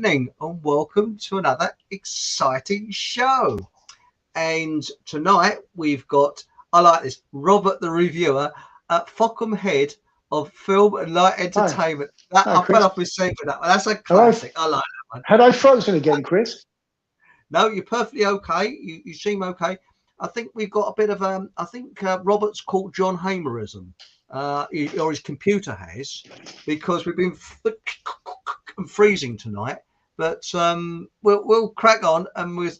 evening and welcome to another exciting show. And tonight we've got, I like this, Robert the reviewer at Fockham Head of Film and Light Entertainment. I fell off his seat for that one. That's a classic. I like that one. Had I frozen again, Chris? No, you're perfectly okay. You seem okay. I think we've got a bit of I think Robert's caught John Hamerism, or his computer has, because we've been freezing tonight. But we'll crack on, and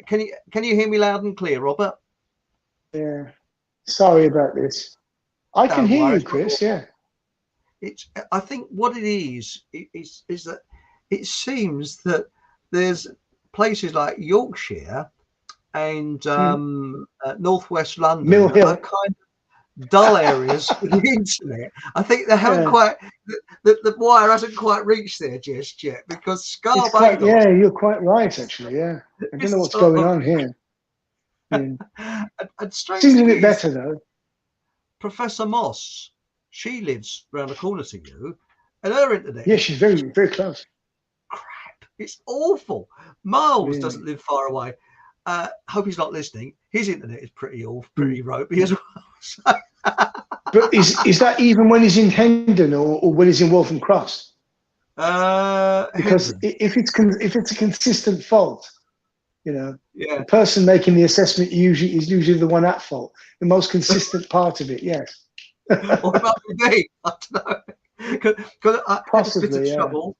can you hear me loud and clear, Robert? Yeah. Sorry about this. I can hear you, Chris. Yeah. I think what it is that it seems that there's places like Yorkshire and northwest London Mill Hill are kind of dull areas for the internet. I think they haven't quite the wire hasn't quite reached there just yet, because Scarborough. Yeah, you're quite right, actually. Yeah, I don't know what's going on here. And seems a bit better though. Professor Moss, she lives round the corner to you, and her internet. Yeah, she's very, very close. Crap, it's awful. Miles doesn't live far away. Hope he's not listening. His internet is pretty ropey as well. So. But is that even when he's in Hendon or when he's in Waltham Cross? Because if it's a consistent fault, the person making the assessment is usually the one at fault. The most consistent part of it, yes. What about me? I don't know. Because possibly, trouble.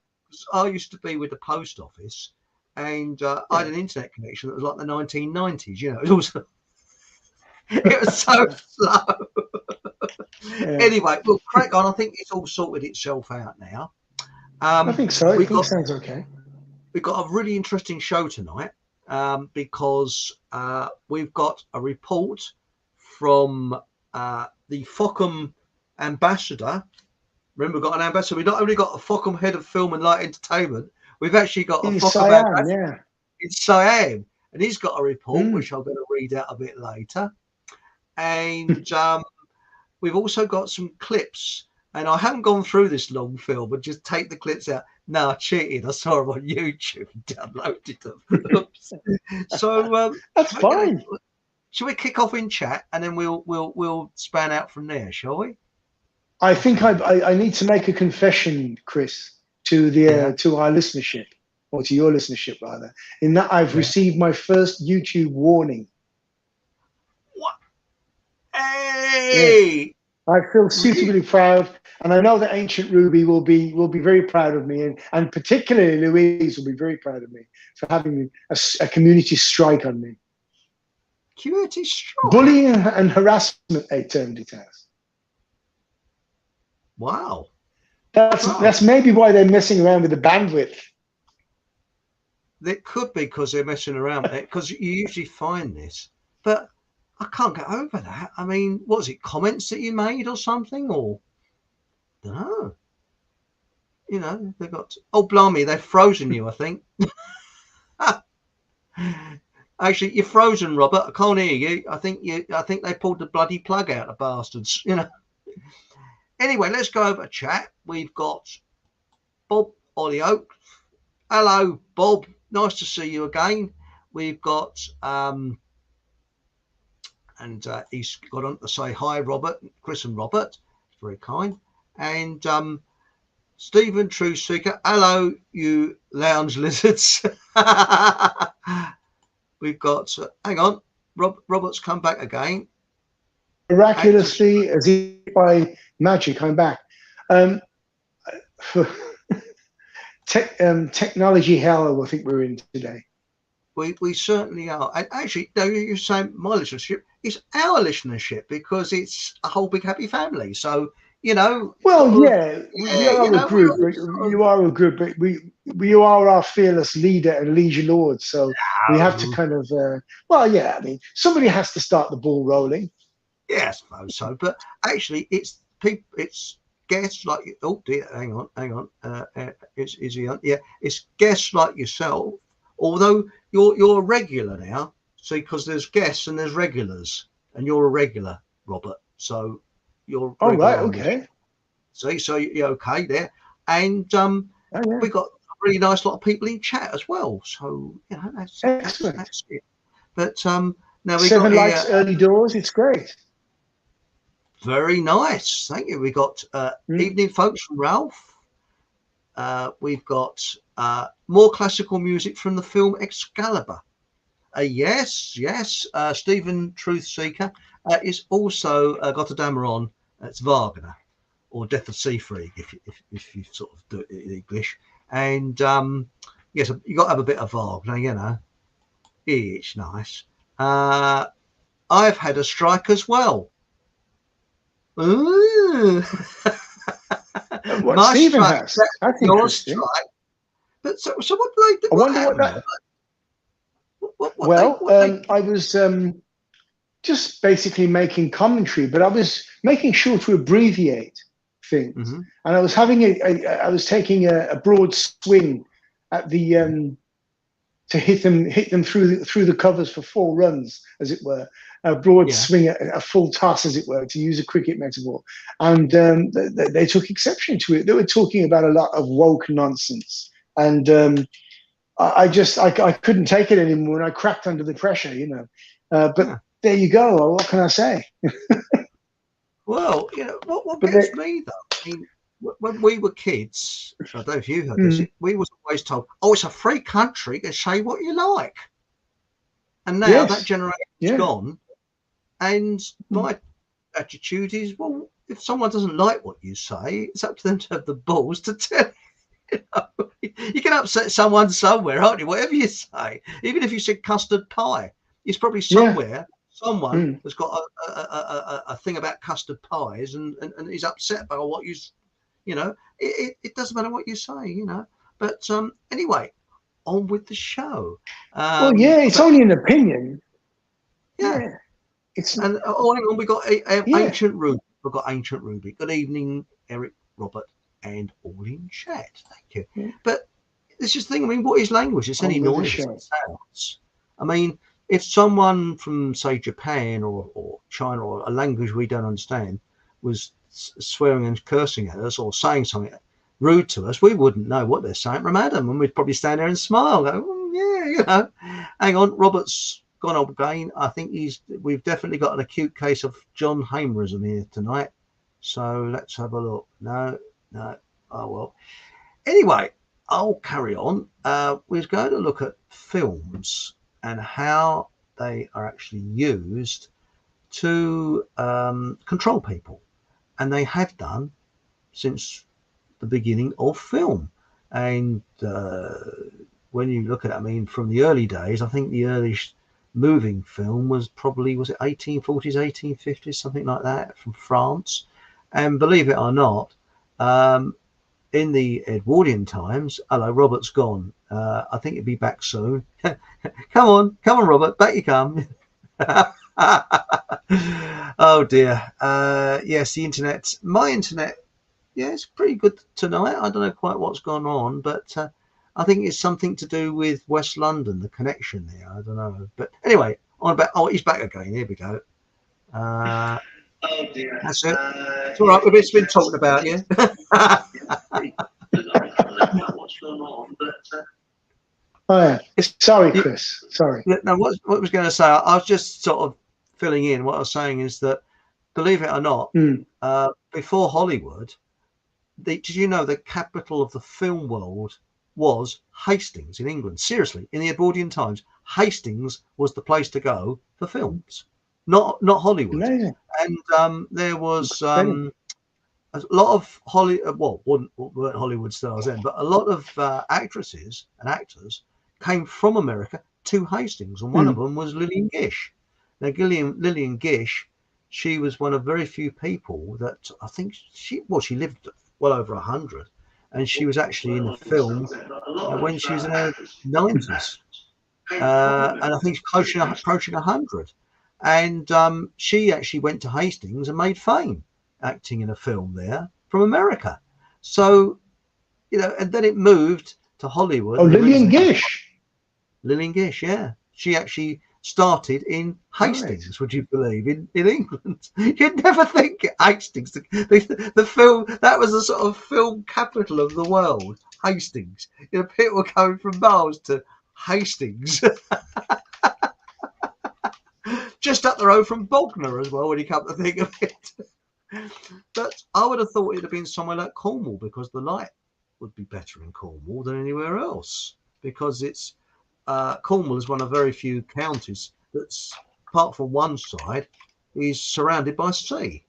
I used to be with the post office, and I had an internet connection that was like the 1990s. It was so slow. Anyway, we'll crack on. I think it's all sorted itself out now. I think so. I think it sounds okay. We've got a really interesting show tonight, because we've got a report from the Fockham ambassador. Remember, we've got an ambassador. We've not only got a Fockham head of film and light entertainment, we've actually got a Fockham ambassador in Siam, and he's got a report which I'm going to read out a bit later. And we've also got some clips, and I haven't gone through this long film, but just take the clips out. No, I cheated. I saw them on YouTube and downloaded them. So that's fine. Shall we kick off in chat, and then we'll span out from there, shall we? I think I need to make a confession, Chris, to our listenership, or to your listenership rather, in that I've received my first YouTube warning. What? Hey! Yeah. I feel suitably proud, and I know that Ancient Ruby will be very proud of me, and particularly Louise will be very proud of me for having a community strike on me. Community strike? Bullying and harassment, they termed it as. Wow. That's maybe why they're messing around with the bandwidth. It could be because they're messing around with it, because you usually find this, but I can't get over that. I mean, what was it, comments that you made or something, or I don't know. They've got, oh blimey, they've frozen you, I think. Actually, you're frozen, Robert. I can't hear you. I think they pulled the bloody plug out, the bastards. Anyway, let's go over chat. We've got Bob Ollioak. Hello, Bob. Nice to see you again. We've got and he's got on to say hi, Robert, Chris and Robert. Very kind. And Stephen True Seeker. Hello, you lounge lizards. We've got hang on. Robert's come back again. Miraculously, as if by magic, I'm back. Technology hell, I think we're in today. We certainly are. And actually, though you're saying my listenership, it's our listenership, because it's a whole big happy family. So, Well, we are a group. You are a group, but we are our fearless leader and liege lord. So we have to kind of, I mean, somebody has to start the ball rolling. Yeah, I suppose so. But actually, it's people, it's guests like you. Oh dear, hang on. Is he on? Yeah, it's guests like yourself. Although you're a regular now, see, because there's guests and there's regulars, and you're a regular, Robert. So you're. Oh right, okay. See, so you're okay there, and we got really nice lot of people in chat as well. So you know, that's it. But now we Seven got Lights Early Doors. It's great. Very nice, thank you. We got Evening Folks from Ralph. We've got more classical music from the film Excalibur. Yes. Stephen Truthseeker is also got a dammer on. It's Wagner, or Death of Siegfried, if you sort of do it in English. And yes, you got to have a bit of Wagner, you know. It's nice. I've had a strike as well. Ooh. What Stephen has. That's interesting. Strike. But so what do they do? I wonder what that. I was just basically making commentary, but I was making sure to abbreviate things, and I was having I was taking a broad swing at the to hit them through the covers for 4 runs, as it were. A broad swing, a full toss, as it were, to use a cricket metaphor. And they took exception to it. They were talking about a lot of woke nonsense. And I couldn't take it anymore, and I cracked under the pressure, you know. But there you go. What can I say? Well, you know, what gets me, though, I mean, when we were kids, I don't know if you heard this, we was always told, oh, it's a free country, you can say what you like. And now that generation's gone. And my attitude is, well, if someone doesn't like what you say, it's up to them to have the balls to tell you. Know? You can upset someone somewhere, aren't you? Whatever you say, even if you said custard pie, it's probably somewhere someone has got a thing about custard pies and is upset by what you know. It doesn't matter what you say, you know. But anyway, on with the show. It's only an opinion. Yeah. And hang on, we got Ancient Ruby. We've got Ancient Ruby. Good evening, Eric, Robert, and all in chat. Thank you. But this is the thing. I mean, what is language? It's any noise and sounds. I mean, if someone from, say, Japan or China or a language we don't understand was swearing and cursing at us or saying something rude to us, we wouldn't know what they're saying from Adam, and we'd probably stand there and smile, go, oh, yeah, you know. Hang on, Robert's gone up again. I think we've definitely got an acute case of John Hamerism here tonight. So let's have a look. No. Oh well. Anyway, I'll carry on. We're going to look at films and how they are actually used to control people, and they have done since the beginning of film. And when you look at it, I mean, from the early days, I think the earliest moving film was it 1840s, 1850s, something like that, from France. And believe it or not, in the Edwardian times, hello, Robert's gone. I think he'll be back soon. Come on, Robert, back you come. Oh dear. Yes, the internet, my internet, it's pretty good tonight. I don't know quite what's gone on, but I think it's something to do with West London, the connection there. I don't know. But anyway, he's back again. Here we go. Oh dear. That's it. It's all right. We've just been talking about you. Sorry, Chris. Sorry. No, what I was going to say, I was just sort of filling in. What I was saying is that, believe it or not, before Hollywood, did you know the capital of the film world was Hastings in England? Seriously, in the Edwardian times, Hastings was the place to go for films, not Hollywood. Amazing. And there was a lot of weren't Hollywood stars then, but a lot of actresses and actors came from America to Hastings, and one of them was Lillian Gish. Now, Lillian Gish, she was one of very few people that I think she lived well over 100, and she was actually in the film when she was in her 90s, and I think she's approaching 100. And she actually went to Hastings and made fame acting in a film there from America. So, you know, and then it moved to Hollywood. Oh, Lillian Gish. Lillian Gish, yeah. She actually started in Hastings, would you believe, in England. You'd never think Hastings, the film, that was the sort of film capital of the world. Hastings. You know, people were going from Miles to Hastings. Just up the road from Bognor as well, when you come to think of it. But I would have thought it'd have been somewhere like Cornwall, because the light would be better in Cornwall than anywhere else, because it's Cornwall is one of very few counties that's, apart from one side, is surrounded by sea,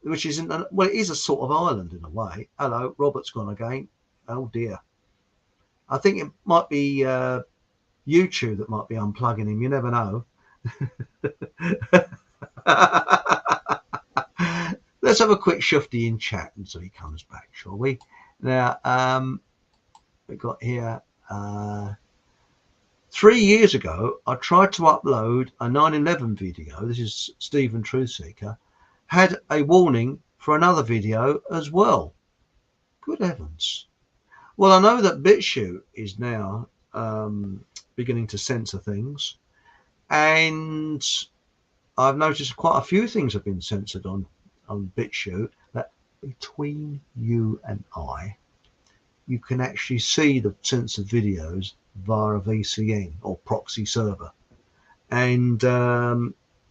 which isn't, well, it is a sort of island in a way. Hello, Robert's gone again. Oh dear. I think it might be YouTube that might be unplugging him. You never know. Let's have a quick shufty in chat until he comes back, shall we? Now, we got here 3 years ago, I tried to upload a 9/11 video. This is Stephen Truthseeker. Had a warning for another video as well. Good heavens. Well, I know that BitChute is now beginning to censor things, and I've noticed quite a few things have been censored on BitChute. That between you and I, you can actually see the censored videos via a VCN or proxy server, and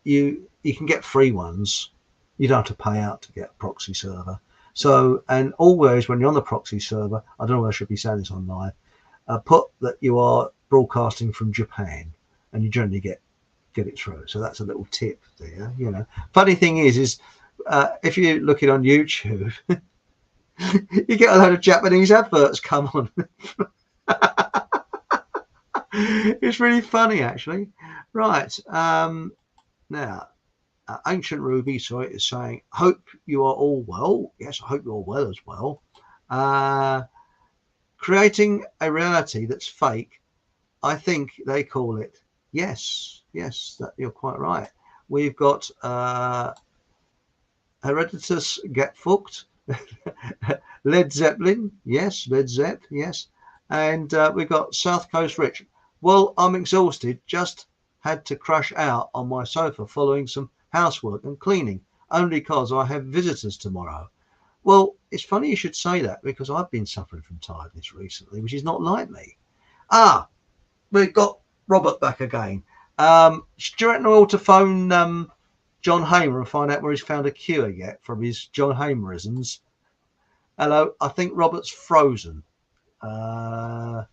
you can get free ones. You don't have to pay out to get a proxy server. So, and always when you're on the proxy server, I don't know whether I should be saying this on live, put that you are broadcasting from Japan, and you generally get it through. So that's a little tip there. You know, funny thing is if you look it on YouTube, you get a load of Japanese adverts come on. It's really funny, actually. Right. Now, Ancient Ruby, sorry, is saying, hope you are all well. Yes, I hope you're all well as well. Creating a reality that's fake, I think they call it. Yes, that you're quite right. We've got Hereditas Get Fucked, Led Zeppelin, yes, Led Zepp, yes. And we've got South Coast Rich. Well, I'm exhausted, just had to crash out on my sofa following some housework and cleaning, only because I have visitors tomorrow. Well, it's funny you should say that, because I've been suffering from tiredness recently, which is not like me. We've got Robert back again. Do you reckon I ought to phone John Hamer and find out where he's found a cure yet from his John Hamerisms? Hello, I think Robert's frozen. No,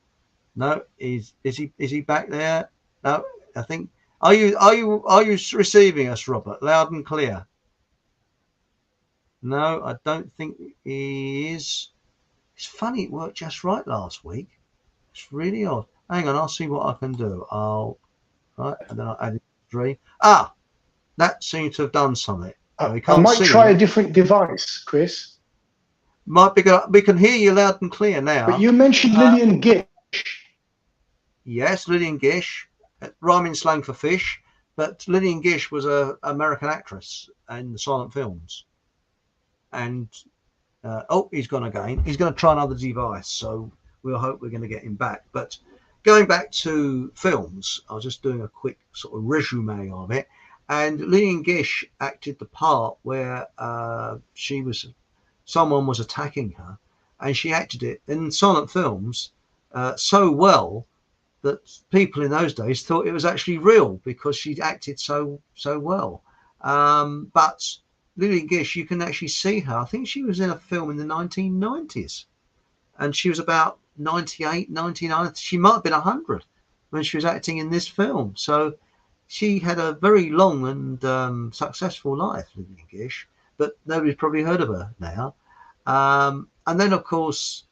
is he back there? No, I think. Are you receiving us, Robert, loud and clear? No, I don't think he is. It's funny, it worked just right last week. It's really odd. Hang on, I'll see what I can do. Right, and then I'll add 3. That seems to have done something. I might try a different device, Chris. Might be good. We can hear you loud and clear now. But you mentioned Lillian Gish. Yes, Lillian Gish, rhyming slang for fish. But Lillian Gish was an American actress in the silent films. And he's gone again. He's going to try another device, so we'll hope we're going to get him back. But going back to films, I was just doing a quick sort of resume of it. And Lillian Gish acted the part where someone was attacking her, and she acted it in silent films so well that people in those days thought it was actually real, because she acted so well. But Lillian Gish, you can actually see her. I think she was in a film in the 1990s, and she was about 98, 99. She might have been 100 when she was acting in this film. So she had a very long and successful life, Lillian Gish, but nobody's probably heard of her now. And then, of course,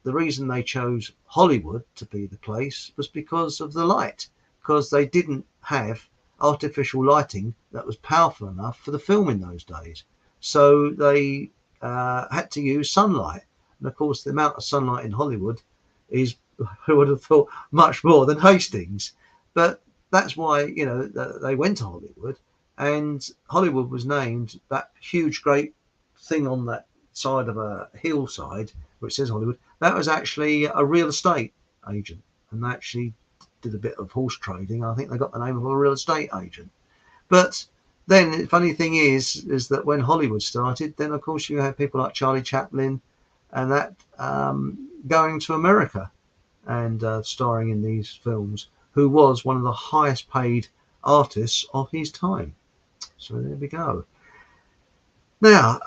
the reason they chose Hollywood to be the place was because of the light, because they didn't have artificial lighting that was powerful enough for the film in those days. So they had to use sunlight. And of course, the amount of sunlight in Hollywood is, I would have thought, much more than Hastings. But that's why, you know, they went to Hollywood, and Hollywood was named that huge, great thing on that side of a hillside where it says Hollywood. That was actually a real estate agent, and they actually did a bit of horse trading. I think they got the name of a real estate agent. But then the funny thing is that when Hollywood started, then of course you had people like Charlie Chaplin, and that going to America and starring in these films, who was one of the highest paid artists of his time. So there we go. Now,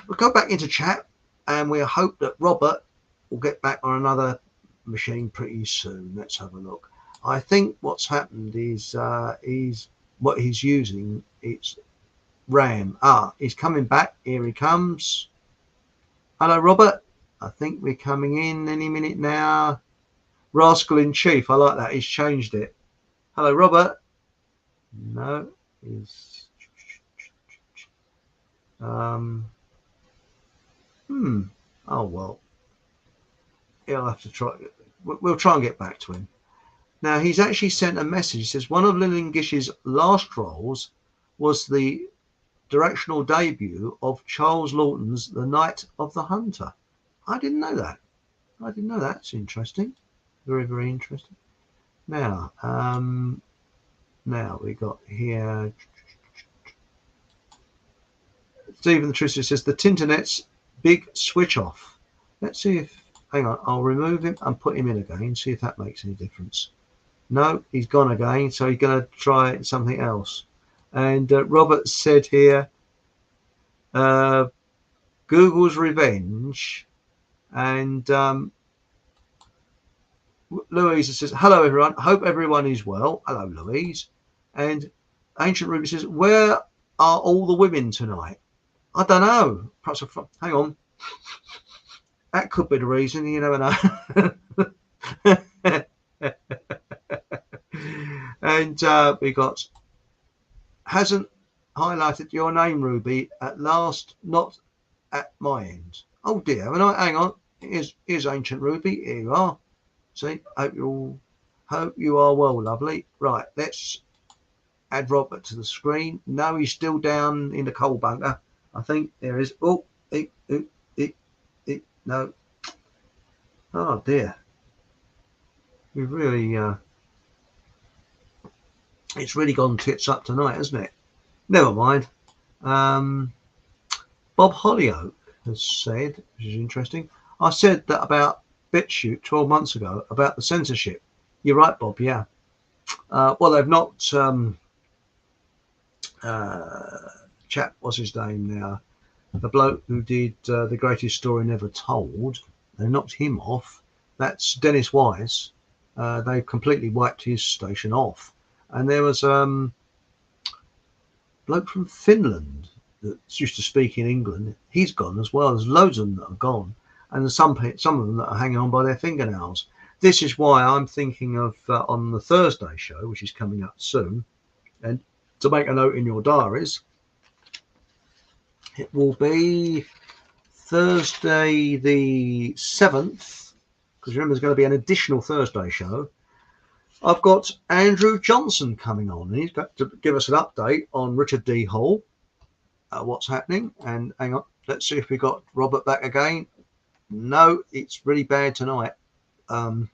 we'll go back into chat, and we hope that Robert will get back on another machine pretty soon. Let's have a look. I think what's happened is what he's using, it's RAM. He's coming back. Here he comes. Hello, Robert. I think we're coming in any minute now. Rascal in Chief. I like that. He's changed it. Hello, Robert. No, he's oh well, he'll have to try. We'll try and get back to him. Now, he's actually sent a message. He says one of Lillian Gish's last roles was the directional debut of Charles Laughton's The Night of the Hunter. I didn't know that. I didn't know that. It's interesting. Very, very interesting. Now, now we got here. Stephen the Twister says the Tinternet's big switch off. Let's see if, hang on, I'll remove him and put him in again, see if that makes any difference. No, he's gone again, so he's going to try something else. And Robert said here, Google's Revenge. And Louise says, hello everyone, hope everyone is well. Hello, Louise. And Ancient Ruby says, where are all the women tonight? I don't know. Perhaps hang on. That could be the reason. You never know. And we got hasn't highlighted your name, Ruby. At last, not at my end. Oh dear. Haven't I? Hang on. Here's Ancient Ruby. Here you are. See. Hope you are well, lovely. Right. Let's add Robert to the screen. No, he's still down in the coal bunker. I think there is. Oh, no. Oh dear. We really, it's really gone tits up tonight, hasn't it? Never mind. Bob Hollyoak has said, which is interesting. I said that about BitChute 12 months ago about the censorship. You're right, Bob. Yeah. Well, they've not. Chap, what's his name now? The bloke who did The Greatest Story Never Told. They knocked him off. That's Dennis Wise. They completely wiped his station off. And there was bloke from Finland that used to speak in England. He's gone as well. There's loads of them that are gone, and there's some of them that are hanging on by their fingernails. This is why I'm thinking of on the Thursday show, which is coming up soon, and to make a note in your diaries. It will be Thursday the 7th, because remember there's going to be an additional Thursday show. I've got Andrew Johnson coming on, and he's got to give us an update on Richard D. Hall, what's happening. And hang on, let's see if we got Robert back again. No, it's really bad tonight. Don't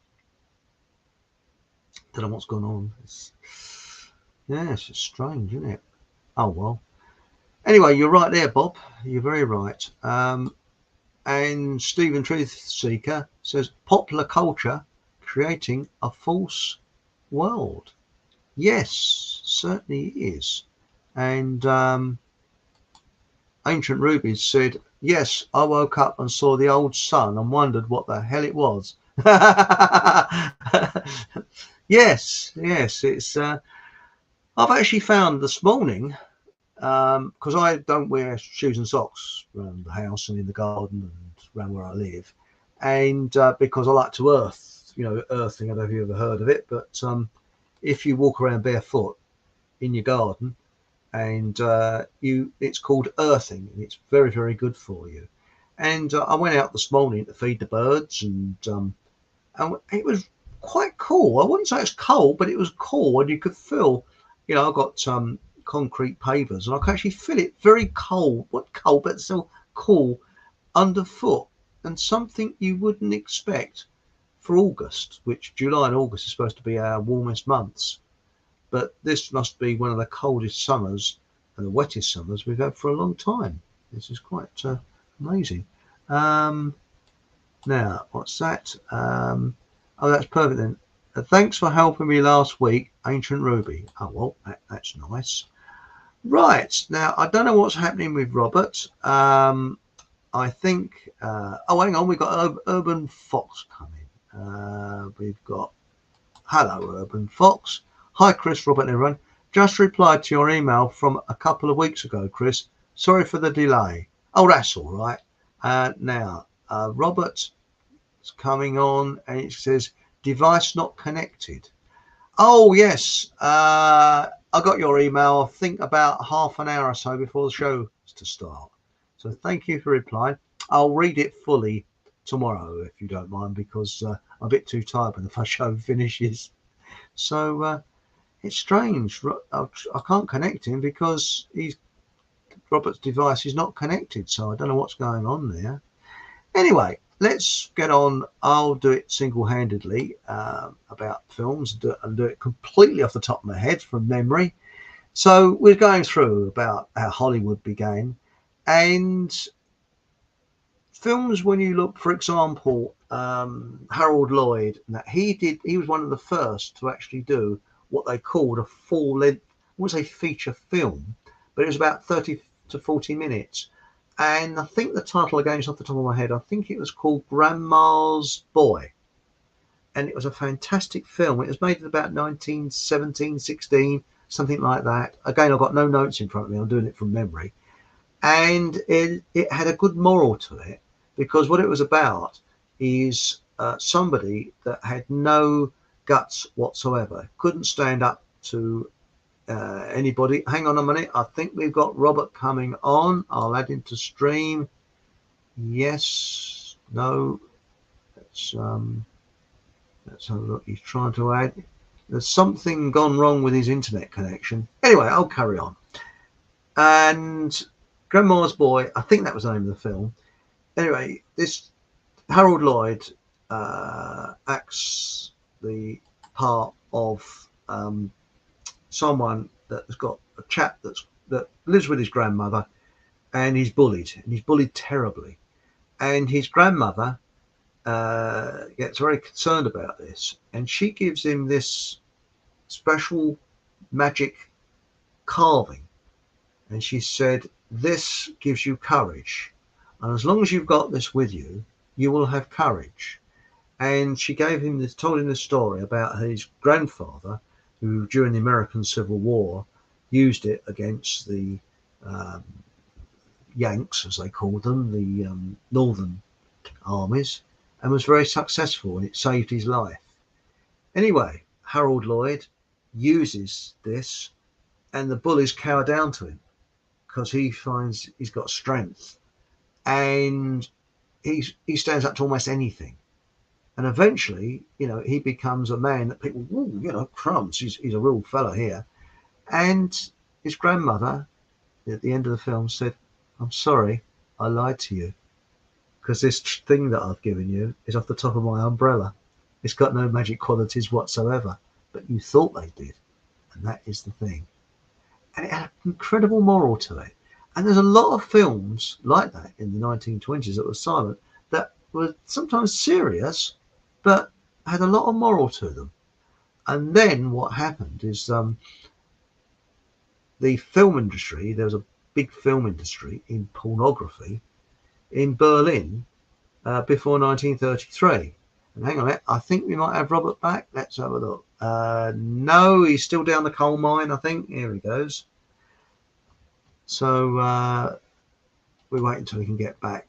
know what's going on. It's just strange, isn't it? Oh well. Anyway, you're right there, Bob. You're very right. And Stephen Truthseeker says, popular culture creating a false world. Yes, certainly is. And Ancient Rubies said, yes, I woke up and saw the old sun and wondered what the hell it was. Yes, it's I've actually found this morning, because I don't wear shoes and socks around the house and in the garden and around where I live, and because I like to earth, earthing. I don't know if you've ever heard of it, but if you walk around barefoot in your garden, and it's called earthing, and it's very, very good for you. And I went out this morning to feed the birds, and it was quite cool. I wouldn't say it's cold, but it was cool, and you could feel, I've got concrete pavers, and I can actually feel it very cold, not cold, but still cool underfoot, and something you wouldn't expect for August, which July and August is supposed to be our warmest months. But this must be one of the coldest summers and the wettest summers we've had for a long time. This is quite amazing. Now, what's that? Oh, that's perfect then. Thanks for helping me last week, Ancient Ruby. Oh, well, that's nice. Right. Now, I don't know what's happening with Robert. I think, oh, hang on. We've got Urban Fox coming. We've got, hello, Urban Fox. Hi, Chris, Robert, and everyone. Just replied to your email from a couple of weeks ago, Chris. Sorry for the delay. Oh, that's all right. Now, Robert is coming on, and it says device not connected. Oh, yes. I got your email, I think, about half an hour or so before the show to start. So thank you for replying. I'll read it fully tomorrow, if you don't mind, because I'm a bit too tired when the show finishes. So it's strange. I can't connect him because Robert's device is not connected. So I don't know what's going on there. Anyway, let's get on. I'll do it single-handedly about films and do it completely off the top of my head from memory. So we're going through about how Hollywood began, and films, when you look, for example, Harold Lloyd, he was one of the first to actually do what they called a full-length, I wouldn't say feature film, but it was about 30 to 40 minutes. And I think the title, again, is off the top of my head, I think it was called Grandma's Boy. And it was a fantastic film. It was made in about 1917, 16, something like that. Again, I've got no notes in front of me. I'm doing it from memory. And it had a good moral to it, because what it was about is somebody that had no guts whatsoever, couldn't stand up to anybody. Hang on a minute. I think we've got Robert coming on. I'll add him to stream. Yes. No. Let's have a look. He's trying to add. There's something gone wrong with his internet connection. Anyway, I'll carry on. And Grandma's Boy, I think that was the name of the film. Anyway, this Harold Lloyd acts the part of someone that's got a chap that lives with his grandmother, and he's bullied terribly, and his grandmother gets very concerned about this, and she gives him this special magic carving, and she said, this gives you courage, and as long as you've got this with you, you will have courage. And she told him the story about his grandfather, who during the American Civil War used it against the Yanks, as they called them, the northern armies, and was very successful, and it saved his life. Anyway, Harold Lloyd uses this, and the bullies cower down to him because he finds he's got strength, and he stands up to almost anything. And eventually, he becomes a man that people, crumbs, he's a real fella here. And his grandmother, at the end of the film, said, I'm sorry, I lied to you, because this thing that I've given you is off the top of my umbrella. It's got no magic qualities whatsoever, but you thought they did. And that is the thing. And it had an incredible moral to it. And there's a lot of films like that in the 1920s that were silent, that were sometimes serious, but had a lot of moral to them. And then what happened is the film industry, there was a big film industry in pornography in Berlin before 1933. And hang on a minute, I think we might have Robert back. Let's have a look. No, he's still down the coal mine, I think. Here he goes. So we wait until he can get back.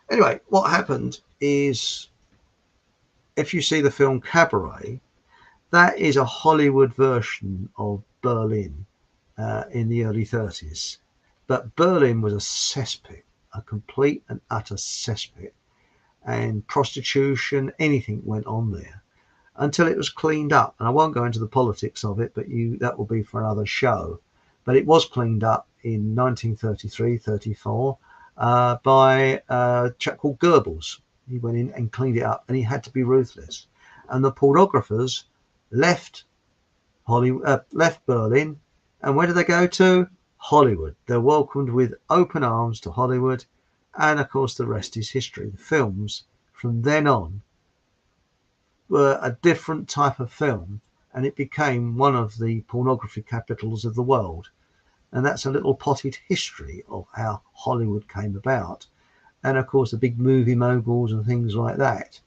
Anyway, what happened is, if you see the film Cabaret, that is a Hollywood version of Berlin in the early 30s. But Berlin was a cesspit, a complete and utter cesspit. And prostitution, anything went on there until it was cleaned up. And I won't go into the politics of it, but that will be for another show. But it was cleaned up in 1933-34 by a chap called Goebbels. He went in and cleaned it up, and he had to be ruthless. And the pornographers left Berlin, and where did they go to? Hollywood. They're welcomed with open arms to Hollywood, and of course the rest is history. The films from then on were a different type of film, and it became one of the pornography capitals of the world. And that's a little potted history of how Hollywood came about, and of course the big movie moguls and things like that.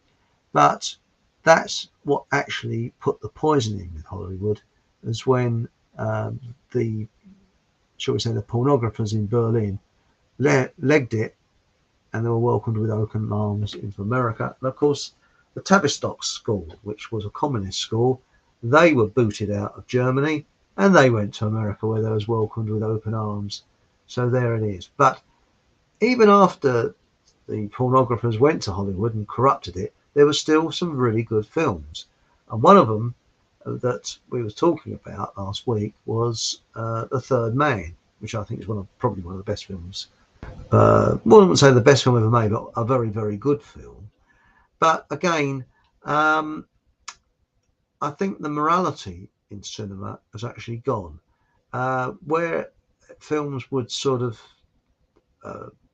But that's what actually put the poisoning with Hollywood, is when the, shall we say, the pornographers in Berlin legged it, and they were welcomed with open arms into America. And of course, the Tavistock School, which was a communist school, they were booted out of Germany, and they went to America, where they was welcomed with open arms. So there it is. But even after the pornographers went to Hollywood and corrupted it, there were still some really good films. And one of them that we were talking about last week was The Third Man, which I think is probably one of the best films. I wouldn't say the best film ever made, but a very, very good film. But again, I think the morality in cinema has actually gone, where films would sort of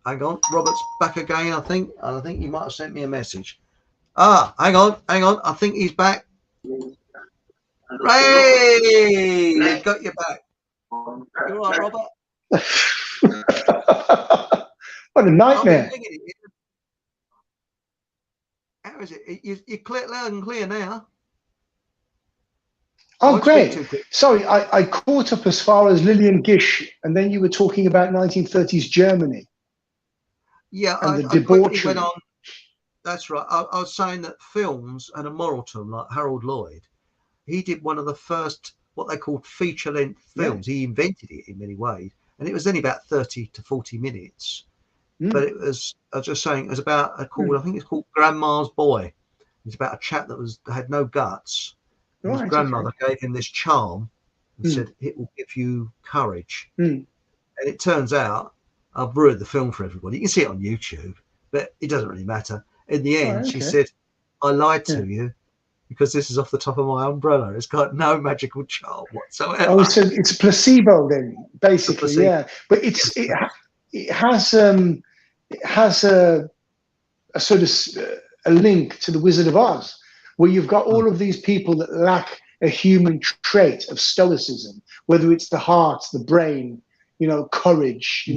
hang on, Robert's back again, I think he might have sent me a message. Hang on, I think he's back. Ray, got you back. You all right, Robert? What a nightmare. How is it? You're clear, loud and clear now. Oh, great. Sorry, I caught up as far as Lillian Gish, and then you were talking about 1930s Germany. Yeah, and the debauchery. Went on. That's right. I was saying that films had a moral to them, like Harold Lloyd. He did one of the first, what they called feature-length films. Yeah. He invented it in many ways, and it was only about 30 to 40 minutes. But it was, I was just saying, it was about I think it's called Grandma's Boy. It's about a chap that had no guts. Right, his grandmother gave him this charm and said, it will give you courage. And it turns out, I've ruined the film for everybody. You can see it on YouTube, but it doesn't really matter. In the end, she said, I lied to you because this is off the top of my umbrella. It's got no magical charm whatsoever. Oh, so it's a placebo then, basically, yeah. But it has a sort of a link to the Wizard of Oz, where you've got all of these people that lack a human trait of stoicism, whether it's the heart, the brain, courage,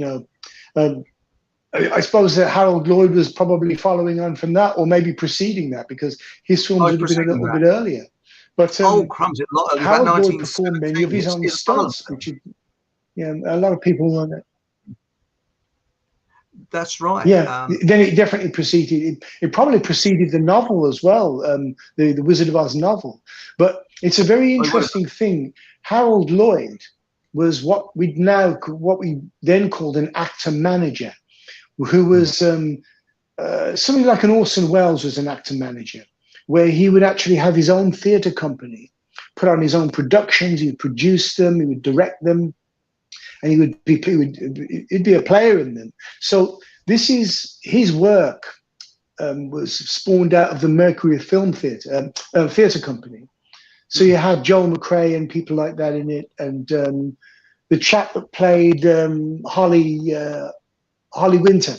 I suppose that Harold Lloyd was probably following on from that, or maybe preceding that, because his films would have been a little bit earlier. But crumbs! Harold Lloyd performed many of his own stunts, which a lot of people want it. That's right. Yeah, then it definitely preceded. It probably preceded the novel as well, the Wizard of Oz novel. But it's a very interesting thing. Harold Lloyd was what we then called an actor manager, who was something like an Orson Welles was an actor manager, where he would actually have his own theatre company, put on his own productions. He would produce them, he would direct them, and he'd be a player in them. So this is his work was spawned out of the Mercury Film Theatre company. So you had Joel McRae and people like that in it, and the chap that played Holly Winter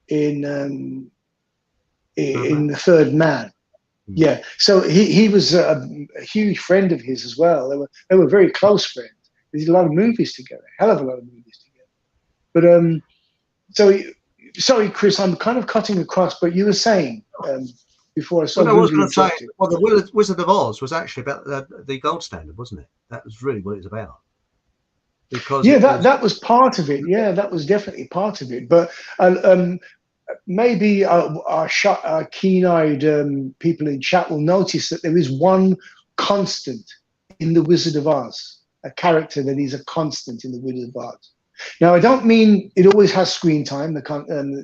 in The Third Man. Yeah, so he was a huge friend of his as well. They were very close friends. They did a lot of movies together, hell of a lot of movies together. But sorry, Chris, I'm kind of cutting across. But you were saying before I started. Well, I was going to say, well, the Wizard of Oz was actually about the gold standard, wasn't it? That was really what it was about. Because that was part of it. Yeah, that was definitely part of it. But maybe our keen-eyed people in chat will notice that there is one constant in the Wizard of Oz. A character that is a constant in the Wizard of Oz. Now, I don't mean it always has screen time.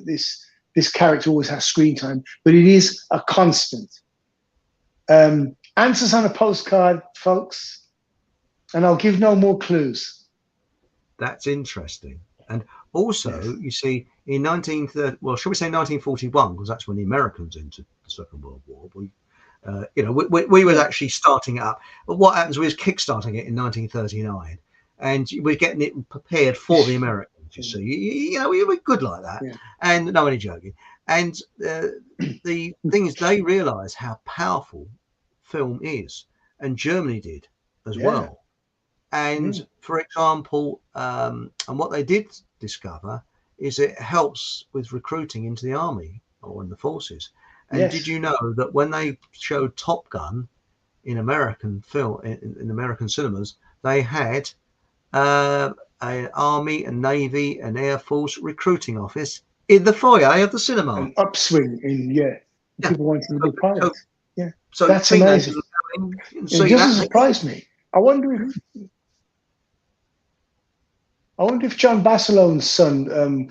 This character always has screen time, but it is a constant. Answers on a postcard, folks, and I'll give no more clues. That's interesting. And also, you see, in 1941, because that's when the Americans entered the Second World War. We were actually starting it up. But what happens was kickstarting it in 1939, and we're getting it prepared for the Americans. you see. You know, we were good like that. Yeah. And no, only joking. And the thing is, they realised how powerful film is, and Germany did as well. And for example, and what they did discover is it helps with recruiting into the army or in the forces. And did you know that when they showed Top Gun in American film, in American cinemas, they had an Army and Navy and Air Force recruiting office in the foyer of the cinema? An upswing in people wanting to be pilots. So that's amazing. It doesn't surprise me. I wonder if John Barcelone's son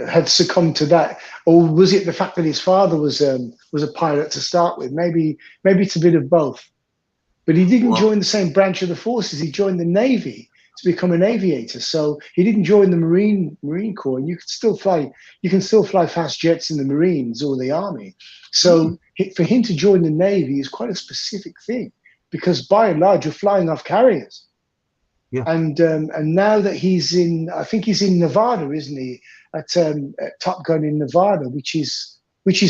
had succumbed to that, or was it the fact that his father was a pilot to start with? Maybe it's a bit of both. But he didn't join the same branch of the forces. He joined the Navy to become an aviator. So he didn't join the Marine Corps. And you can still fly fast jets in the Marines or the Army. So for him to join the Navy is quite a specific thing, because by and large you're flying off carriers. Yeah. And now that I think he's in Nevada, isn't he? At Top Gun in Nevada, which is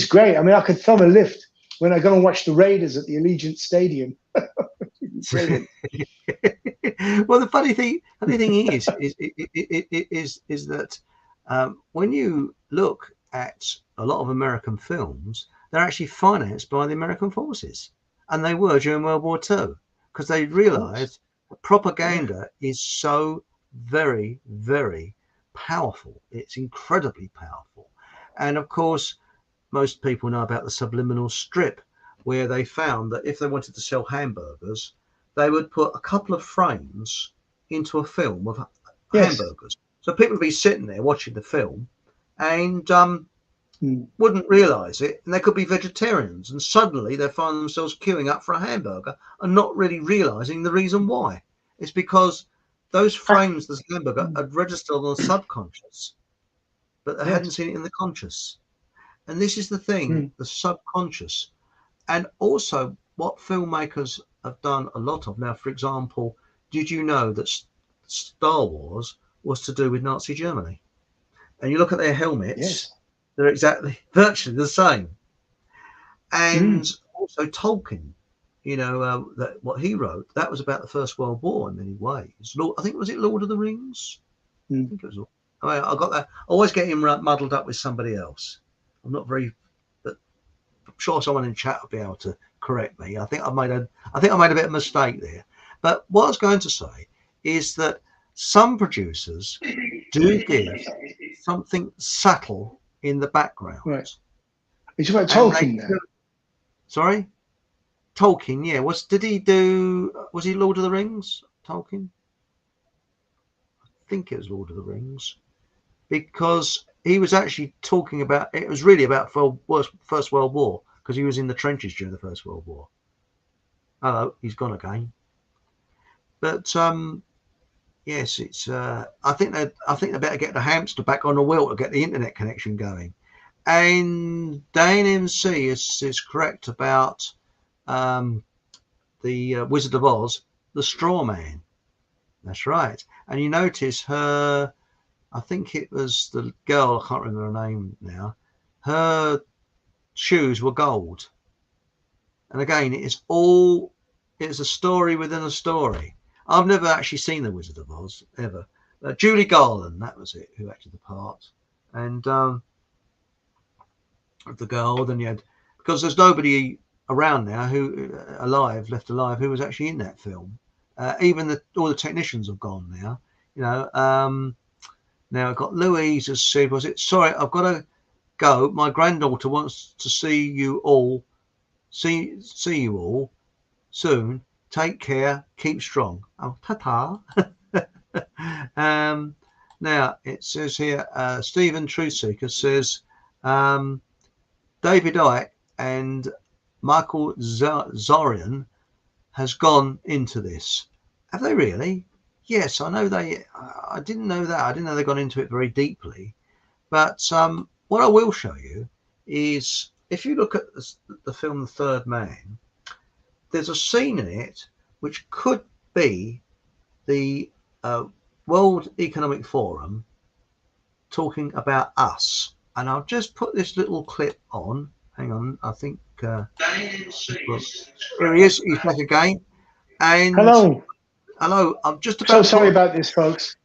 great. I mean, I could thumb a lift when I go and watch the Raiders at the Allegiant Stadium. Brilliant. Well, the funny thing is that when you look at a lot of American films, they're actually financed by the American forces, and they were during World War II, because they realised propaganda is so very, very powerful. It's incredibly powerful. And of course, most people know about the Subliminal Strip, where they found that if they wanted to sell hamburgers, they would put a couple of frames into a film of hamburgers. So people would be sitting there watching the film and wouldn't realise it, and they could be vegetarians, and suddenly they find themselves queuing up for a hamburger and not really realising the reason why. It's because those frames, this hamburger, had registered on the subconscious, but they hadn't seen it in the conscious. And this is the thing, the subconscious. And also what filmmakers have done a lot of now, for example, did you know that Star Wars was to do with Nazi Germany? And you look at their helmets, they're virtually the same. And also Tolkien, you know, that what he wrote, that was about the First World War in many ways. I think, was it Lord of the Rings? I think it was. I got that. I always get him muddled up with somebody else. I'm not very, but I'm sure someone in chat will be able to correct me. I think I made a bit of a mistake there. But what I was going to say is that some producers do give something subtle in the background. Right. It's about Tolkien now. Sorry? Tolkien, yeah. Was he Lord of the Rings? Tolkien? I think it was Lord of the Rings. Because he was actually talking about, it was really about First World War, because he was in the trenches during the First World War. Hello, he's gone again. But yes, it's. I think they better get the hamster back on the wheel to get the internet connection going. And Dane MC is correct about the Wizard of Oz, the Straw Man. That's right. And you notice her. I think it was the girl. I can't remember her name now. Her shoes were gold. And again, it's a story within a story. I've never actually seen the Wizard of Oz ever. Julie Garland, that was it, who acted the part. And the girl, then you had, because there's nobody around now left alive, who was actually in that film. Even all the technicians have gone now. You know, now I've got Louise has said, sorry, I've got to go. My granddaughter wants to see you all. See you all soon. Take care. Keep strong. Oh, ta-ta. Now it says here, Stephen Truthseeker says, David Icke and Michael Zorian has gone into this. Have they really? Yes, I know I didn't know that. I didn't know they got into it very deeply. But what I will show you is, if you look at the film The Third Man, there's a scene in it which could be the World Economic Forum talking about us. And I'll just put this little clip on. Hang on, I think here he is. He's back again. And hello. I'm just about. So sorry about this, folks.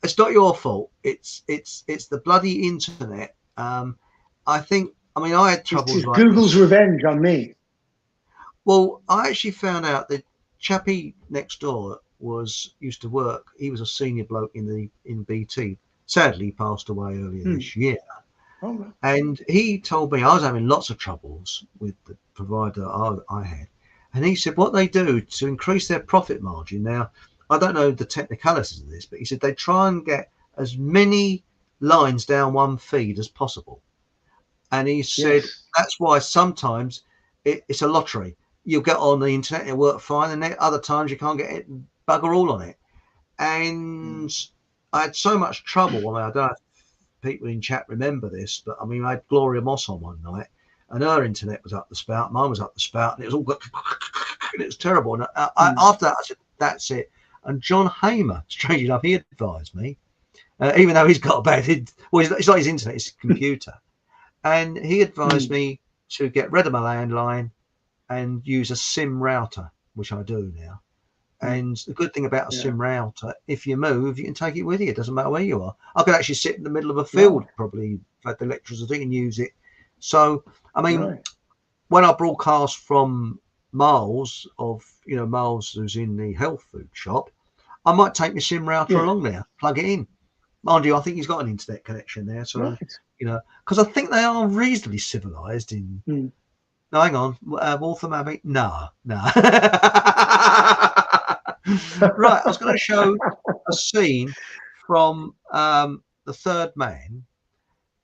It's not your fault. It's the bloody internet. I think. I mean, I had troubles. It's Google's revenge on me. Well, I actually found out that chappie next door used to work. He was a senior bloke in BT. Sadly, he passed away earlier this year. Oh. And he told me I was having lots of troubles with the provider I had. And he said what they do to increase their profit margin. Now, I don't know the technicalities of this, but he said they try and get as many lines down one feed as possible. And he said that's why sometimes it's a lottery. You'll get on the internet, it'll work fine, and then other times you can't get it, bugger all on it. And I had so much trouble. I mean, I don't know if people in chat remember this, but I mean, I had Gloria Moss on one night, and her internet was up the spout, mine was up the spout, and it was all and it was terrible. And after that, I said, that's it. And John Hamer, strangely enough, he advised me, even though he's got a bad, it's not his internet, it's his computer. And he advised me to get rid of my landline and use a SIM router, which I do now. And the good thing about a SIM router, if you move, you can take it with you. It doesn't matter where you are. I could actually sit in the middle of a field, probably had the electricity and use it. So, I mean, when I broadcast from Miles Miles who's in the health food shop, I might take my SIM router along there, plug it in. Mind you, I think he's got an internet connection there. So, because I think they are reasonably civilized in. No, hang on. Waltham Abbey? No. Right, I was going to show a scene from The Third Man,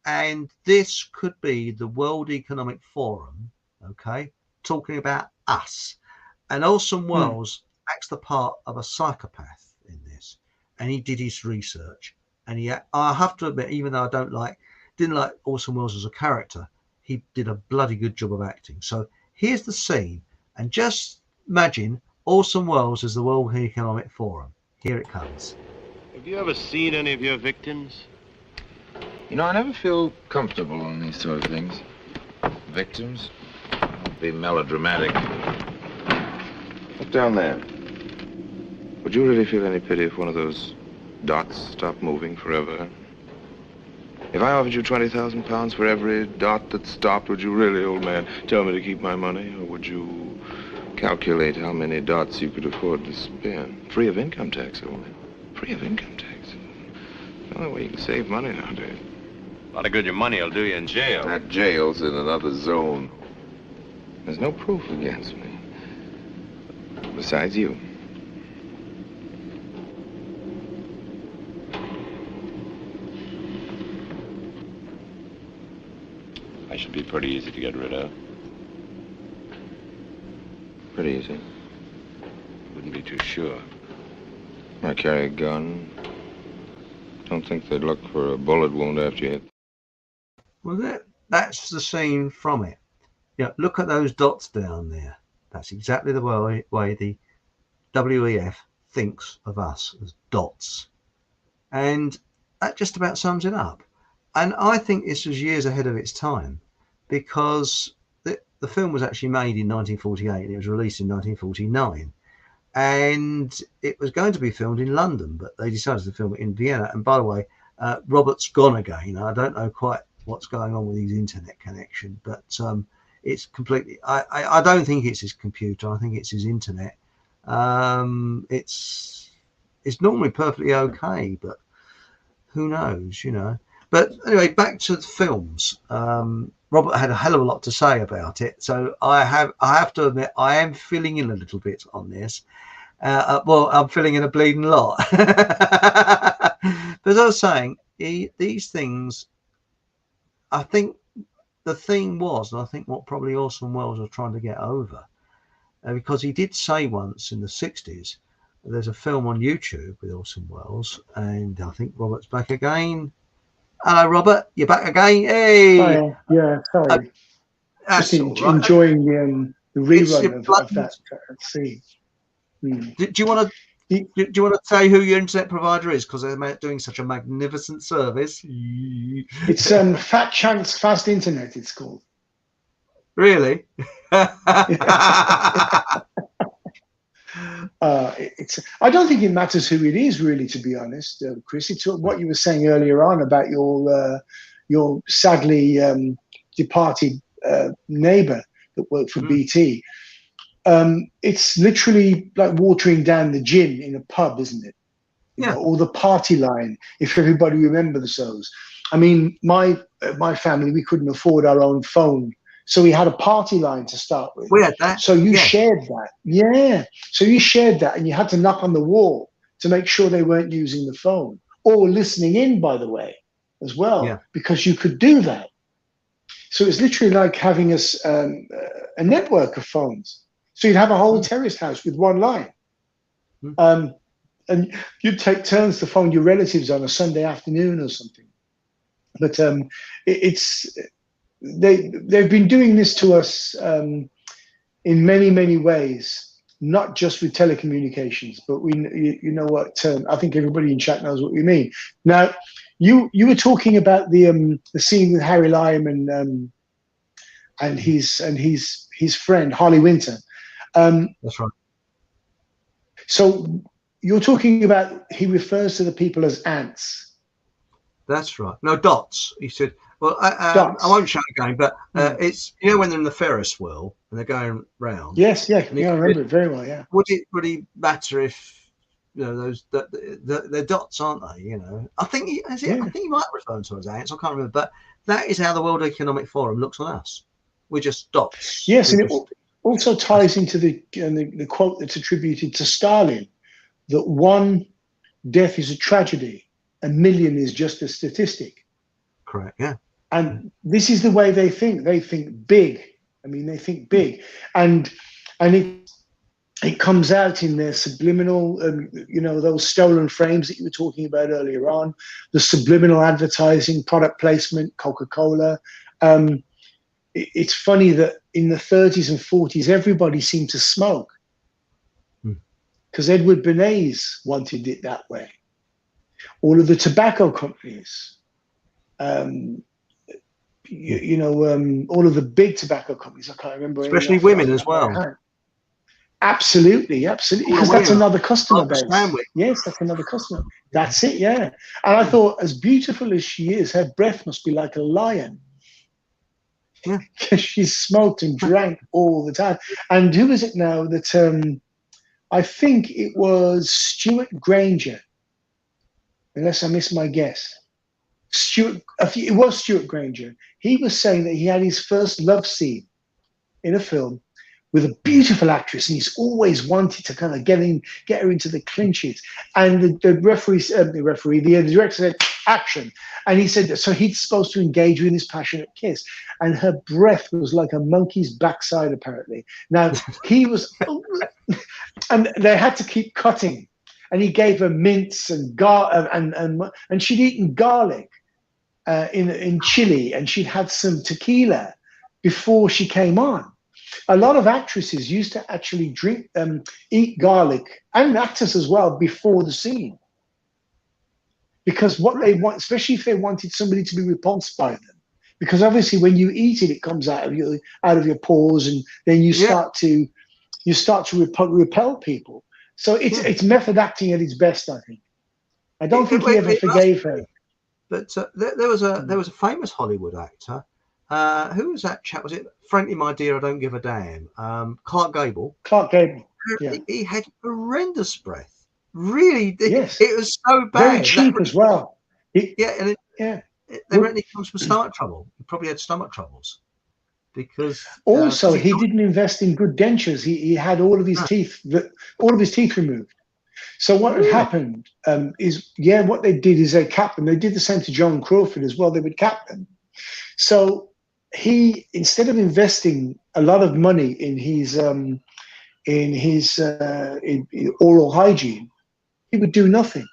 and this could be the World Economic Forum, talking about us. And Orson Welles acts the part of a psychopath in this, and he did his research. And I have to admit, even though I didn't like Orson Welles as a character, he did a bloody good job of acting. So here's the scene, and just imagine Orson Welles as the World Economic Forum. Here it comes. Have you ever seen any of your victims? You know, I never feel comfortable on these sort of things. Victims? Don't be melodramatic. Look down there. Would you really feel any pity if one of those dots stopped moving forever? If I offered you 20,000 pounds for every dot that stopped, would you really, old man, tell me to keep my money? Or would you calculate how many dots you could afford to spend? Free of income tax, old man. Free of income tax. The only way you can save money nowadays. A lot of good your money will do you in jail. That jail's in another zone. There's no proof against me. Besides you. I should be pretty easy to get rid of. Pretty easy. Wouldn't be too sure. I carry a gun. Don't think they'd look for a bullet wound after you hit. Well, that's the scene from it. Look at those dots down there. That's exactly the way the WEF thinks of us, as dots. And that just about sums it up. And I think this was years ahead of its time, because the film was actually made in 1948 and it was released in 1949. And it was going to be filmed in London, but they decided to film it in Vienna. And by the way, Robert's gone again. I don't know quite what's going on with his internet connection, but it's completely, I don't think it's his computer. I think it's his internet. It's normally perfectly okay, but who knows, But anyway, back to the films. Robert had a hell of a lot to say about it, so I have to admit I am filling in a little bit on this. Well, I'm filling in a bleeding lot. But as I was saying, these things, I think the thing was, and I think what probably Orson Welles was trying to get over, because he did say once in the 60s, there's a film on YouTube with Orson Welles, and I think Robert's back again. Hello, Robert. You're back again. Hey. Hi, yeah, sorry. Just enjoying the rerun of that scene. Do you want to Do you want to say who your internet provider is? Because they're doing such a magnificent service. It's Fat Chance Fast Internet, it's called. Really? I don't think it matters who it is, really, to be honest, Chris. It's what you were saying earlier on about your sadly departed neighbour that worked for BT. It's literally like watering down the gin in a pub, isn't it? Yeah. Or the party line, if everybody remembers those. I mean, my family, we couldn't afford our own phone, so we had a party line to start with. We had that. So you shared that. Yeah. So you shared that, and you had to knock on the wall to make sure they weren't using the phone or listening in, by the way, as well, because you could do that. So it's literally like having a network of phones. So you'd have a whole terrace house with one line. And you'd take turns to phone your relatives on a Sunday afternoon or something. But they've been doing this to us in many, many ways, not just with telecommunications, but you know what, I think everybody in chat knows what we mean. Now, you were talking about the scene with Harry Lime and his friend Harley Winter. That's right. So you're talking about, he refers to the people as ants. That's right. No, dots. He said, well, I won't show it again, but it's, you know, when they're in the Ferris wheel and they're going round. Yes, I remember it very well, yeah. Would it really matter if, you know, those they're dots, aren't they? You know, I think I think he might refer to them as ants. I can't remember, but that is how the World Economic Forum looks on us. We're just dots. Yes, and it also ties into the quote that's attributed to Stalin, that one death is a tragedy, a million is just a statistic. Correct. Yeah. And this is the way they think. They think big. I mean, they think big, and it comes out in their subliminal, you know, those stolen frames that you were talking about earlier on, the subliminal advertising, product placement, Coca-Cola. It's funny that in the 30s and 40s, everybody seemed to smoke because Edward Bernays wanted it that way. All of the tobacco companies, you know, all of the big tobacco companies, I can't remember. Especially women as well. Absolutely, because that's another customer base. Yes, that's another customer. That's it, yeah. And I thought, as beautiful as she is, her breath must be like a lion. Yeah, because she smoked and drank all the time. And who is it now that I think it was Stuart Granger, unless I missed my guess. It was Stuart Granger. He was saying that he had his first love scene in a film with a beautiful actress, and he's always wanted to kind of get her into the clinches. And the director said, action. And he said, so he's supposed to engage with this passionate kiss. And her breath was like a monkey's backside, apparently. Now, he was, and they had to keep cutting. And he gave her mints and she'd eaten garlic in Chile, and she'd had some tequila before she came on. A lot of actresses used to actually eat garlic, and actors as well, before the scene. Because what they want, especially if they wanted somebody to be repulsed by them, because obviously when you eat it, it comes out of your pores, and then you start to repel people. So it's method acting at its best, I think. I don't think he ever forgave her. But there was a famous Hollywood actor. Who was that chap? Was it Frankly, My Dear, I Don't Give a Damn? Clark Gable. Clark Gable. Yeah. He had horrendous breath. Really, yes. It was so bad. Very cheap as well. They reckon he comes from stomach trouble. He probably had stomach troubles because. Also, he didn't invest in good dentures. He had all of his teeth removed. So what had happened is what they did is they capped them. They did the same to Joan Crawford as well. They would cap them. So he, instead of investing a lot of money in his oral hygiene, he would do nothing,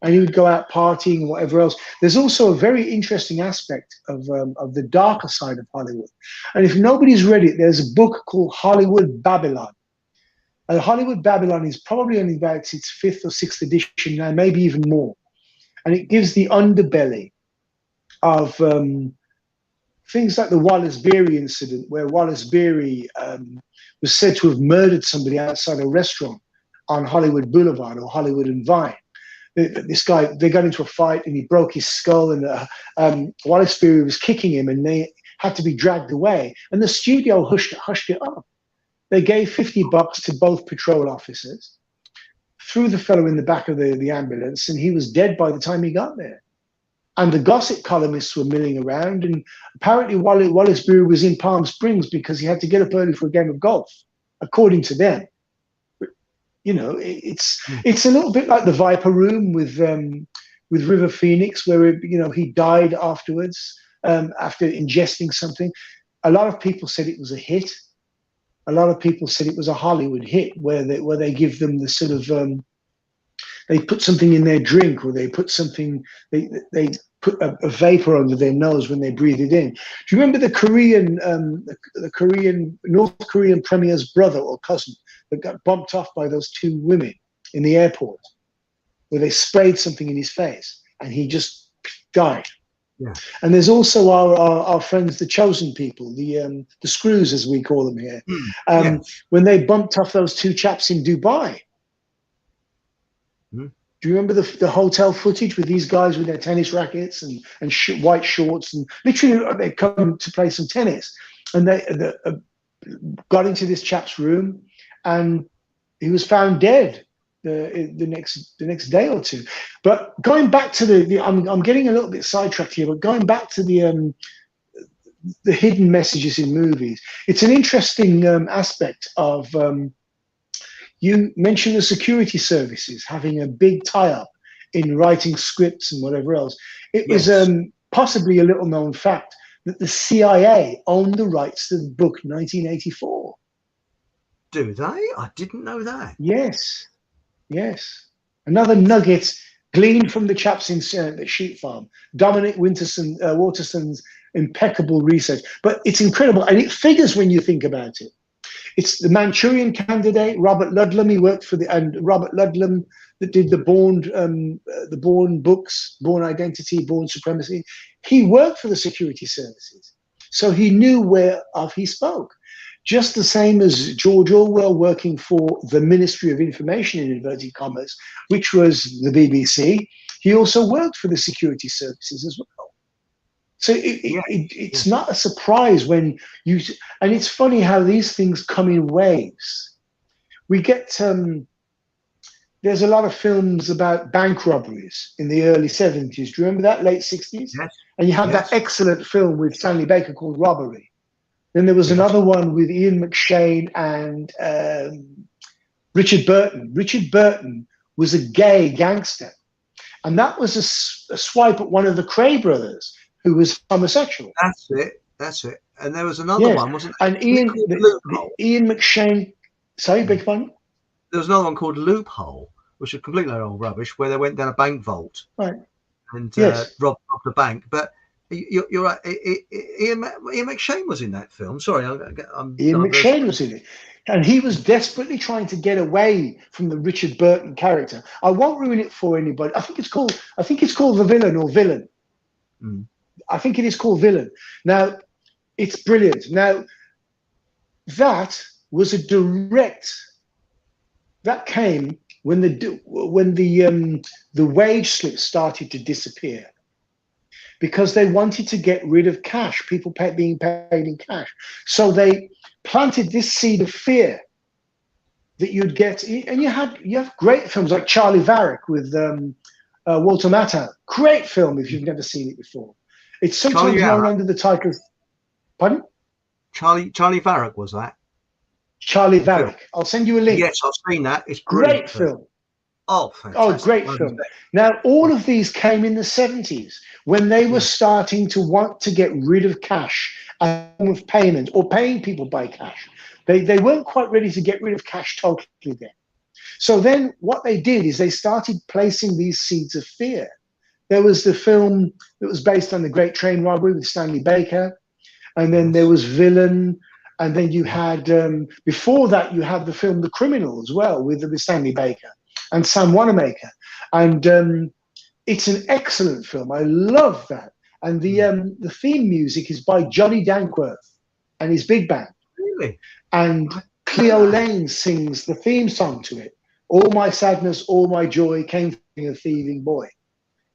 and he would go out partying and whatever else. There's also a very interesting aspect of the darker side of Hollywood, and if nobody's read it, there's a book called Hollywood Babylon, Hollywood Babylon is probably only about its 5th or 6th edition now, maybe even more. And it gives the underbelly of things like the Wallace Beery incident, where Wallace Beery was said to have murdered somebody outside a restaurant on Hollywood Boulevard or Hollywood and Vine. This guy, they got into a fight and he broke his skull, and Wallace Beery was kicking him and they had to be dragged away. And the studio hushed it up. They gave $50 to both patrol officers, threw the fellow in the back of the ambulance, and he was dead by the time he got there. And the gossip columnists were milling around, and apparently Wallace Beery was in Palm Springs because he had to get up early for a game of golf, according to them. But, you know, it's a little bit like the Viper Room with River Phoenix, where he died afterwards after ingesting something. A lot of people said it was a hit. A lot of people said it was a Hollywood hit, where they give them the sort of they put something in their drink, or they put something, they put a vapor under their nose when they breathe it in. Do you remember the North Korean premier's brother or cousin that got bumped off by those 2 women in the airport, where they sprayed something in his face and he just died? Yeah. And there's also our friends, the chosen people, the screws, as we call them here. When they bumped off those 2 chaps in Dubai. Do you remember the hotel footage with these guys with their tennis rackets and white shorts, and literally they come to play some tennis, and they got into this chap's room, and he was found dead the next day or 2. But going back to I'm getting a little bit sidetracked here, but going back to the hidden messages in movies, it's an interesting aspect of. You mentioned the security services having a big tie-up in writing scripts and whatever else. It was possibly a little known fact that the CIA owned the rights to the book 1984. Do they? I didn't know that. Yes. Another nugget gleaned from the chaps in the Sheep Farm. Dominic Waterston's impeccable research. But it's incredible, and it figures when you think about it. It's the Manchurian Candidate, Robert Ludlum. He worked for Robert Ludlum that did the Bourne books, Bourne Identity, Bourne Supremacy. He worked for the security services, so he knew whereof he spoke. Just the same as George Orwell working for the Ministry of Information, in inverted commas, which was the BBC. He also worked for the security services as well. So it's not a surprise when and it's funny how these things come in waves. We get, there's a lot of films about bank robberies in the early 70s. Do you remember that, late 60s? Yes. And you had that excellent film with Stanley Baker called Robbery. Then there was another one with Ian McShane and Richard Burton. Richard Burton was a gay gangster. And that was a swipe at one of the Cray brothers, who was homosexual. That's it. And there was another one, wasn't there? And Ian McShane, sorry, beg your pardon? There was another one called Loophole, which is completely old rubbish, where they went down a bank vault and robbed the bank. But you're right. Ian McShane was in that film. Sorry, Ian McShane was in it. And he was desperately trying to get away from the Richard Burton character. I won't ruin it for anybody. I think it's called The Villain or Villain. I think it is called Villain. Now, it's brilliant. Now, that was that came when the wage slips started to disappear, because they wanted to get rid of cash, people being paid in cash. So they planted this seed of fear that you'd get, and you have great films like Charlie Varick with Walter Matthau. Great film if you've never seen it before. It's sometimes known under the title. Pardon? Charlie Varick was that? Charlie Varick. I'll send you a link. Yes, I've seen that. It's great film. Oh, fantastic. Oh, great film. Now, all of these came in the 70s when they were starting to want to get rid of cash with payment or paying people by cash. They weren't quite ready to get rid of cash totally then. So then what they did is they started placing these seeds of fear. There was the film that was based on the Great Train Robbery with Stanley Baker. And then there was Villain. And then you had, before that, you had the film The Criminal as well, with Stanley Baker and Sam Wanamaker. And it's an excellent film. I love that. And the theme music is by Johnny Dankworth and his big band. Really? And Cleo Lane sings the theme song to it. All my sadness, all my joy came from a thieving boy.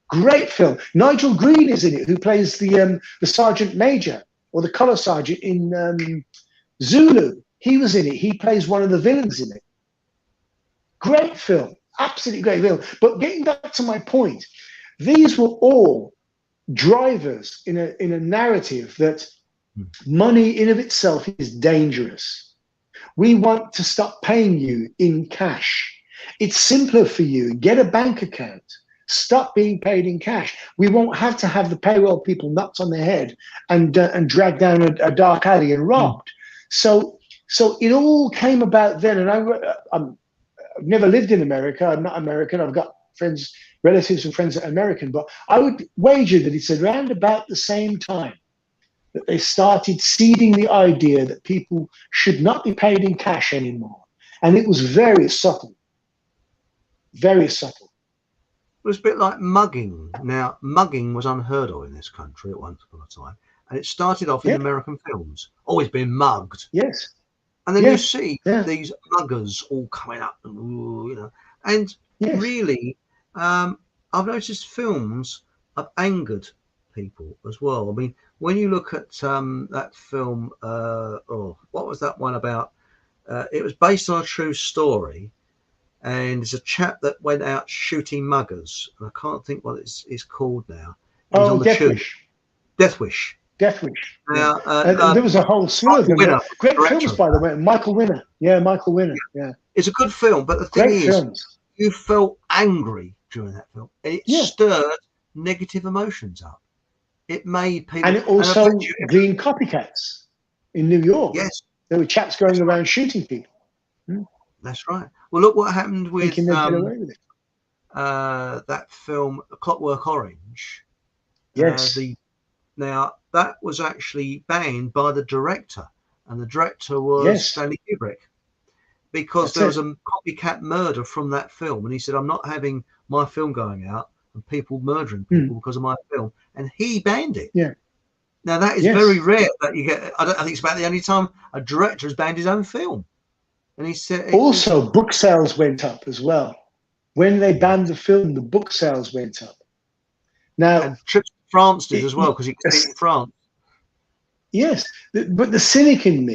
Great film. Nigel Green is in it, who plays the sergeant major or the color sergeant in Zulu. He was in it. He plays one of the villains in it. Great film. Absolutely great film. But getting back to my point, these were all drivers in a narrative that money in of itself is dangerous. We want to stop paying you in cash. It's simpler for you. Get a bank account. Stop being paid in cash. We won't have to have the payroll people knocked on their head and dragged down a dark alley and robbed. So it all came about then. And I've never lived in America. I'm not American. I've got friends, relatives and friends that are American. But I would wager that it's around about the same time that they started seeding the idea that people should not be paid in cash anymore. And it was very subtle. Very subtle. It was a bit like mugging. Now, mugging was unheard of in this country at once upon a time. And it started off in American films, always being mugged. Yes. And then you see these muggers all coming up, and and really, I've noticed films have angered people as well. I mean, when you look at that film, what was that one about? It was based on a true story. And it's a chap that went out shooting muggers. And I can't think what it's called now. Death Wish. Death Wish. Death Wish. Now, there was a whole slew of them. Great films, by the way. Michael Winner. Yeah, Michael Winner. Yeah. It's a good film, but the thing is, you felt angry during that film. It stirred negative emotions up. It made people... And it also being copycats in New York. Yes. There were chaps going around shooting people. That's right. Well, look what happened with that film, Clockwork Orange. Yes. Now, that was actually banned by the director, and the director was Stanley Kubrick, because there was a copycat murder from that film, and he said, I'm not having my film going out and people murdering people because of my film, and he banned it. Yeah. Now, that is very rare that you get. I think it's about the only time a director has banned his own film. And he said also book sales went up as well. When they banned the film, the book sales went up. Now, and trips to France did as well, because he was in France. Yes, but the cynic in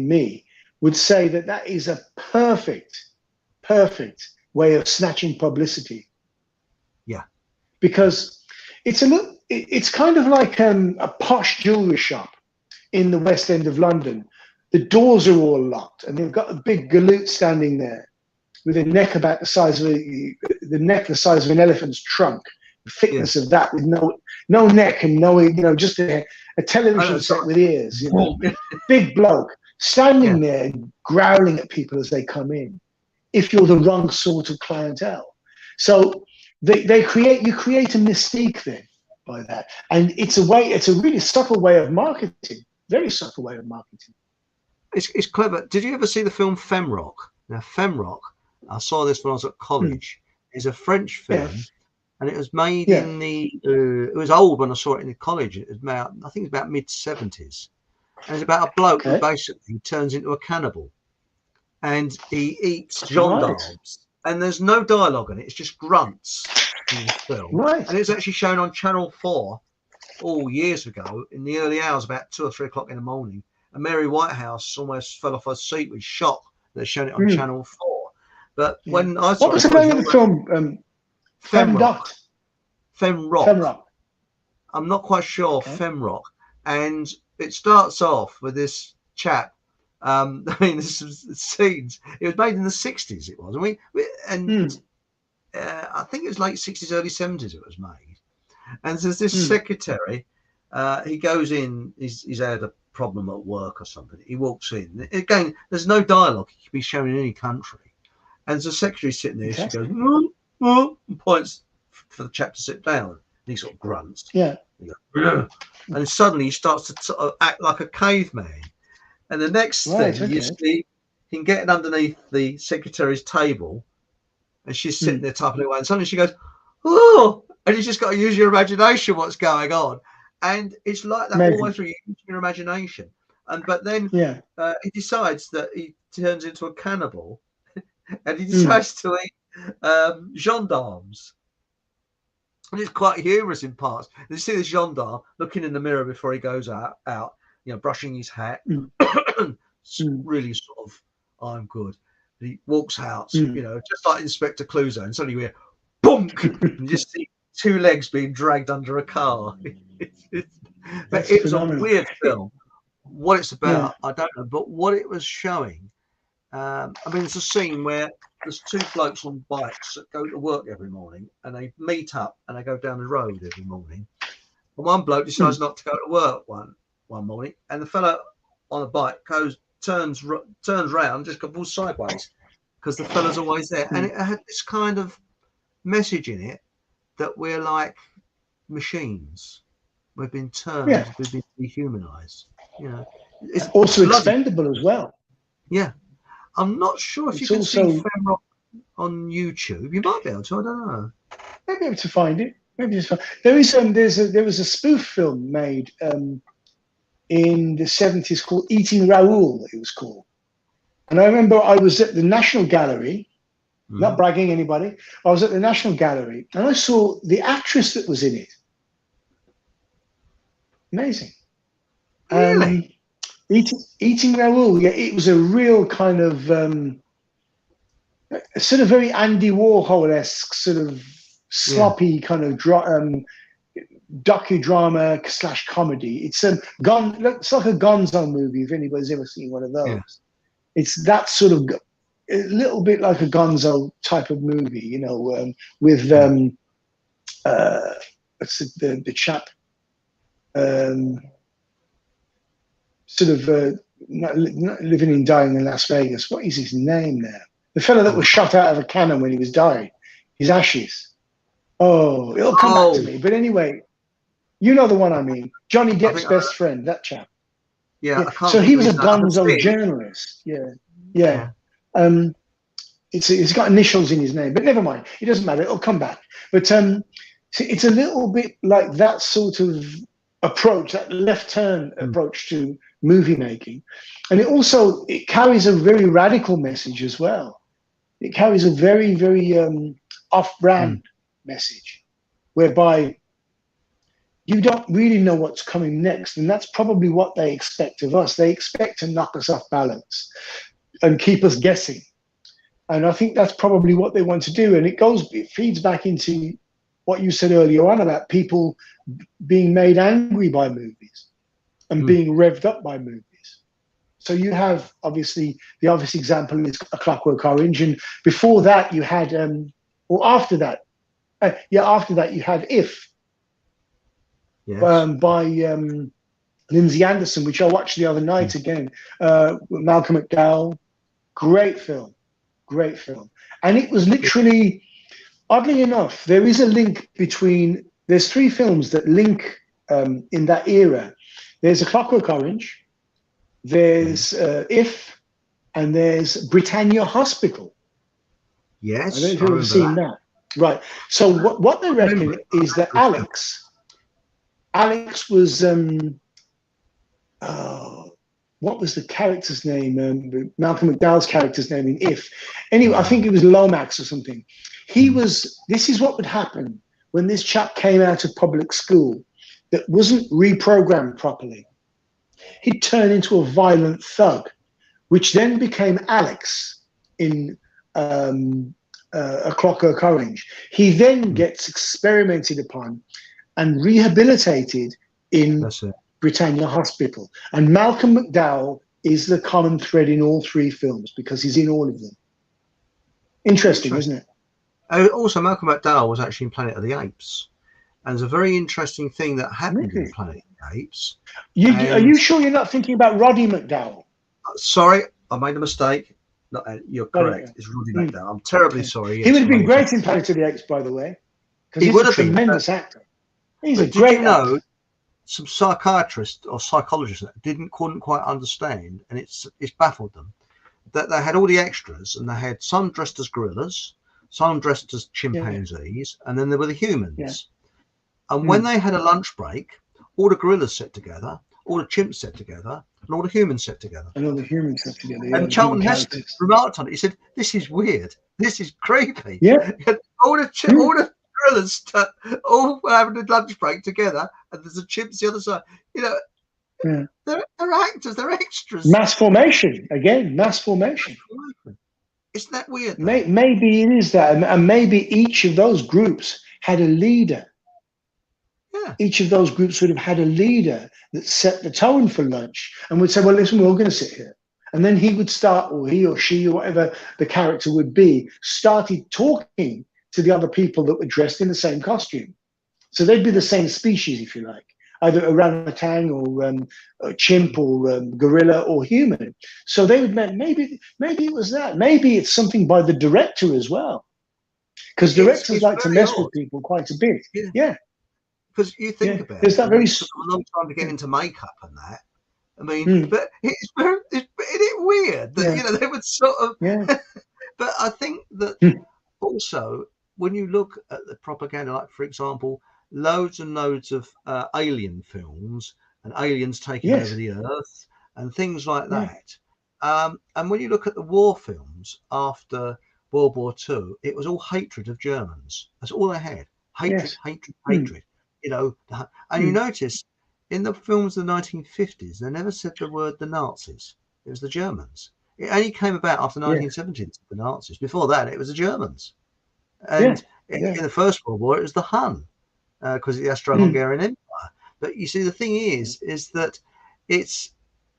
me would say that is a perfect way of snatching publicity. Yeah, because it's kind of like a posh jewelry shop in the West End of London. The doors are all locked, and they've got a big galoot standing there with a neck about the size of the size of an elephant's trunk, the thickness of that, with no neck and no, just a television set with ears. Big bloke standing there growling at people as they come in. If you're the wrong sort of clientele, so you create a mystique then by that, and it's a really subtle way of marketing, very subtle way of marketing. It's clever. Did you ever see the film Femrock? Now, Femrock, I saw this when I was at college, is a French film, and it was made in it was old when I saw it in college. It was about, I think it's about mid-70s. And it's about a bloke who basically turns into a cannibal. And he eats gendarmes. And there's no dialogue in it. It's just grunts in the film. Right. And it was actually shown on Channel 4 years ago in the early hours, about 2 or 3 o'clock in the morning. And Mary Whitehouse almost fell off her seat with shock. They're showing it on Channel 4. But when I saw what was the name of the film? Femrock. Femrock. I'm not quite sure. Femrock. And it starts off with this chap. I mean, this is scenes. It was made in the 60s. It was. I think it was late 60s, early 70s. It was made. And there's this secretary. He goes in. He's had a problem at work or something. He walks in. Again, there's no dialogue. It can be shown in any country. And there's a secretary sitting there. She goes, and points for the chap to sit down. And he sort of grunts. Yeah. And suddenly he starts to sort of act like a caveman. And the next thing you see him getting underneath the secretary's table, and she's sitting there typing away, and suddenly she goes, "Oh!" And you just got to use your imagination what's going on. And it's like that all the way through. You use your imagination. But then he decides that he turns into a cannibal, and he decides to eat gendarmes. And it's quite humorous in parts. You see the gendarme looking in the mirror before he goes out, brushing his hat. Really sort of, I'm good. And he walks out, just like Inspector Clouseau, and suddenly you hear, boom, and you just see 2 legs being dragged under a car. But it was phenomenal. A weird film. What it's about, I don't know, but what it was showing, it's a scene where there's 2 blokes on bikes that go to work every morning, and they meet up and they go down the road every morning. And one bloke decides not to go to work one morning, and the fella on a bike turns round, just goes sideways, because the fella's always there. And it had this kind of message in it that we're like machines. We've been turned, we've been dehumanized. It's also expendable as well. Yeah, I'm not sure if you can see Femrock on YouTube. You might be able to. I don't know. Maybe able to find it. There was a spoof film made in the 70s called Eating Raoul. It was called, and I remember I was at the National Gallery. Not bragging anybody. I was at the National Gallery, and I saw the actress that was in it. Amazing. Really? Eating Raoul, it was a real kind of sort of very Andy Warhol-esque, sort of sloppy kind of docudrama / comedy. It's looks like a Gonzo movie, if anybody's ever seen one of those. Yeah. It's that sort of a little bit like a Gonzo type of movie, with what's the chap. Sort of not living and dying in Las Vegas. What is his name now? The fellow that was shot out of a cannon when he was dying. His ashes. Oh, it'll come back to me. But anyway, you know the one I mean. Johnny Depp's best friend, that chap. Yeah. So he was a Gonzo journalist. Yeah. It's got initials in his name, but never mind. It doesn't matter. It'll come back. But it's a little bit like that sort of approach, that left turn approach to movie making. And it carries a very radical message as well. It carries a very, very off-brand message, whereby you don't really know what's coming next. And that's probably what they expect of us. They expect to knock us off balance and keep us guessing. And I think that's probably what they want to do. And it feeds back into what you said earlier on about people being made angry by movies and being revved up by movies. So you have, obviously, the obvious example is A Clockwork Orange. And before that, you had, after that, you had If, by Lindsay Anderson, which I watched the other night again, with Malcolm McDowell. Great film. And it was literally, oddly enough, there is a link between, there's 3 films that link in that era. There's A Clockwork Orange, there's If, and there's Britannia Hospital. Yes. I don't know if you've ever seen that. Right. So what they reckon is that Alex was, what was the character's name? Malcolm McDowell's character's name in If. Anyway, I think it was Lomax or something. This is what would happen when this chap came out of public school that wasn't reprogrammed properly. He'd turn into a violent thug, which then became Alex in A Clockwork Orange. He then gets experimented upon and rehabilitated in Britannia Hospital. And Malcolm McDowell is the common thread in all 3 films because he's in all of them. Interesting, isn't it? Also, Malcolm McDowell was actually in Planet of the Apes. And there's a very interesting thing that happened in Planet of the Apes. Are you sure you're not thinking about Roddy McDowell? Sorry, I made a mistake. No, you're correct. It's Roddy McDowell. I'm terribly sorry. He would have been great in Planet of the Apes, by the way. He would have been a tremendous actor. He's a great actor. some psychiatrists or psychologists that couldn't quite understand, and it's baffled them, that they had all the extras, and they had some dressed as gorillas, some dressed as chimpanzees, and then there were the humans. And when they had a lunch break, all the gorillas sat together, all the chimps sat together, and all the humans sat together. And Charlton Heston remarked on it. He said, "This is weird. This is creepy." Yeah. all the gorillas all having a lunch break together, and there's a chimps the other side. You know, they're actors. They're extras. Mass formation again. Mass formation. Isn't that weird? Maybe it is that, and maybe each of those groups had a leader. Yeah. Each of those groups would have had a leader that set the tone for lunch and would say, well, listen, we're all going to sit here. And then he would start, or he or she, or whatever the character would be, started talking to the other people that were dressed in the same costume. So they'd be the same species, if you like, either orangutan or a chimp or gorilla or human. So they would maybe it was that. Maybe it's something by the director as well. Because directors like to mess with people quite a bit. Yeah. Because you think about it, that very took a long time to get into makeup and that. I mean, but it's isn't it weird that you know they would sort of. But I think that also when you look at the propaganda, like for example, loads and loads of alien films and aliens taking over the Earth and things like that. And when you look at the war films after World War II, it was all hatred of Germans. That's all they had: hatred, hatred. You know, and you notice in the films of the 1950s, they never said the word the Nazis. It was the Germans. It only came about after 1917, the Nazis. Before that, it was the Germans. And in the First World War, it was the Hun, because of the Austro-Hungarian Empire. But you see, the thing is that it's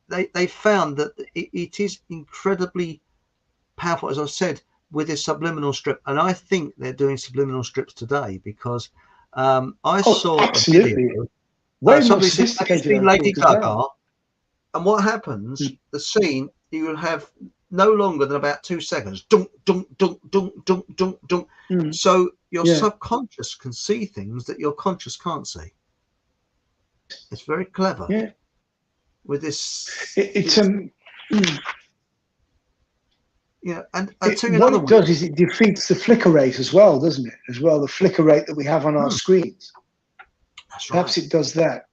they found that it is incredibly powerful, as I've said, with this subliminal strip. And I think they're doing subliminal strips today because I saw a video. Somebody said, Lady Gaga, and what happens? The scene you will have no longer than about 2 seconds. Dunk, dunk, dunk, dunk, dunk, dunk, dunk. So your subconscious can see things that your conscious can't see. It's very clever. Yeah. With this, Yeah, and what it does is it defeats the flicker rate as well, doesn't it? As well, the flicker rate that we have on our screens. That's right. Perhaps it does that.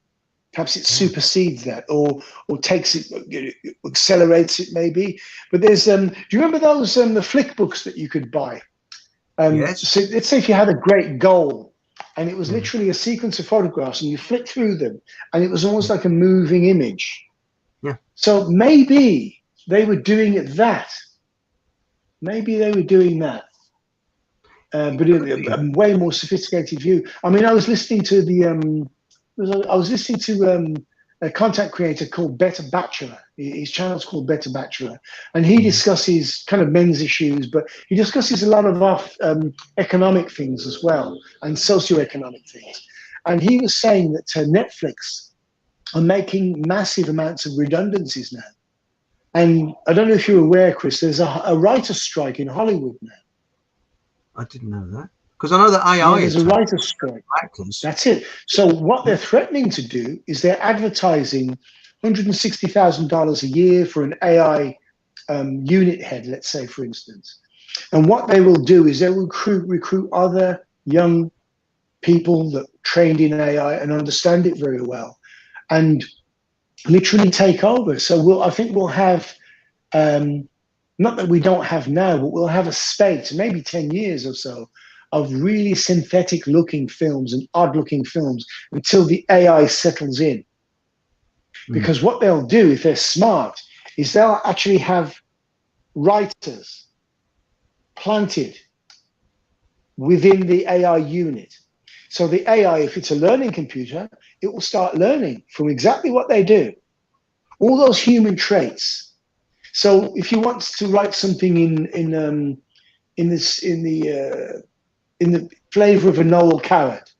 Perhaps it supersedes that, or takes it, accelerates it, maybe. But there's do you remember those the flick books that you could buy? Yes. So let's say if you had a great goal, and it was literally a sequence of photographs, and you flick through them, and it was almost like a moving image. Yeah. So maybe they were doing it that. Maybe they were doing that, but in a way more sophisticated view. I mean, I was listening to a content creator called Better Bachelor. His channel's called Better Bachelor, and he discusses kind of men's issues, but he discusses a lot of economic things as well and socioeconomic things. And he was saying that Netflix are making massive amounts of redundancies now. And I don't know if you're aware, Chris, there's a writer's strike in Hollywood now. I didn't know that. Because I know that AI there's a writer's strike. Actors. That's it. So what they're threatening to do is they're advertising $160,000 a year for an AI unit head, let's say, for instance. And what they will do is they will recruit other young people that trained in AI and understand it very well, and literally take over. So I think we'll have, not that we don't have now, but we'll have a space, maybe 10 years or so, of really synthetic looking films and odd looking films until the AI settles in. Because what they'll do, if they're smart, is they'll actually have writers planted within the AI unit. So the AI, if it's a learning computer, it will start learning from exactly what they do, all those human traits. So if you want to write something in the flavor of a Noel Coward,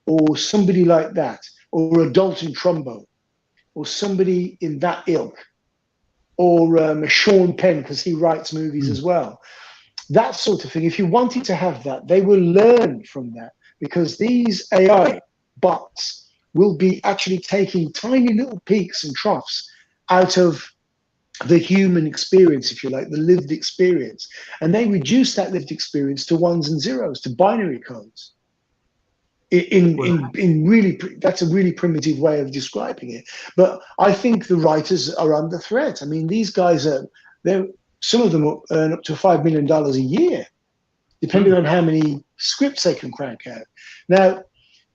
or somebody like that, or a Dalton Trumbo, or somebody in that ilk, or a Sean Penn, because he writes movies as well, that sort of thing. If you wanted to have that, they will learn from that. Because these AI bots will be actually taking tiny little peaks and troughs out of the human experience, if you like, the lived experience. And they reduce that lived experience to ones and zeros, to binary codes. In really, that's a really primitive way of describing it. But I think the writers are under threat. I mean, these guys some of them earn up to $5 million a year, depending on how many scripts they can crank out. Now,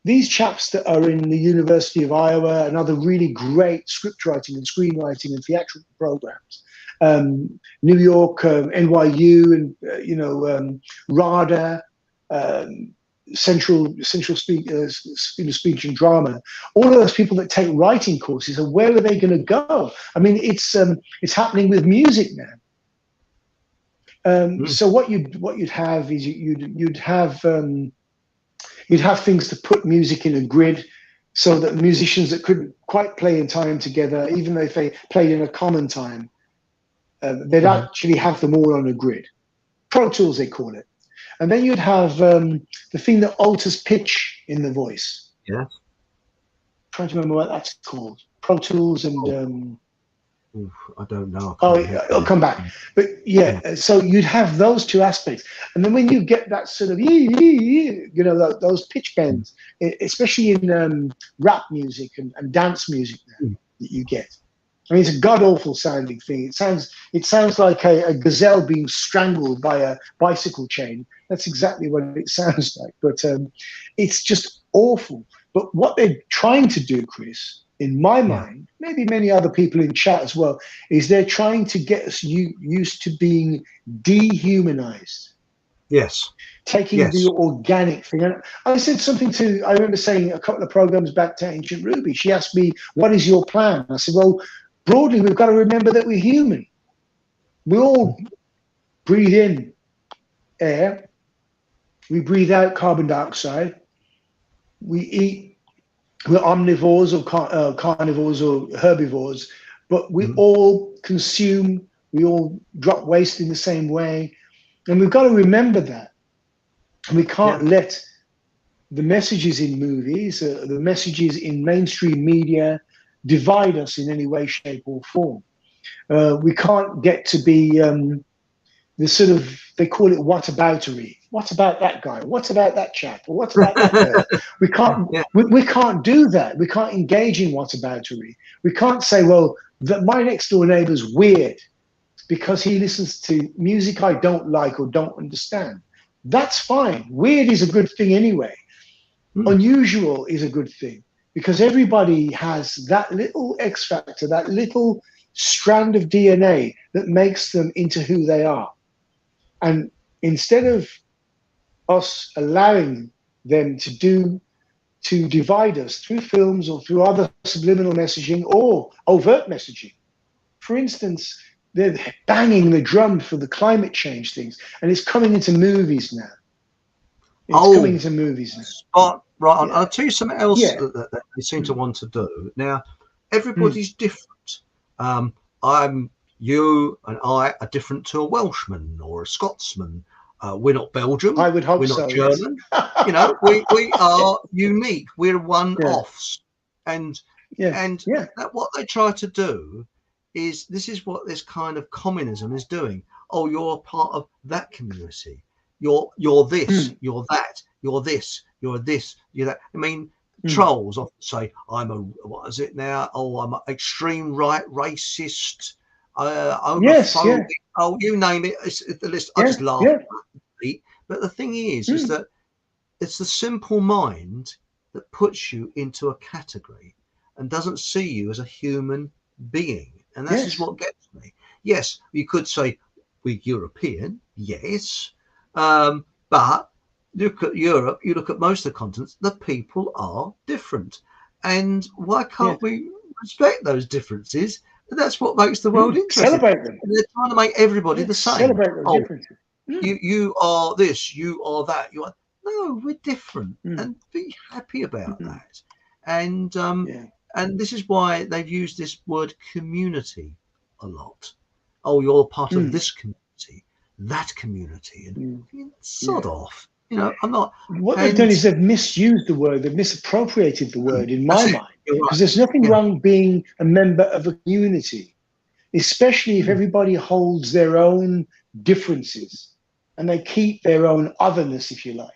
these chaps that are in the University of Iowa and other really great script writing and screenwriting and theatrical programs, New York, NYU, and RADA, Central Speech and Drama. All of those people that take writing courses, are where are they going to go? I mean, it's happening with music now. So what you'd have is you'd have things to put music in a grid, so that musicians that couldn't quite play in time together, even though if they played in a common time, they'd actually have them all on a grid. Pro Tools, they call it. And then you'd have the thing that alters pitch in the voice. Yeah. I'm trying to remember what that's called. Pro Tools and... I don't know. It'll come back. But yeah, so you'd have those two aspects. And then when you get that sort of, those pitch bends, especially in rap music and dance music now, that you get. I mean, it's a god-awful sounding thing. It sounds like a gazelle being strangled by a bicycle chain. That's exactly what it sounds like. But it's just awful. But what they're trying to do, Chris, in my mind, maybe many other people in chat as well, is they're trying to get us used to being dehumanized. Yes. Taking the organic thing. And I said something I remember saying a couple of programs back to Ancient Ruby. She asked me, what is your plan? I said, well, broadly, we've got to remember that we're human. We all breathe in air. We breathe out carbon dioxide. We eat. We're omnivores or carnivores or herbivores, but we all consume, we all drop waste in the same way. And we've got to remember that. And we can't let the messages in movies, the messages in mainstream media divide us in any way, shape or form. We can't get to be the sort of, they call it whataboutery. What about that guy? What about that chap? Or what about that girl? We can't. We can't do that. We can't engage in whataboutery. We can't say, well, that my next door neighbor's weird because he listens to music I don't like or don't understand. That's fine. Weird is a good thing anyway. Unusual is a good thing because everybody has that little X factor, that little strand of DNA that makes them into who they are. And instead of us allowing them to divide us through films or through other subliminal messaging or overt messaging. For instance, they're banging the drum for the climate change things, and it's coming into movies now. It's coming into movies now. Right on. I'll tell you something else that they seem to want to do. Now, everybody's different. You and I are different to a Welshman or a Scotsman. We're not Belgium. I would hope we're not German. Yes. We are unique. We're one-offs, and what they try to do is this is what this kind of communism is doing. Oh, you're part of that community. You're this. You're that. You're this. You're this. You're that. I mean, trolls often say, "I'm a what is it now? Oh, I'm an extreme right, racist." Homophobic, you name it. It's the list. I just laugh. But the thing is that it's the simple mind that puts you into a category and doesn't see you as a human being, and that is what gets me. Yes, you could say we're European, yes, but look at Europe. You look at most of the continents. The people are different, and why can't we respect those differences? That's what makes the world interesting. Celebrate them. And they're trying to make everybody the same. Celebrate those differences. You are this, you are that. You are no, we're different, and be happy about that. And this is why they've used this word community a lot. Oh, you're part of this community, that community, and sod off. You know, I'm not. What they've done is they've misused the word, they've misappropriated the word in my mind. Because there's nothing wrong being a member of a community, especially if everybody holds their own differences and they keep their own otherness, if you like.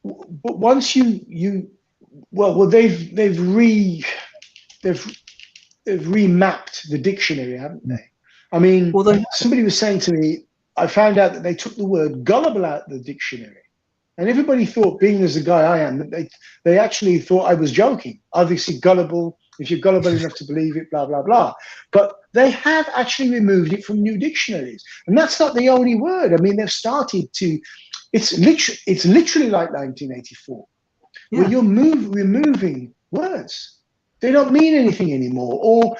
But once they've remapped the dictionary, haven't they? I mean, somebody was saying to me, I found out that they took the word gullible out of the dictionary. And everybody thought, being as the guy I am, that they actually thought I was joking. Obviously, gullible, if you're gullible enough to believe it, blah, blah, blah. But they have actually removed it from new dictionaries. And that's not the only word. I mean, they've started to, it's literally like 1984, where you're removing words. They don't mean anything anymore. Or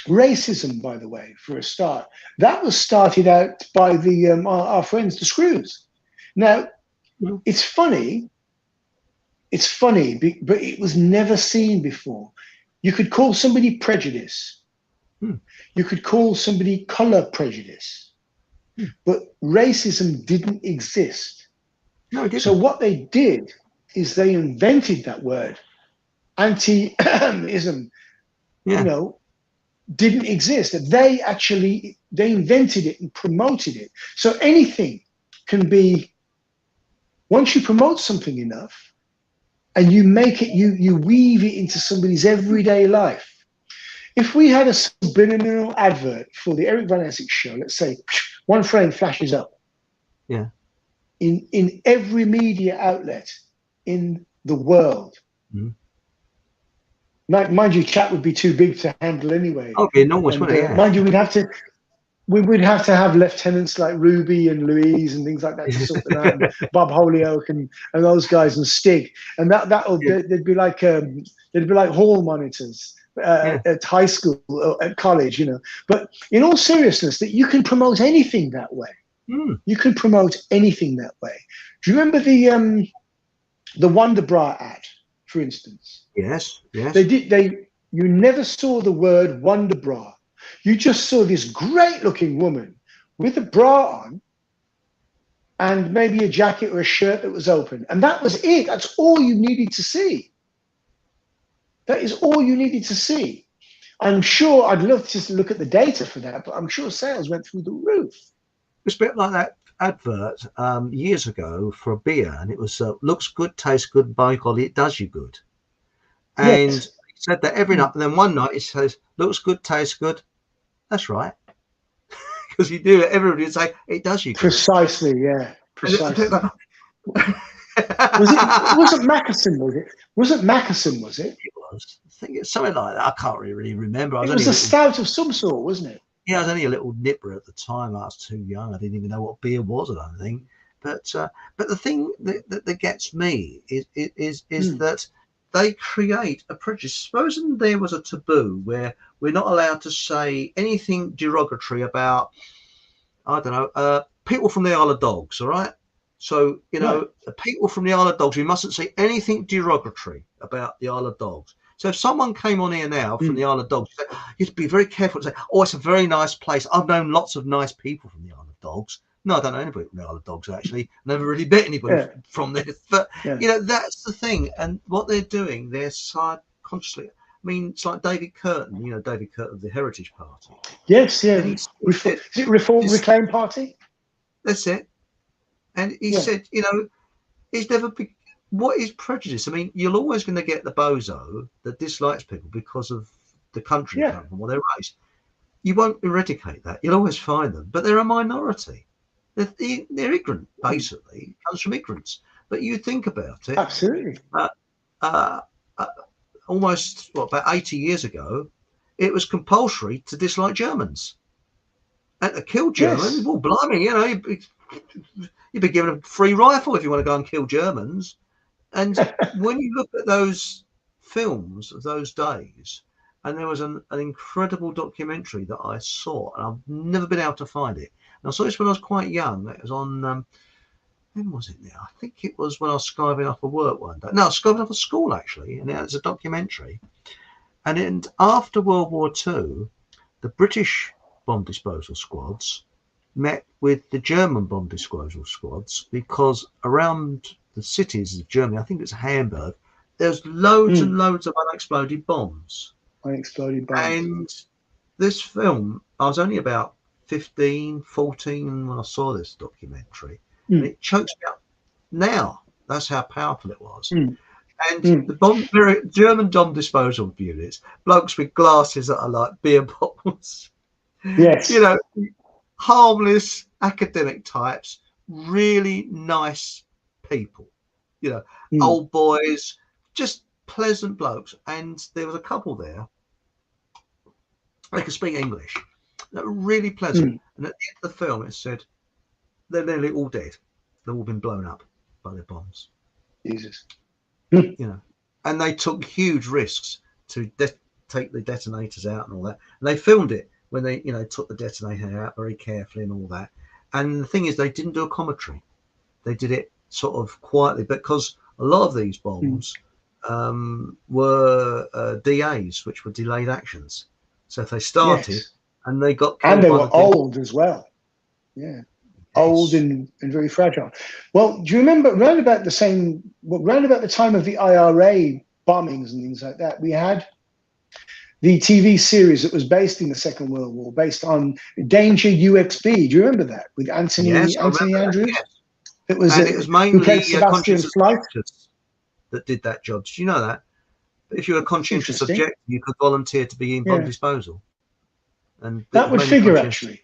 racism, by the way, for a start, that was started out by our friends, the Screws. Now, it's funny, but it was never seen before. You could call somebody prejudice. You could call somebody color prejudice. But racism didn't exist. No, it didn't. So what they did is they invented that word. Anti-ism, you know, didn't exist. They invented it and promoted it. So anything can be, once you promote something enough and you make it, you weave it into somebody's everyday life. If we had a subliminal advert for the Eric von Essex show, let's say one frame flashes up. Yeah. In every media outlet in the world. Mind you, chat would be too big to handle anyway. Okay, enormous, wouldn't it? Mind you, we would have to have lieutenants like Ruby and Louise and things like that to sort it out, and Bob Holyoke and those guys and Stig, and they'd be like hall monitors at high school or at college, you know. But in all seriousness, that you can promote anything that way. You can promote anything that way. Do you remember the Wonder Bra ad, for instance? Yes. You never saw the word Wonder Bra. You just saw this great looking woman with a bra on and maybe a jacket or a shirt that was open. And that was it. That's all you needed to see. That is all you needed to see. I'm sure, I'd love to just look at the data for that, but I'm sure sales went through the roof. It's a bit like that advert years ago for a beer, and it was looks good, tastes good, by golly, it does you good. And it said that every night, and then one night it says, looks good, tastes good. That's right. Because you do it, everybody would say, it does you good. Precisely, yeah. Precisely. Wasn't Mackerson, was it? Wasn't Mackerson, was it? It was. I think it's something like that. I can't really remember. It was a stout of some sort, wasn't it? Yeah, I was only a little nipper at the time. I was too young. I didn't even know what beer was, I don't think. But the thing that gets me is that they create a prejudice. Supposing there was a taboo where we're not allowed to say anything derogatory about, I don't know, people from the Isle of Dogs, all right? So, you know, the people from the Isle of Dogs, we mustn't say anything derogatory about the Isle of Dogs. So if someone came on here now from the Isle of Dogs, you'd be very careful to say, oh, it's a very nice place. I've known lots of nice people from the Isle of Dogs. No, I don't know anybody from the Isle of Dogs, actually. Never really met anybody from there. But, you know, that's the thing. And what they're doing, they're subconsciously, I mean, it's like David Curtin, you know, David Curtin of the Heritage Party. Yes, yeah. Is it Reform Reclaim Party? That's it. And he said, you know, it's never been, what is prejudice? I mean, you're always going to get the bozo that dislikes people because of the country they come from or their race. You won't eradicate that. You'll always find them, but they're a minority. They're ignorant, basically. It comes from ignorance. But you think about it. Absolutely. Almost, about 80 years ago, it was compulsory to dislike Germans. And to kill Germans, well, blimey, you know, you'd be given a free rifle if you want to go and kill Germans. And when you look at those films of those days, and there was an incredible documentary that I saw, and I've never been able to find it. And I saw this when I was quite young. It was on, when was it now? I think it was when I was skiving off of work one day. No, I was skiving off of school, actually, and it was a documentary. And after World War II, the British bomb disposal squads met with the German bomb disposal squads, because around the cities of Germany, I think it's Hamburg, there's loads and loads of unexploded bombs. And this film, I was only about 15, 14 when I saw this documentary, and it chokes me up now. That's how powerful it was. And the German bomb disposal units, blokes with glasses that are like beer bottles. Yes. You know, harmless academic types, really nice people, you know, old boys, just pleasant blokes. And there was a couple there, they could speak English, that were really pleasant. And at the end of the film, it said they're nearly all dead. They've all been blown up by their bombs. Jesus. You know, and they took huge risks to take the detonators out and all that. And they filmed it when they, you know, took the detonator out very carefully and all that. And the thing is, they didn't do a commentary. They did it sort of quietly, because a lot of these bombs were DAs, which were delayed actions. So if they started and they got killed, and they were old as well. Yeah. Yes. Old and very fragile. Well, do you remember round about the time of the IRA bombings and things like that, we had the TV series that was based in the Second World War, based on Danger UXB. Do you remember that with Anthony Andrews? That, yes. It was mainly conscientious objectors that did that job. Did you know that? If you were a conscientious objector, you could volunteer to be in bomb disposal. And that would figure, actually.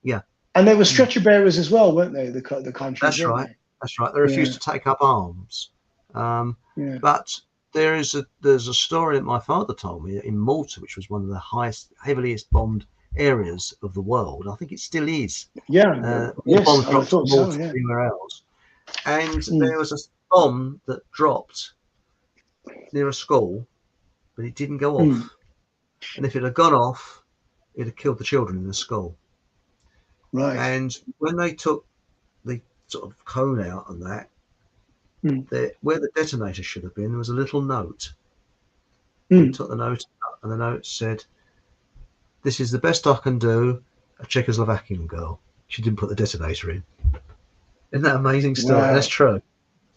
Yeah. And they were stretcher bearers as well, weren't they? The contras. That's right. That's right. They refused to take up arms. But there's a story that my father told me in Malta, which was one of the heaviest bombed areas of the world. I think it still is. Yeah. Bombs dropped from Malta anywhere else. And there was a bomb that dropped near a school, but it didn't go off. And if it had gone off, it had killed the children in the school. Right. And when they took the sort of cone out and that, where the detonator should have been, there was a little note. They took the note out, and the note said, "This is the best I can do, a Czechoslovakian girl." She didn't put the detonator in. Isn't that amazing story? Wow. That's true.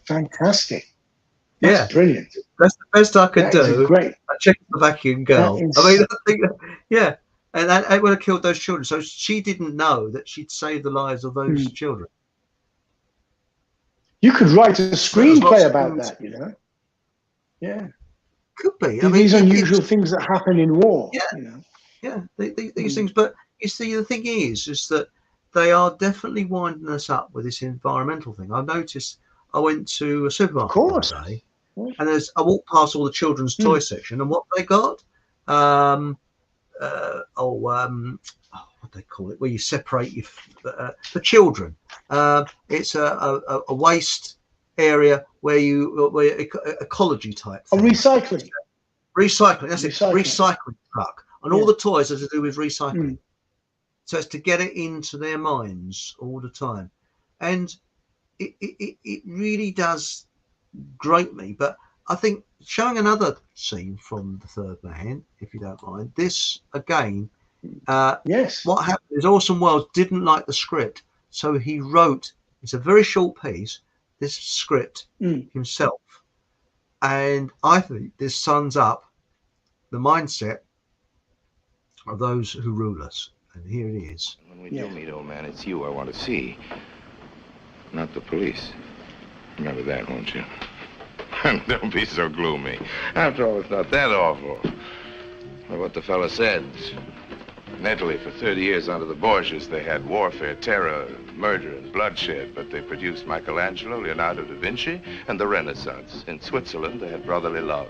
Fantastic. That's brilliant. That's the best I could do. Great. A Czechoslovakian girl. I mean, I think, and that would have killed those children. So she didn't know that she'd saved the lives of those children. You could write a screenplay about that, you know? Yeah. Could be. These unusual things that happen in war. Yeah. You know? Yeah. These things. But you see, the thing is that they are definitely winding us up with this environmental thing. I noticed I went to a supermarket one day, and I walked past all the children's toy section, and what they got? What they call it, where you separate for children. It's a waste area where ecology type thing. Recycling. That's it. Recycling truck, and all the toys are to do with recycling. So it's to get it into their minds all the time, and it really does grate me. But I think showing another scene from The Third Man, if you don't mind, this again. What happened is Orson Welles didn't like the script, so he wrote. It's a very short piece. This script himself, and I think this sums up the mindset of those who rule us. And here it is. When we do meet, old man, it's you I want to see, not the police. Remember that, won't you? Don't be so gloomy. After all, it's not that awful. Well, what the fella said. In Italy, for 30 years under the Borgias, they had warfare, terror, murder, and bloodshed, but they produced Michelangelo, Leonardo da Vinci, and the Renaissance. In Switzerland, they had brotherly love.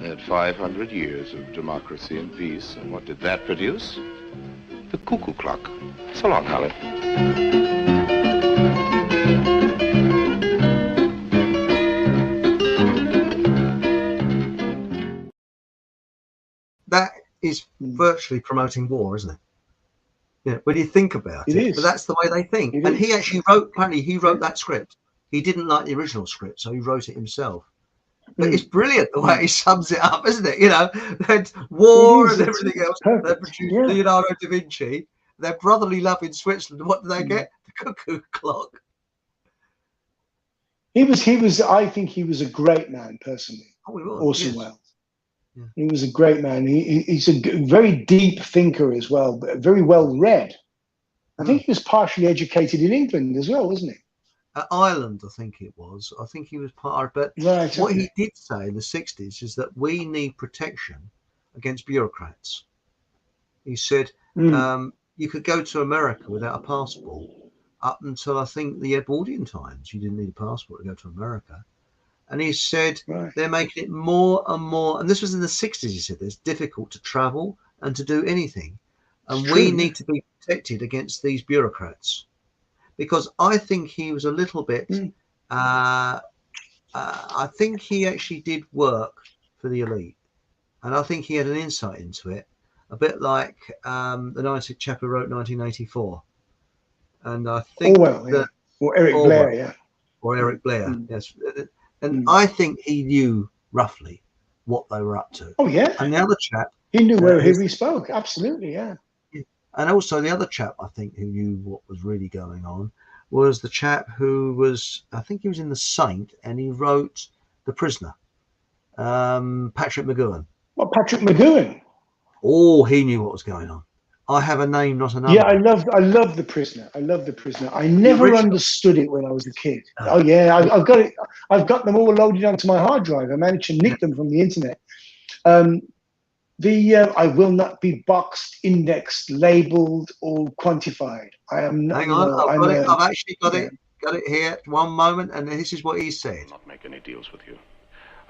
They had 500 years of democracy and peace, and what did that produce? The cuckoo clock. So long, Holly. That is virtually promoting war, isn't it? Yeah, when you think about it, but that's the way they think. And he actually apparently he wrote that script. He didn't like the original script, so he wrote it himself. But it's brilliant the way he sums it up, isn't it? You know, they had war and everything else. They produced Leonardo da Vinci, their brotherly love in Switzerland. What do they get? The cuckoo clock. He was. I think he was a great man personally. Oh, he was. Orson Yes. Welles. Yeah. He was a great man. He's a very deep thinker as well, but very well read. I think he was partially educated in England as well, wasn't he? Ireland, I think it was. I think he was part. But right, what he did say in the 60s is that we need protection against bureaucrats. He said you could go to America without a passport up until I think the Edwardian times. You didn't need a passport to go to America. And he said they're making it more and more, and this was in the 60s, he said, it's difficult to travel and to do anything. And we need to be protected against these bureaucrats. Because I think he was a little bit, I think he actually did work for the elite. And I think he had an insight into it, a bit like the chap who wrote 1984. And I think or Eric Blair, or Eric Blair, yes. And I think he knew roughly what they were up to. Oh yeah. And the other chap, he knew where he spoke. Absolutely, yeah. And also the other chap, I think, who knew what was really going on was the chap who was, I think he was in The Saint, and he wrote The Prisoner, Patrick McGoohan. Well, Patrick McGoohan. Oh, he knew what was going on. I have a name, not a number. Yeah, I love The Prisoner. I love The Prisoner. I never understood it when I was a kid. Oh yeah, I've got it. I've got them all loaded onto my hard drive. I managed to nick them from the internet. I will not be boxed, indexed, labeled, or quantified. I am not. Hang on, I've actually got it. Got it here. One moment, and this is what he said. I will not make any deals with you.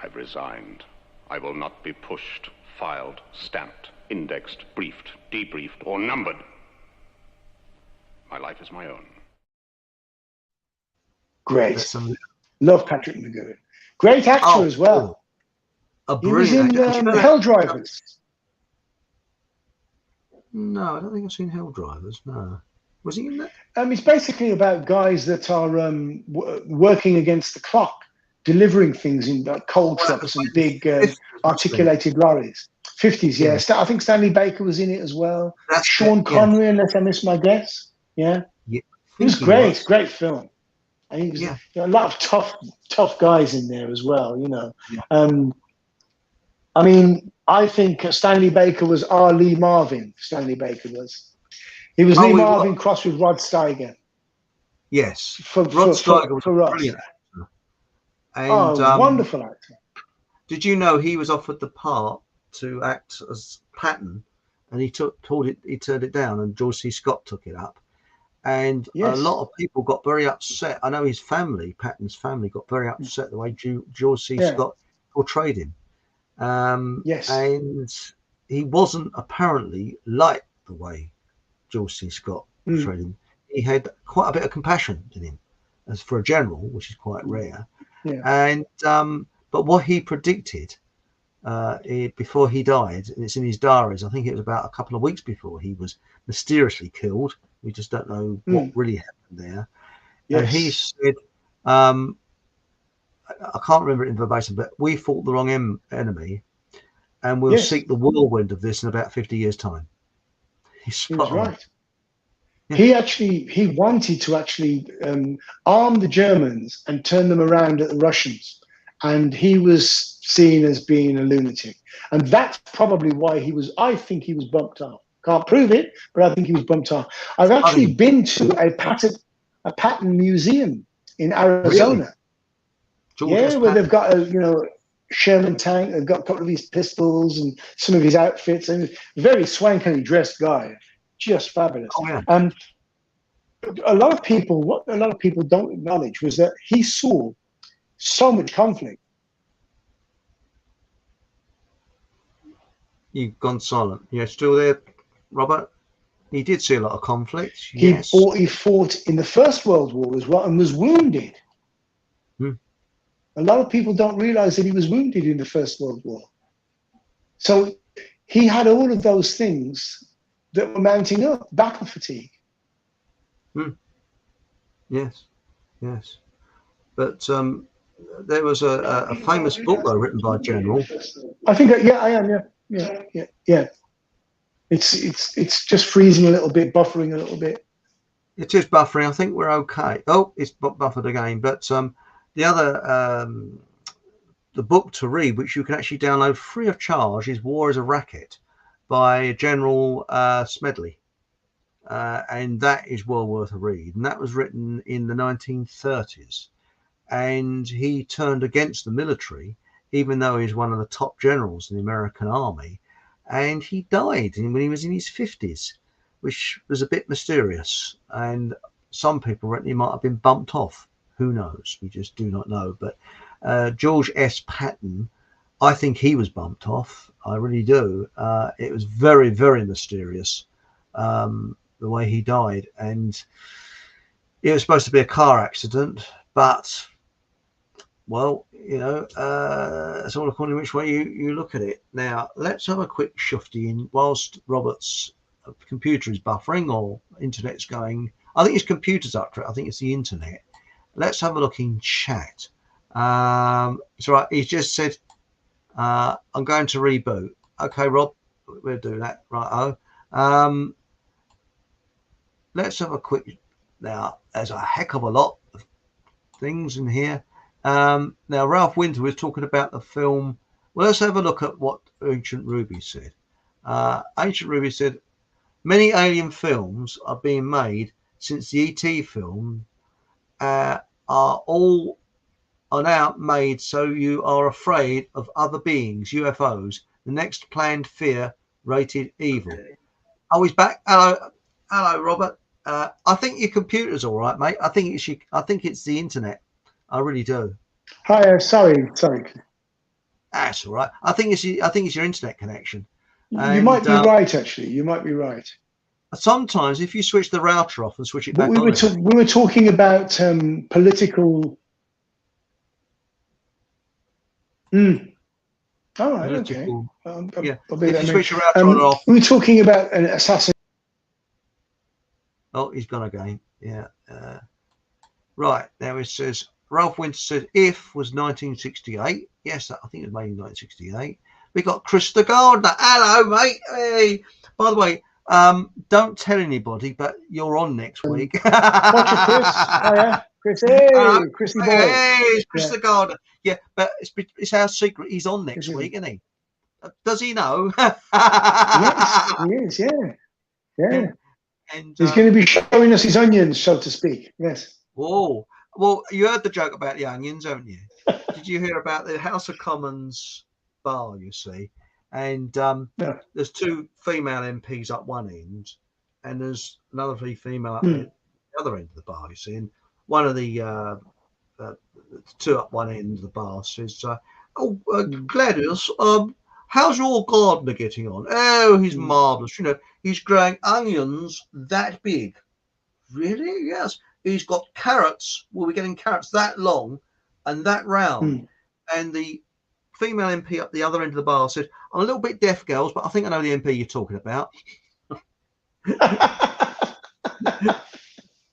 I've resigned. I will not be pushed, filed, stamped, indexed, briefed, debriefed, or numbered. My life is my own. Great. Love Patrick McGoohan. Great actor as well. He was in Hell Drivers. No, I don't think I've seen Hell Drivers. No. Was he in that? It's basically about guys that are working against the clock, delivering things in coal trucks and big articulated lorries. 50s, yeah. I think Stanley Baker was in it as well. That's Sean Connery, unless I missed my guess. Yeah. It was great. Great film. And he was a lot of tough guys in there as well, you know. Yeah. I mean, I think Stanley Baker was R. Lee Marvin. Stanley Baker was. He was Lee Marvin crossed with Rod Steiger. Yes. Rod Steiger was a brilliant actor. And, wonderful actor. Did you know he was offered the part to act as Patton, and he turned it down, and George C. Scott took it up. And a lot of people got very upset. I know his family, Patton's family, got very upset the way George C. Scott portrayed him. And he wasn't apparently like the way George C. Scott portrayed him. He had quite a bit of compassion in him, as for a general, which is quite rare. Yeah. And but what he predicted before he died, and it's in his diaries, I think it was about a couple of weeks before he was mysteriously killed. We just don't know what really happened there. Yes. And he said, I can't remember it in verbatim, but we fought the wrong enemy, and we'll seek the whirlwind of this in about 50 years' time. He was right. Yeah. He wanted to actually arm the Germans and turn them around at the Russians, and he was seen as being a lunatic, and that's probably why I think he was bumped off. Can't prove it, but I think he was bumped off. I've actually been to a Patton museum in Arizona. Really? Where they've got a Sherman tank. They've got a couple of his pistols and some of his outfits, and very swankily dressed guy, just fabulous. Oh, yeah. A lot of people don't acknowledge was that he saw so much conflict. You've gone silent. You're still there, Robert? He did see a lot of conflict. He fought in the First World War as well and was wounded. A lot of people don't realize that he was wounded in the First World War. So he had all of those things that were mounting up, battle fatigue. Yes. But there was a famous book, though, written by a general. I think, I am, yeah. It's just freezing a little bit, buffering a little bit. It is buffering. I think we're okay. Oh, it's buffered again. But the other the book to read, which you can actually download free of charge, is War is a Racket by General Smedley. And that is well worth a read. And that was written in the 1930s. And he turned against the military, even though he's one of the top generals in the American army. And he died when he was in his 50s, which was a bit mysterious. And some people reckon he might have been bumped off. Who knows? We just do not know. But George S. Patton, I think he was bumped off. I really do. It was very, very mysterious, the way he died. And it was supposed to be a car accident, but, well, you know, it's all according to which way you look at it. Now, let's have a quick shufty in whilst Robert's computer is buffering or internet's going. I think his computer's up to it. I think it's the internet. Let's have a look in chat. It's all right. He's just said, I'm going to reboot. Okay, Rob, we'll do that. Right. Let's have a quick. Now, there's a heck of a lot of things in here. Now, Ralph Winter was talking about the film. Well, let's have a look at what Ancient Ruby said. Ancient Ruby said, many alien films are being made since the ET film are now made so you are afraid of other beings, UFOs, the next planned fear rated evil. Oh, he's back. Hello, Robert. I think your computer's all right, mate. I think it's the internet. I really do. Hi, sorry. That's all right. I think it's your internet connection. You might be right, actually. You might be right. Sometimes, if you switch the router off and switch it back on, we were talking about political. All right. Political, okay. Yeah. If you switch the router on and off. We were talking about an assassin. Oh, he's gone again. Yeah. Right. Now it says, Ralph Winter said, If was 1968. Yes, I think it was made in 1968. We got Krista Gardner. Hello, mate. Hey. By the way, don't tell anybody, but you're on next week. Watch it, Chris. Oh, yeah. Chris. Hey, Chrissy boy. Hey, it's Krista Gardner. Yeah, but it's our secret. He's on next week, isn't he? Does he know? Yes, he is. Yeah. And he's going to be showing us his onions, so to speak. Yes. Oh, well, you heard the joke about the onions, haven't you? Did you hear about the House of Commons bar, you see? And there's two female MPs up one end, and there's another female up the other end of the bar, you see. And one of the two up one end of the bar says, Gladys, how's your gardener getting on? Oh, he's marvellous. You know, he's growing onions that big. Really? Yes. He's got carrots. Well, we're getting carrots that long and that round. And the female MP up the other end of the bar said, I'm a little bit deaf, girls, but I think I know the MP you're talking about.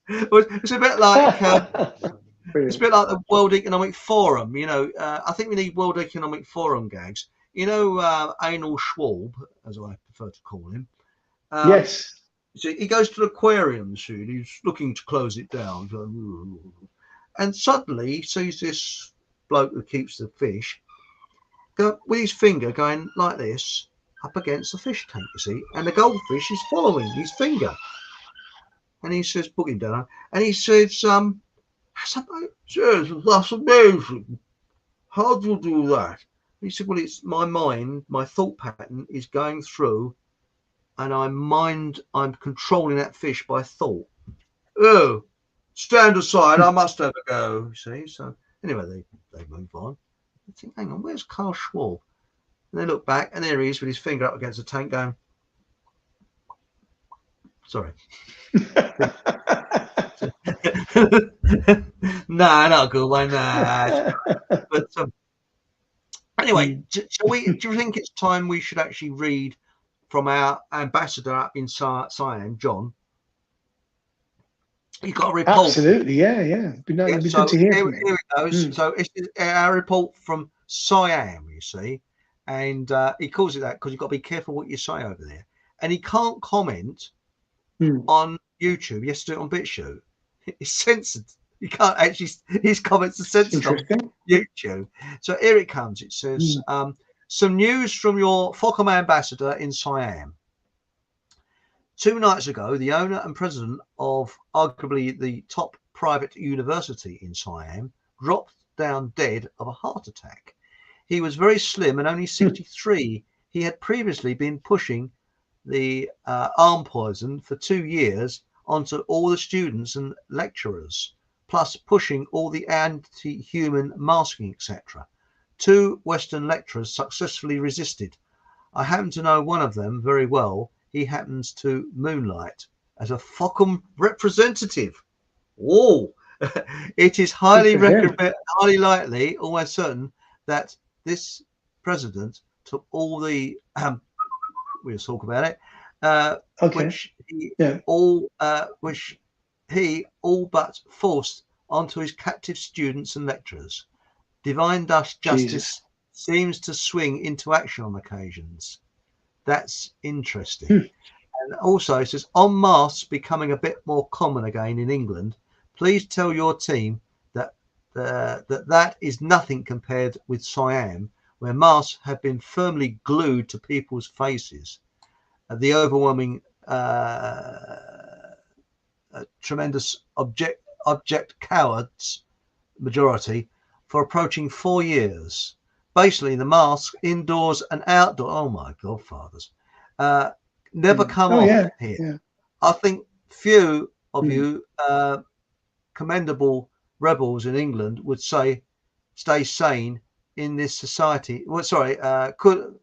It's a bit like the World Economic Forum. You know, I think we need World Economic Forum gags. You know, Anal Schwab, as I prefer to call him. Yes. So he goes to the aquarium soon. He's looking to close it down. And suddenly he sees this bloke who keeps the fish go with his finger going like this up against the fish tank, you see. And the goldfish is following his finger. And he says, put him down. And he says, that's amazing. How do you do that? He said, well, it's my mind, my thought pattern is going through, and I'm controlling that fish by thought. Oh, stand aside, I must have a go. You see, so anyway, they move on. I think, hang on, where's Carl Schwab? And they look back, and there he is with his finger up against the tank going, sorry. Nah, not a good one. Nah. But anyway, do you think it's time we should actually read from our ambassador up in Siam, John? You got a report. Absolutely, yeah. It'd be good to hear from here it goes. So it's our report from Siam, you see, and he calls it that because you've got to be careful what you say over there. and he can't comment on YouTube. He has to do it on BitChute. It's censored. You can't actually, his comments are censored on YouTube. So here it comes. It says, some news from your FOCOM ambassador in Siam. 2 nights ago, the owner and president of arguably the top private university in Siam dropped down dead of a heart attack. He was very slim and only 63. He had previously been pushing the arm poison for 2 years onto all the students and lecturers, plus pushing all the anti-human masking, etc. 2 Western lecturers successfully resisted. I happen to know one of them very well. He happens to moonlight as a FOCOM representative. Whoa! It is highly likely, almost certain, that this president took all the we'll talk about it, which he all but forced onto his captive students and lecturers. Divine justice seems to swing into action on occasions. That's interesting. And also it says, on masks becoming a bit more common again in England, please tell your team that that is nothing compared with Siam, where masks have been firmly glued to people's faces. The overwhelming tremendous object cowards majority for approaching 4 years. Basically, the mask indoors and outdoors. Oh my God, fathers, never come off here. Yeah. I think few of you commendable rebels in England would say, stay sane in this society. Well, sorry, could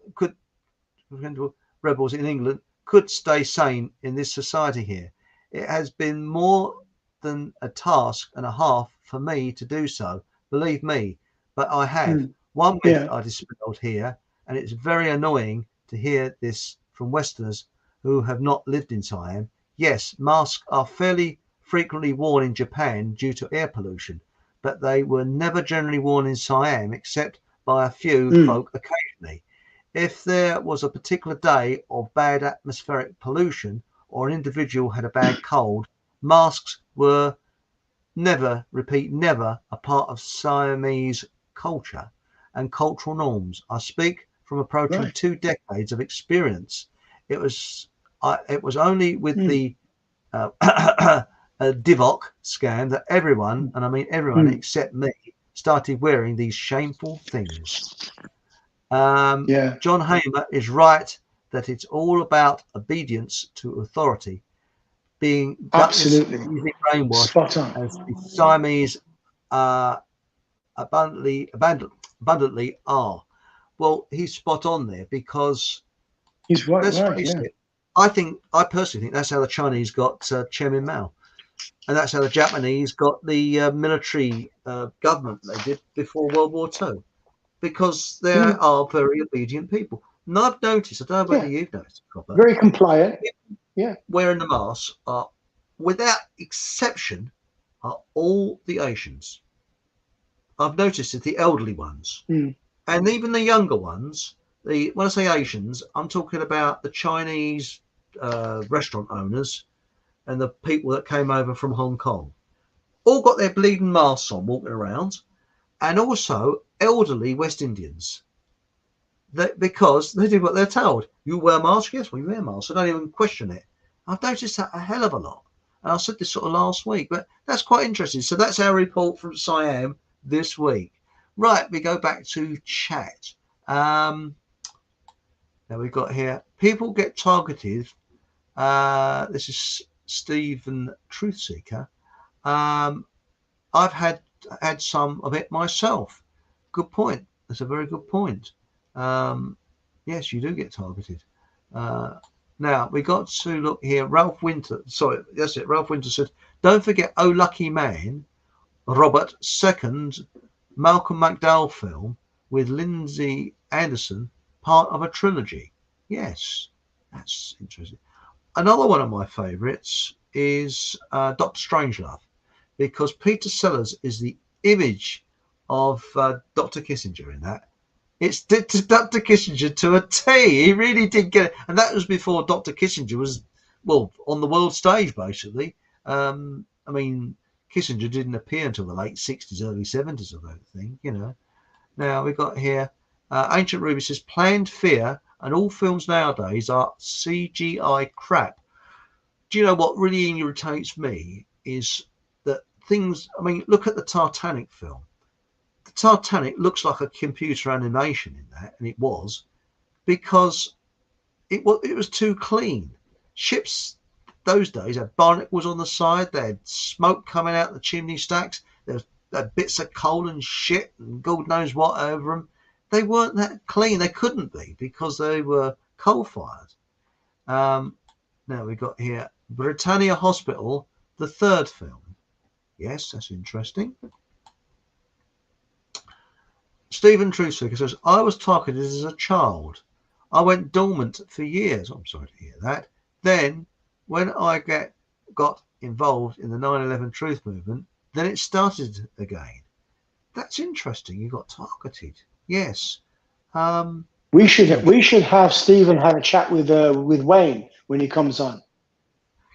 rebels in England could stay sane in this society here. It has been more than a task and a half for me to do so, believe me, but I have. 1 myth I dispelled here, and it's very annoying to hear this from Westerners who have not lived in Siam. Yes, masks are fairly frequently worn in Japan due to air pollution, but they were never generally worn in Siam except by a few folk occasionally. If there was a particular day of bad atmospheric pollution or an individual had a bad cold, masks were never, repeat, never a part of Siamese culture and cultural norms. I speak from approaching 2 decades of experience. It was only with the Divok scam that everyone, and I mean everyone except me, started wearing these shameful things. John Hamer is right that it's all about obedience to authority, being absolutely brainwashed, as the Siamese abundantly are. Well, he's spot on there, because he's right. Let's face it. I personally think that's how the Chinese got Chairman Mao, and that's how the Japanese got the military government they did before World War II, because they are very obedient people. And I've noticed, I don't know whether you've noticed, Copper, very compliant. Wearing the masks are, without exception, are all the Asians. I've noticed it, the elderly ones, and even the younger ones. When I say Asians, I'm talking about the Chinese restaurant owners and the people that came over from Hong Kong. All got their bleeding masks on, walking around, and also elderly West Indians. Because they do what they're told. You wear a mask? Yes, we wear masks. I don't even question it. I've noticed that a hell of a lot. And I said this sort of last week, but that's quite interesting. So that's our report from Siam this week. Right, we go back to chat. Now we've got here, people get targeted. This is Stephen Truthseeker. I've had some of it myself. Good point. That's a very good point. Yes, you do get targeted. Now we got to look here. Ralph Winter, sorry, that's it. Ralph Winter said, don't forget Oh Lucky Man, Robert II, Malcolm McDowell film with Lindsay Anderson, part of a trilogy. Yes, that's interesting. Another one of my favorites is Dr. Strangelove, because Peter Sellers is the image of Dr. Kissinger in that. It's Dr. Kissinger to a T. He really did get it. And that was before Dr. Kissinger was, well, on the world stage, basically. I mean, Kissinger didn't appear until the late 60s, early 70s, I don't think, you know. Now, we've got here, Ancient Ruby says, planned fear and all films nowadays are CGI crap. Do you know what really irritates me is that things, I mean, look at the Titanic film. The Titanic looks like a computer animation in that, and it was, because it was too clean. Ships those days had barnacles on the side, they had smoke coming out the chimney stacks, there was bits of coal and shit and God knows what over them. They weren't that clean. They couldn't be because they were coal-fired. Now we got here Britannia Hospital, the third film. Yes, that's interesting. Stephen Truthseeker says, I was targeted as a child. I went dormant for years. I'm sorry to hear that. Then, when I got involved in the 9/11 Truth Movement, then it started again. That's interesting. You got targeted. Yes. We should have Stephen have a chat with Wayne when he comes on.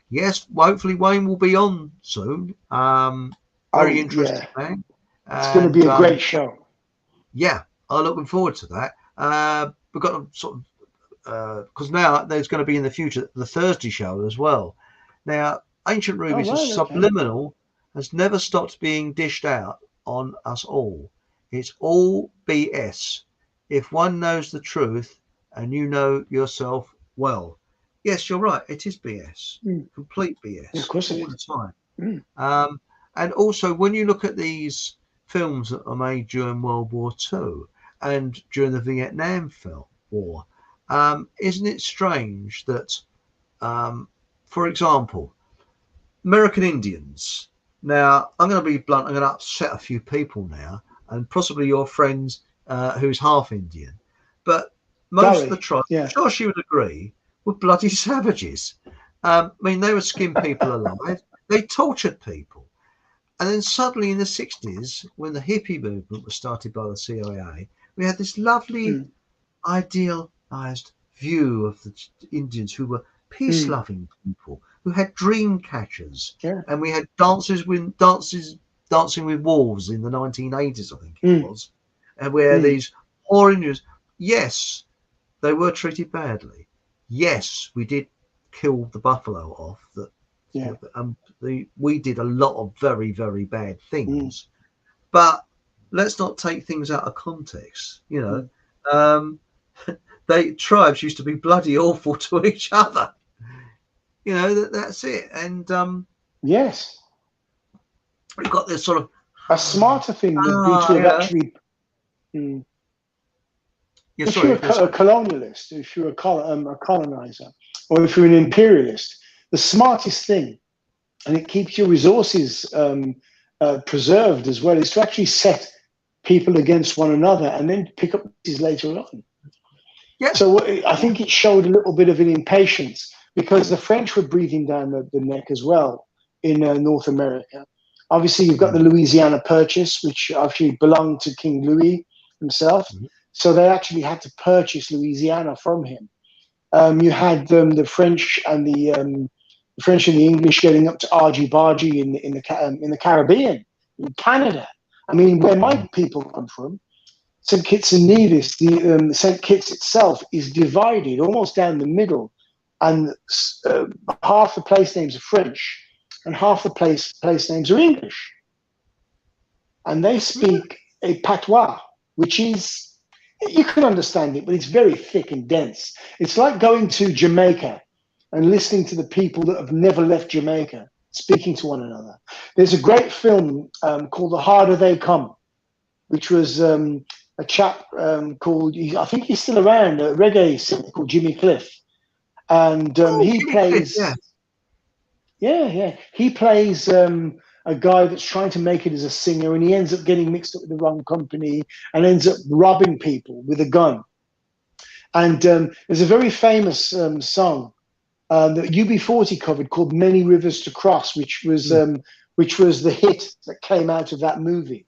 Yes, hopefully Wayne will be on soon. Very interesting man. It's going to be a great show. Yeah, I'm looking forward to that. We've got to sort of, because now there's going to be in the future the Thursday show as well. Now, Ancient Ruby says Subliminal has never stopped being dished out on us all. It's all BS. If one knows the truth and you know yourself well. Yes, you're right. It is BS. Complete BS. Of course all the time. And also, when you look at these films that are made during World War II and during the Vietnam War, isn't it strange that, for example, American Indians. Now, I'm going to be blunt. I'm going to upset a few people now, and possibly your friends who's half Indian. But most of the tribes, I'm sure she would agree, were bloody savages. I mean, they would skin people alive. They tortured people. And then suddenly in the 60s, when the hippie movement was started by the CIA, we had this lovely idealized view of the Indians who were peace-loving people, who had dream catchers. And we had dancing with wolves in the 1980s, I think it was. And where these oranges, yes, they were treated badly. Yes, we did kill the buffalo off. We did a lot of very, very bad things. But let's not take things out of context. You know, tribes used to be bloody awful to each other. You know, that's it. And yes, we've got this sort of a smarter thing would be to have actually. If you're a colonialist, if you're a colonizer, or if you're an imperialist, the smartest thing, and it keeps your resources preserved as well, is to actually set people against one another and then pick up pieces later on. Yeah. So I think it showed a little bit of an impatience because the French were breathing down the neck as well in North America. Obviously, you've got the Louisiana Purchase, which actually belonged to King Louis himself. So they actually had to purchase Louisiana from him. You had the French and the English getting up to argy-bargy in the Caribbean, in Canada. I mean, where my people come from, St. Kitts and Nevis, the St. Kitts itself is divided almost down the middle, and half the place names are French and half the place names are English. And they speak a patois, which is, you can understand it, but it's very thick and dense. It's like going to Jamaica and listening to the people that have never left Jamaica speaking to one another. There's a great film called The Harder They Come, which was a chap called, I think he's still around, a reggae singer called Jimmy Cliff. And he plays, he plays a guy that's trying to make it as a singer, and he ends up getting mixed up with the wrong company and ends up robbing people with a gun. And there's a very famous song that UB40 covered called Many Rivers to Cross, which was the hit that came out of that movie.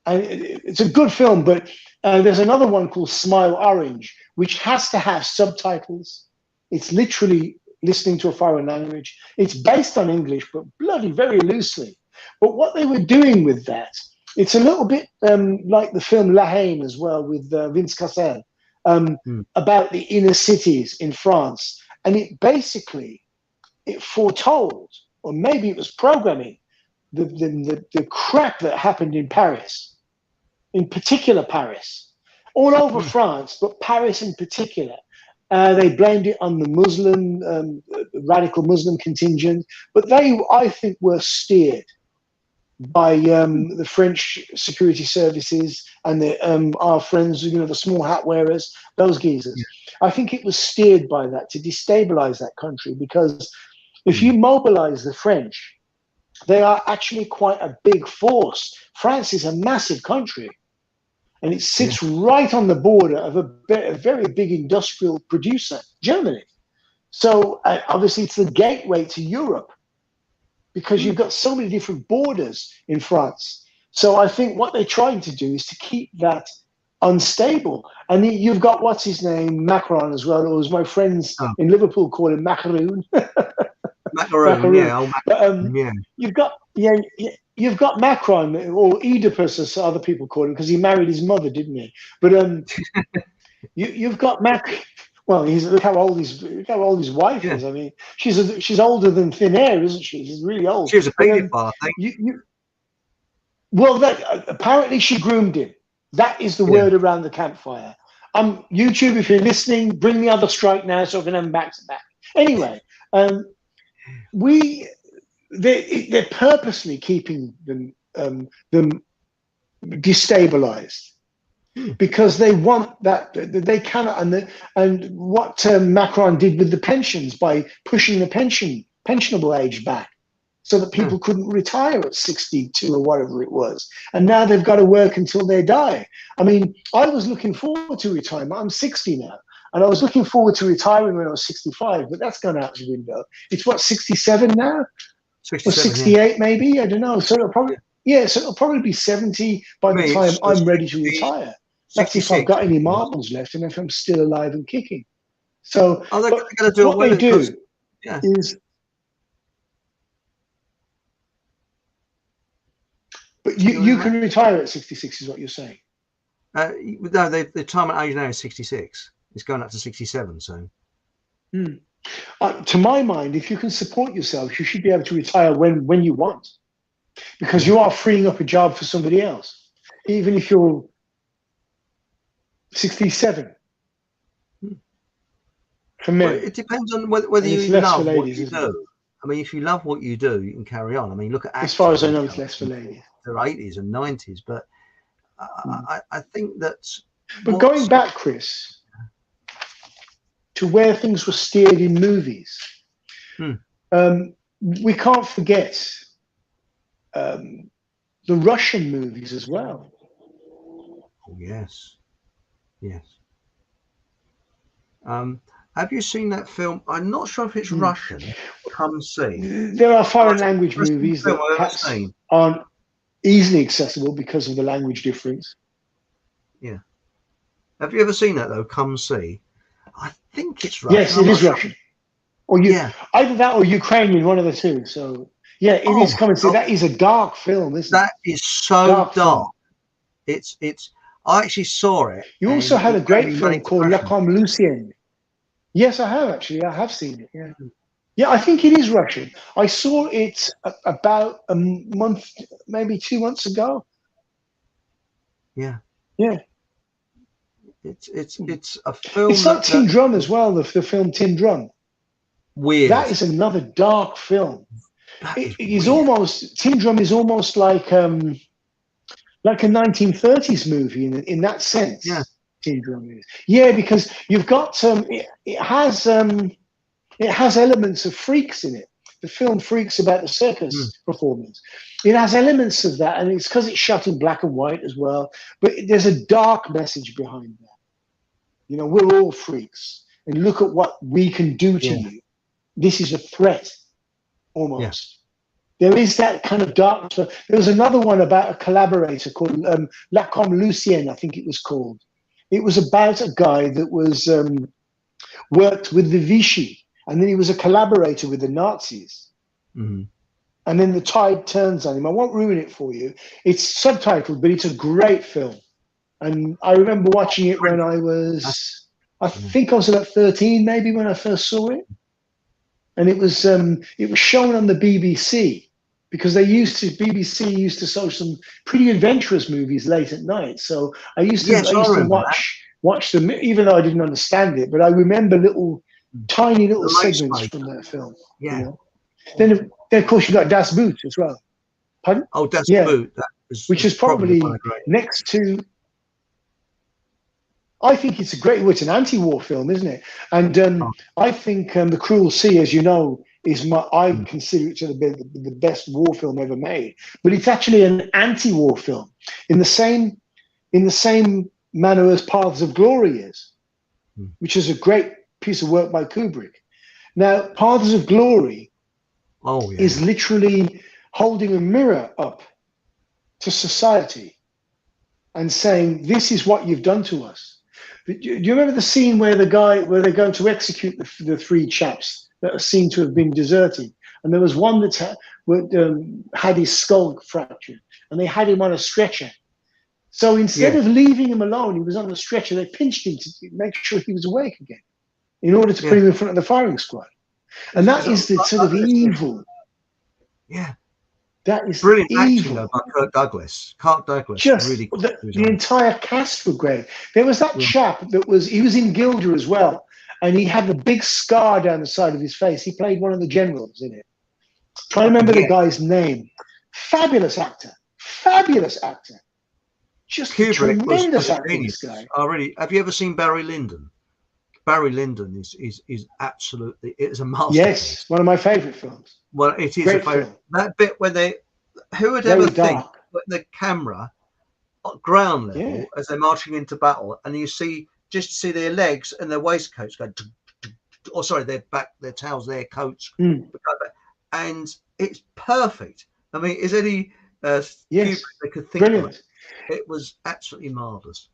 And it's a good film, but there's another one called Smile Orange, which has to have subtitles. It's literally listening to a foreign language. It's based on English, but bloody very loosely. But what they were doing with that, it's a little bit like the film La Haine as well, with Vince Cassel, about the inner cities in France. And it basically, it foretold, or maybe it was programming, the crap that happened in Paris. In particular, Paris, all over France, but Paris in particular. They blamed it on the Muslim, radical Muslim contingent, but they, I think, were steered by the French security services and our friends, the small hat wearers, those geezers. Yeah. I think it was steered by that to destabilize that country, because if you mobilize the French, they are actually quite a big force. France is a massive country. And it sits right on the border of a very big industrial producer, Germany. So obviously it's the gateway to Europe, because you've got so many different borders in France. So I think what they're trying to do is to keep that unstable. And you've got, what's his name, Macron as well, or as my friends in Liverpool call him, Macaroon. Macaroon. You've got Macron, or Oedipus, as other people call him, because he married his mother, didn't he? But you've got Mac. Well, look how old his wife is. I mean, she's older than thin air, isn't she? She's really old. She was a paedophile, I think. Well, apparently she groomed him. That is the word around the campfire. YouTube, if you're listening, bring the other strike now so I can have them back to back. Anyway, they're purposely keeping them destabilized, because they want that. They cannot. And what Macron did with the pensions, by pushing the pensionable age back, so that people couldn't retire at 62 or whatever it was. And now they've got to work until they die. I mean, I was looking forward to retirement. I'm 60 now. And I was looking forward to retiring when I was 65, but that's gone out the window. It's 67 now? 67, or 68 maybe? I don't know. So it'll probably be 70 by the time I'm ready to retire. That's if I've got any marbles left and if I'm still alive and kicking. So they're going to do what they do is... But you can retire at 66 is what you're saying? No, the retirement age now is 66. It's going up to 67, so... to my mind, if you can support yourself, you should be able to retire when you want, because you are freeing up a job for somebody else, even if you're 67. For me, it depends on whether you love what you do. I mean, if you love what you do, you can carry on. I mean, look at as far as I know, it's less for ladies. They're 80s and 90s, but I think that. But going back, Chris, to where things were steered in movies, we can't forget the Russian movies as well. Oh, yes. Have you seen that film? I'm not sure if it's Russian. Come see. There are foreign language movies that perhaps aren't easily accessible because of the language difference. Yeah. Have you ever seen that though? Come see. I think it's Russian. Yes, it is Russian. Or either that or Ukrainian, one of the two. So yeah, it is coming. See, that is a dark film, isn't it? That is so dark. It's. I actually saw it. You also had a great film called La Comme Lucien. Yes, I have actually. I have seen it. Yeah. Yeah, I think it is Russian. I saw it about a month, maybe 2 months ago. Yeah. Yeah. It's a film. It's like Tin Drum as well. The film Tin Drum. Weird. That is another dark film. It is almost, Tin Drum is almost like a 1930s movie in that sense. Yeah. Tin Drum is. Yeah, because you've got it has elements of Freaks in it. The film Freaks about the circus performance. It has elements of that, and it's because it's shot in black and white as well. But there's a dark message behind that. You know, we're all freaks, and look at what we can do to you. This is a threat, almost. There is that kind of darkness. There was another one about a collaborator called La Comme Lucienne, I think it was called. It was about a guy that was worked with the Vichy, and then he was a collaborator with the Nazis. Mm-hmm. And then the tide turns on him. I won't ruin it for you. It's subtitled, but it's a great film. And I remember watching it when I was, I think I was about 13, maybe, when I first saw it. And it was shown on the BBC, because BBC used to show some pretty adventurous movies late at night. So I used to watch them, even though I didn't understand it. But I remember tiny little segments from that film. Yeah. You know? Then of course you got Das Boot as well. Pardon? Oh, Das Boot, which is probably next to. I think it's a great. Well, it's an anti-war film, isn't it? And I think The Cruel Sea, as you know, is I consider it to be the best war film ever made. But it's actually an anti-war film in the same manner as Paths of Glory is, which is a great piece of work by Kubrick. Now, Paths of Glory is literally holding a mirror up to society and saying, "This is what you've done to us." Do you remember the scene where they're going to execute the three chaps that are seen to have been deserted? And there was one that had his skull fractured, and they had him on a stretcher. So instead of leaving him alone, he was on the stretcher. They pinched him to make sure he was awake again, in order to put him in front of the firing squad. And that is the sort of evil. Yeah. That is brilliant evil. acting though by Kirk Douglas. Just really the entire cast were great. There was that chap he was in Gilda as well, and he had a big scar down the side of his face. He played one of the generals in it. Try to remember the guy's name. Fabulous actor. Just a tremendous actor, this guy. Have you ever seen Barry Lyndon? Barry Lyndon is absolutely, it's a masterpiece. Yes, one of my favorite films. Well, it is Great a favorite. film. That bit when who would ever think when the camera at ground level as they're marching into battle, and you see their legs and their waistcoats go, or sorry, their towels, their coats, and it's perfect. I mean, is any Kubrick they could think of it? It was absolutely marvelous.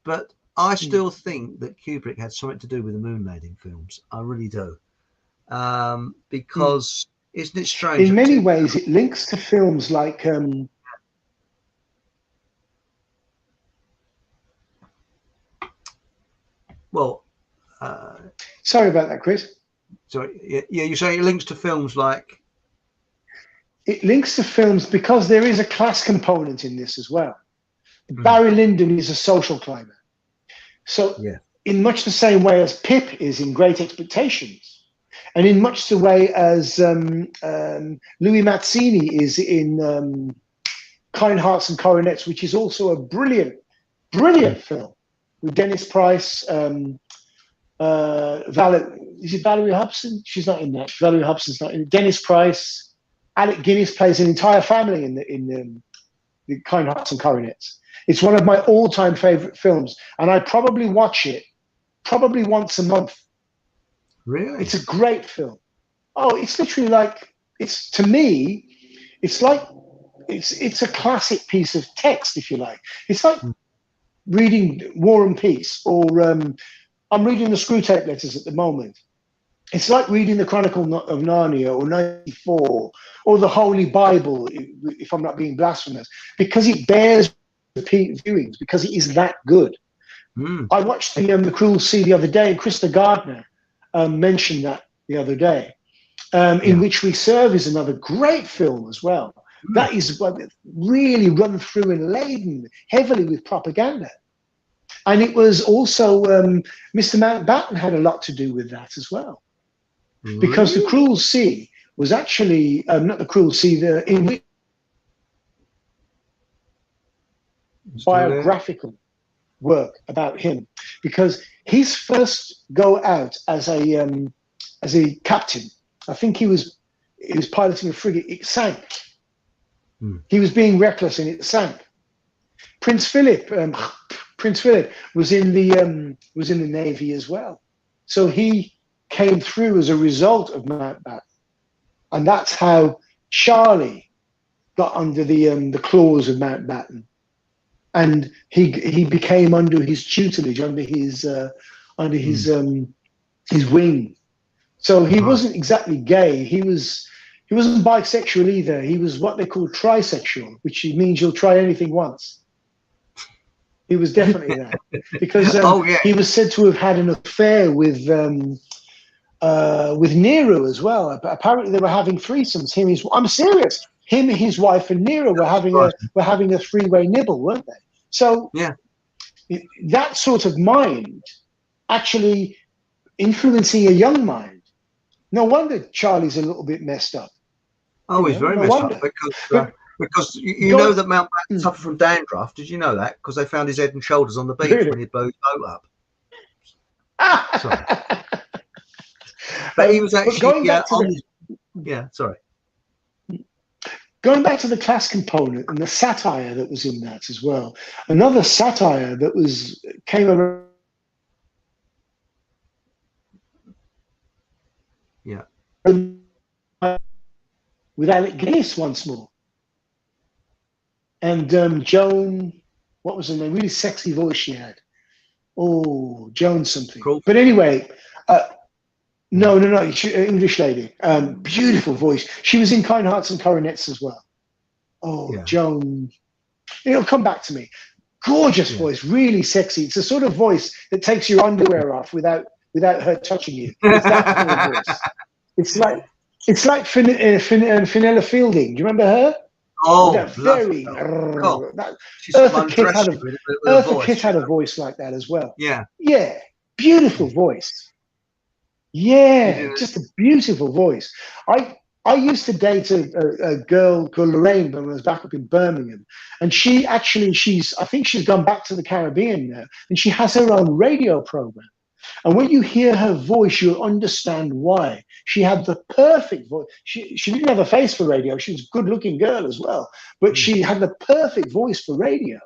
But I still think that Kubrick had something to do with the moon landing films. I really do. Because isn't it strange? In many ways, it links to films like sorry about that, Chris. Sorry, yeah, you say it links to films like. It links to films because there is a class component in this as well. Barry Lyndon is a social climber. So in much the same way as Pip is in Great Expectations, and in much the way as Louis Mazzini is in Kind Hearts and Coronets, which is also a brilliant film with Dennis Price. Is it Valerie Hobson? She's not in that. Valerie Hobson's not in it. Dennis Price. Alec Guinness plays an entire family in the Kind Hearts and Coronets. It's one of my all-time favorite films, and I probably watch it probably once a month. Really? It's a great film. Oh, it's literally like, to me, it's like, it's a classic piece of text, if you like. It's like reading War and Peace, or I'm reading the Screwtape Letters at the moment. It's like reading the Chronicle of Narnia or 94 or the Holy Bible, if I'm not being blasphemous, because it bears repeat viewings, because it is that good. I watched the Cruel Sea the other day, and Krista Gardner mentioned that the other day. In Which We Serve is another great film as well. That is really run through and laden heavily with propaganda. And it was also, Mr. Mountbatten had a lot to do with that as well. Because The Cruel Sea was actually, not The Cruel Sea, in which biographical work about him, because his first go out as a captain, I think he was piloting a frigate, it sank. He was being reckless and it sank. Prince Philip was in the Navy as well, so he came through as a result of Mountbatten, and that's how Charlie got under the claws of Mountbatten, and he became under his tutelage, under his wing. So he wasn't exactly gay. He wasn't bisexual either. He was what they call trisexual, which means you'll try anything once. He was definitely that, because he was said to have had an affair with Nero as well. Apparently, they were having threesomes. I'm serious. Him, his wife, and Nero were having a three-way nibble, weren't they? So that sort of mind actually influencing a young mind. No wonder Charlie's a little bit messed up. Oh, he's very messed up because you know that Mountbatten suffered from dandruff. Did you know that? Because they found his head and shoulders on the beach when he blew his boat up. Sorry. But he was actually sorry. Going back to the class component and the satire that was in that as well. Another satire that came around. Yeah. With Alec Guinness once more. And Joan, what was her name? Really sexy voice she had. Oh, Joan something. Cool. But anyway, no, English lady. Beautiful voice. She was in Kind Hearts and Coronets as well. Oh, yeah. Joan. It'll come back to me. Gorgeous voice, really sexy. It's the sort of voice that takes your underwear off without her touching you. It's that kind of voice. It's like Fenella Fielding. Do you remember her? Oh, Eartha Kitt had a voice like that as well. Yeah. Yeah. Beautiful voice. Yeah, just a beautiful voice. I used to date a girl called Lorraine when I was back up in Birmingham, and I think she's gone back to the Caribbean now, and she has her own radio program. And when you hear her voice, you'll understand why. She had the perfect voice. She didn't have a face for radio. She was a good-looking girl as well, but she had the perfect voice for radio.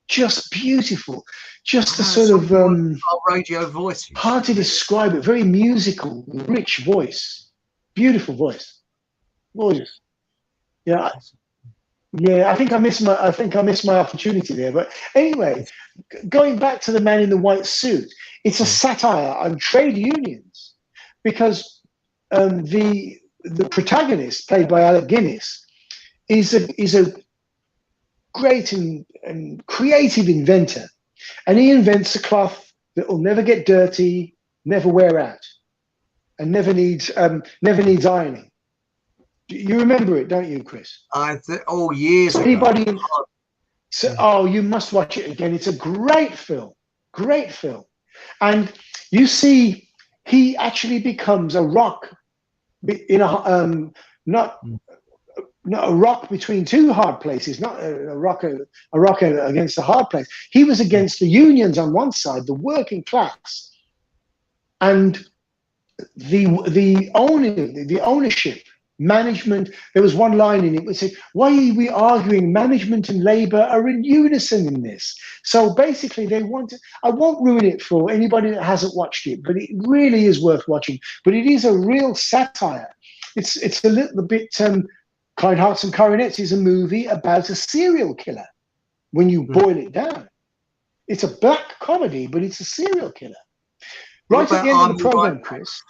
Just beautiful. Just the sort of radio voice. Hard to describe it. Very musical, rich voice. Beautiful voice. Gorgeous. Yeah. Yeah, I think I missed my opportunity there. But anyway, going back to the man in the white suit, it's a satire on trade unions, because the protagonist, played by Alec Guinness, is a great and creative inventor, and he invents a cloth that will never get dirty, never wear out, and never needs ironing. You remember it, don't you, Chris? Years ago. You must watch it again. It's a great film, and you see he actually becomes a rock in a not a rock between two hard places, not a rock against a hard place. He was against the unions on one side, the working class, and the ownership. Management, there was one line in it which said, why are we arguing? Management and labor are in unison in this. So basically I won't ruin it for anybody that hasn't watched it, but it really is worth watching. But it is a real satire. It's a little bit, Kind Hearts and Coronets is a movie about a serial killer when you boil it down. It's a black comedy, but it's a serial killer. Right at the end of the program, Chris.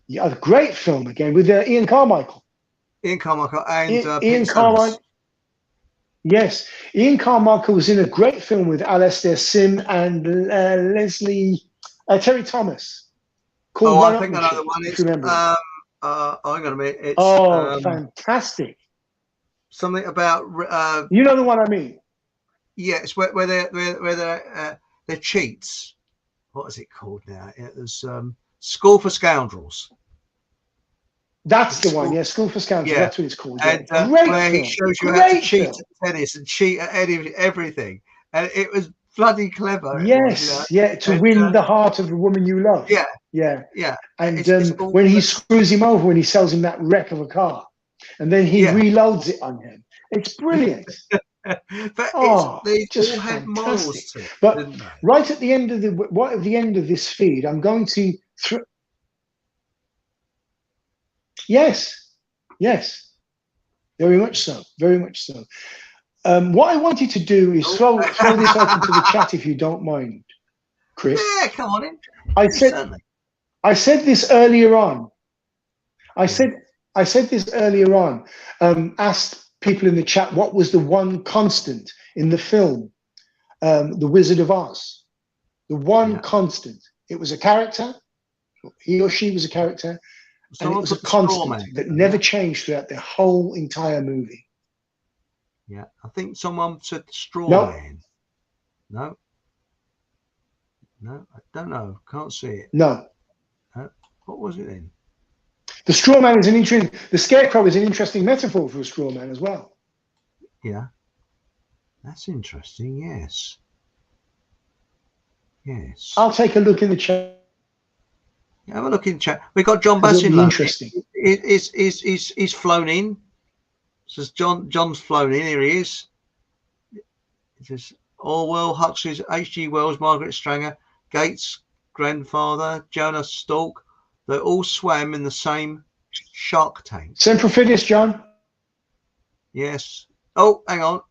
Yeah, a great film again with Ian Carmichael. Ian Carmichael and Ian Carmichael. Yes, Ian Carmichael was in a great film with Alastair Sim and Terry Thomas. Called I think another one is. Hang on a minute. It's, fantastic! Something about. You know the one I mean. Yeah, it's where they're cheats. What is it called now? It was. School for Scoundrels. That's the one, yeah. School for Scoundrels. Yeah. That's what it's called. Yeah. And where he shows you how to cheat at tennis and cheat at everything, and it was bloody clever. Yes, to win the heart of the woman you love. Yeah. And when he screws him over, when he sells him that wreck of a car, and then he reloads it on him, it's brilliant. But they just all had morals to it. But right at the end of this feed, I'm going to. Yes, Yes, very much so. Very much so. What I wanted to do is throw this open to the chat, if you don't mind, Chris. Yeah, come on in. I said this earlier on. I said this earlier on. Asked people in the chat what was the one constant in the film, The Wizard of Oz. The one constant. It was a character. He or she was a character, and it was a constant that never changed throughout the whole entire movie. Yeah, I think someone said straw man. No, I don't know. Can't see it. No. What was it then? The straw man is an interesting. The scarecrow is an interesting metaphor for a straw man as well. Yeah, that's interesting. Yes. Yes. I'll take a look in the chat. Have a look in the chat. We got John Bassin. Interesting. He's flown in. Says John's flown in. Here he is. It says Orwell, Huxley's, H.G. Wells, Margaret Stranger, Gates' grandfather, Jonas Salk. They all swam in the same shark tank. Semper Fidelis, John. Yes. Oh, hang on.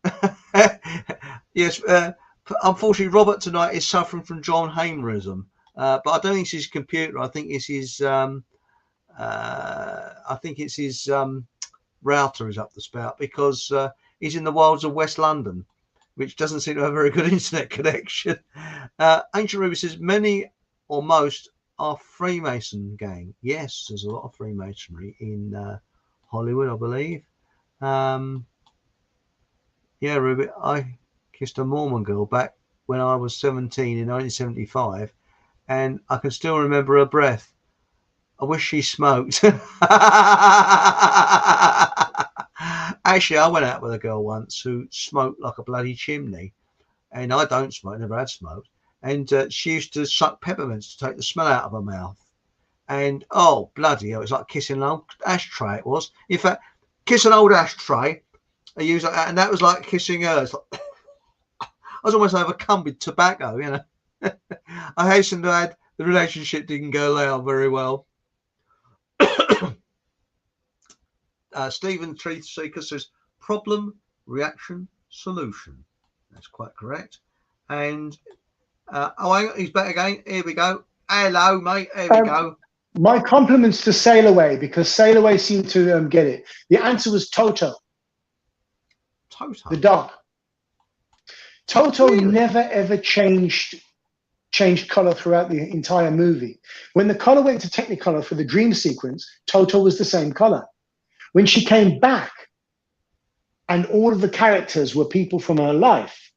Yes. Unfortunately, Robert tonight is suffering from John Hamerism, but I don't think it's his computer. I think it's his. Router is up the spout, because he's in the wilds of West London, which doesn't seem to have a very good internet connection. Ancient Ruby says many or most are Freemason gang. Yes, there's a lot of Freemasonry in Hollywood, I believe. Yeah, Ruby, I kissed a Mormon girl back when I was 17 in 1975, and I can still remember her breath. I wish she smoked. Actually, I went out with a girl once who smoked like a bloody chimney, and I don't smoke, never had smoked. And she used to suck peppermints to take the smell out of her mouth. And oh, bloody hell, it's like kissing an old ashtray. It was. In fact, kiss an old ashtray, I use like that, and that was like kissing her. It's like I was almost overcome with tobacco, you know. I hasten to add, the relationship didn't go down very well. Stephen Truth Seeker says problem, reaction, solution. That's quite correct. And oh, hang on, he's back again. Here we go. Hello, mate. Here we go. My compliments to Sail Away, because Sail Away seemed to get it. The answer was Toto. Toto. The dog. Toto really? never ever changed color throughout the entire movie. When the color went to Technicolor for the dream sequence, Toto was the same color. When she came back and all of the characters were people from her life,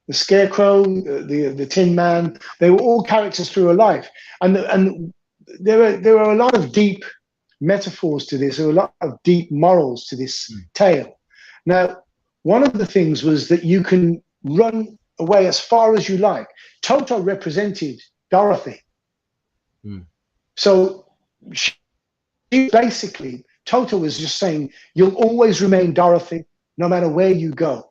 the Scarecrow, the Tin Man, they were all characters through her life. And there were a lot of deep metaphors to this, there were a lot of deep morals to this tale. Now, one of the things was that you can run away as far as you like. Toto represented Dorothy. So she basically, Toto was just saying, you'll always remain Dorothy, no matter where you go.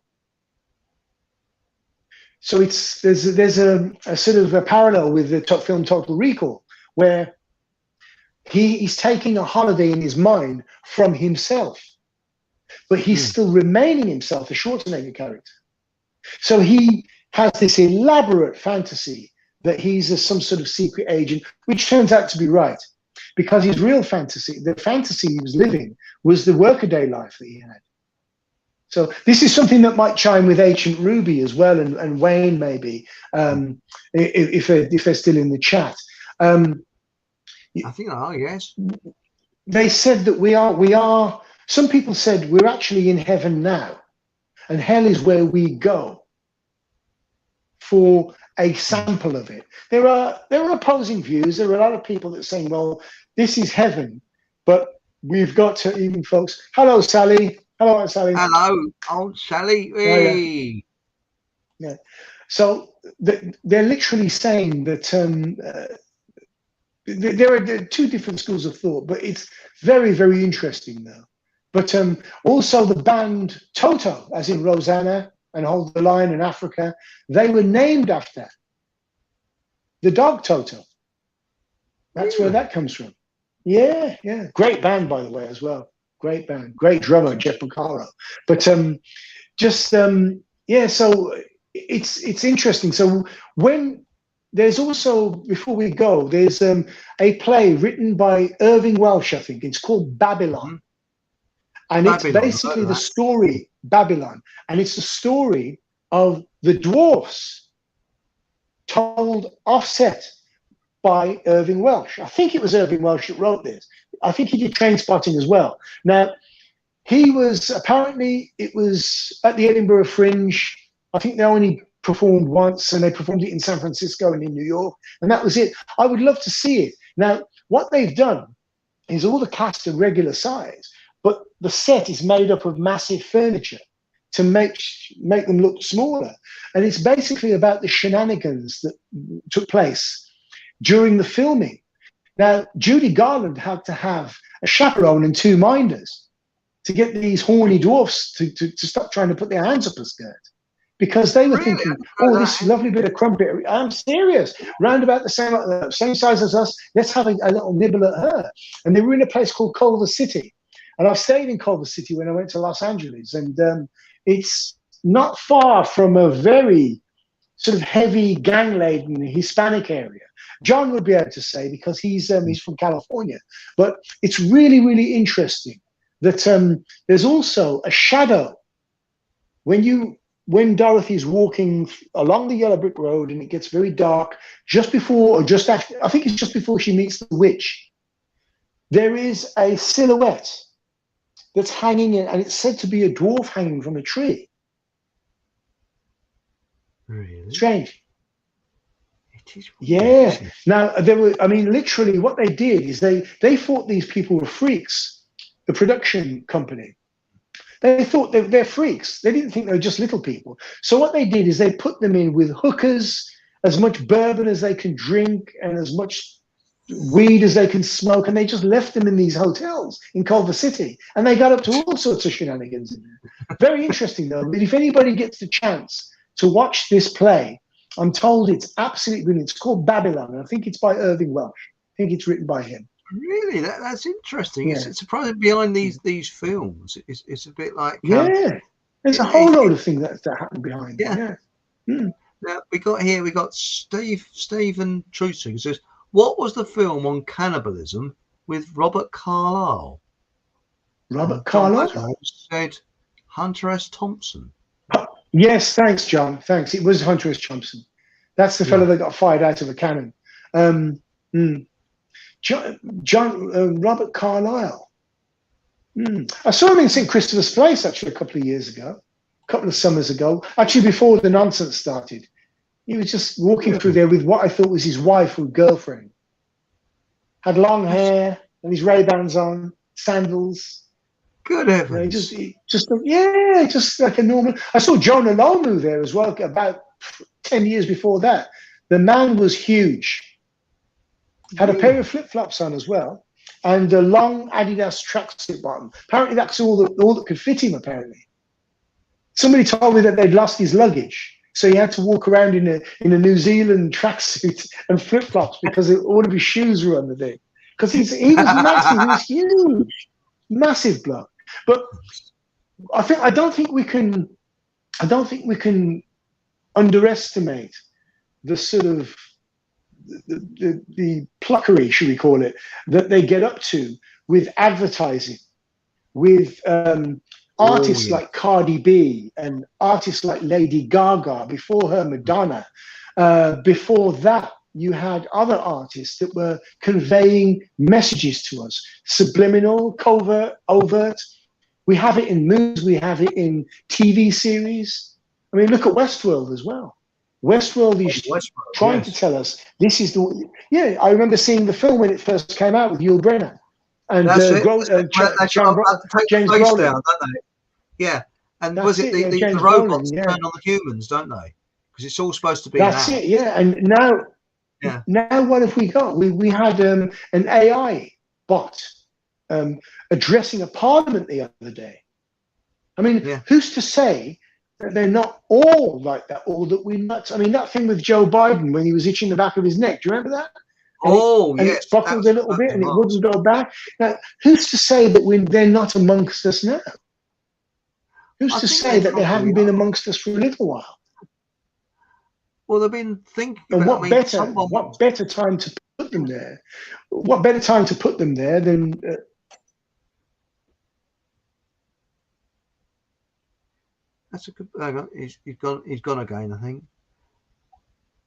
So there's a sort of a parallel with the film Total Recall, where he's taking a holiday in his mind from himself, but he's still remaining himself, a Schwarzenegger character. So he has this elaborate fantasy that he's some sort of secret agent, which turns out to be right, because his real fantasy, the fantasy he was living, was the workaday life that he had. So this is something that might chime with Ancient Ruby as well, and Wayne maybe, if they're still in the chat. I think they are, yes. They said that we are. Some people said we're actually in heaven now, and hell is where we go for a sample of it. There are opposing views. There are a lot of people that are saying, well, this is heaven, but we've got to, even folks. Hello, Sally. Hello, Aunt Sally. Hello, Aunt Sally. Hey. Yeah. So they're literally saying that there are two different schools of thought, but it's very, very interesting now. But also the band Toto, as in Rosanna and Hold the Line in Africa, they were named after the dog Toto. That's where that comes from. Yeah, yeah. Great band, by the way, as well. Great band. Great drummer, Jeff Porcaro. But yeah, so it's interesting. So when there's also, before we go, there's a play written by Irving Welsh, I think. It's called Babylon. And it's basically the story, Babylon. And it's the story of the dwarfs told offset by Irving Welsh. I think it was Irving Welsh that wrote this. I think he did Trainspotting as well. Now, he was, apparently, it was at the Edinburgh Fringe. I think they only performed once, and they performed it in San Francisco and in New York, and that was it. I would love to see it. Now, what they've done is all the cast are regular size, but the set is made up of massive furniture to make them look smaller. And it's basically about the shenanigans that took place during the filming. Now, Judy Garland had to have a chaperone and 2 minders to get these horny dwarfs to stop trying to put their hands up a skirt, because they were thinking, oh, this lovely bit of crumpet. I'm serious. Round about the same size as us. Let's have a little nibble at her. And they were in a place called Culver City. And I've stayed in Culver City when I went to Los Angeles. And it's not far from a very sort of heavy, gang-laden Hispanic area. John would be able to say, because he's from California. But it's really, really interesting that there's also a shadow when Dorothy's walking along the yellow brick road and it gets very dark, just before or just after, I think it's just before she meets the witch, there is a silhouette that's hanging in, and it's said to be a dwarf hanging from a tree. Really? Strange. It is. Yeah. Now, literally what they did is they thought these people were freaks, the production company. They thought they're freaks. They didn't think they were just little people. So what they did is they put them in with hookers, as much bourbon as they can drink, and as much weed as they can smoke, and they just left them in these hotels in Culver City, and they got up to all sorts of shenanigans in there. Very interesting, though. But if anybody gets the chance to watch this play, I'm told it's absolutely brilliant. It's called Babylon, and I think it's by Irving Welsh. I think it's written by him. Really, that's interesting. Yeah. It's surprising behind these films. It's a bit like there's a whole load of things that happen behind. Yeah. Now we got Stephen Trucy who says, what was the film on cannibalism with Robert Carlyle? Robert Carlyle said Hunter S. Thompson. Yes, thanks, John. Thanks. It was Hunter S. Thompson. That's the fellow that got fired out of a cannon. Robert Carlyle. I saw him in St. Christopher's Place actually a couple of summers ago, actually before the nonsense started. He was just walking through there with what I thought was his wife or girlfriend. Had long hair and his Ray-Bans on, sandals. Good heavens. Just like a normal. I saw Jonah Lomu there as well about 10 years before that. The man was huge. Had a pair of flip-flops on as well, and a long Adidas tracksuit bottom. Apparently, that's all that could fit him. Apparently, somebody told me that they'd lost his luggage, so he had to walk around in a New Zealand tracksuit and flip-flops because all of his shoes were on the day. Because he was massive, he was huge, massive bloke. But I don't think we can underestimate the sort of the pluckery, should we call it, that they get up to with advertising, with artists like Cardi B and artists like Lady Gaga, before her Madonna. Before that, you had other artists that were conveying messages to us, subliminal, covert, overt. We have it in movies, we have it in TV series. I mean, look at Westworld as well. Westworld is trying to tell us this is the. Yeah, I remember seeing the film when it first came out with Yul Brynner and James Brolin. Down, don't they? Yeah, and was it the robots turn on the humans, don't they? Because it's all supposed to be. That's it. Yeah, and now what have we got? We had an AI bot addressing a parliament the other day. I mean, who's to say that they're not all like that, or that we're nuts? I mean, that thing with Joe Biden when he was itching the back of his neck. Do you remember that? Oh, and yes. it buckled a little bit and it wouldn't go back. Now, who's to say that they're not amongst us now? Who's to say that they haven't been amongst us for a little while? Well, they've been thinking and about, what better time to put them there? What better time to put them there than that's a good. Hang on, he's gone again, I think.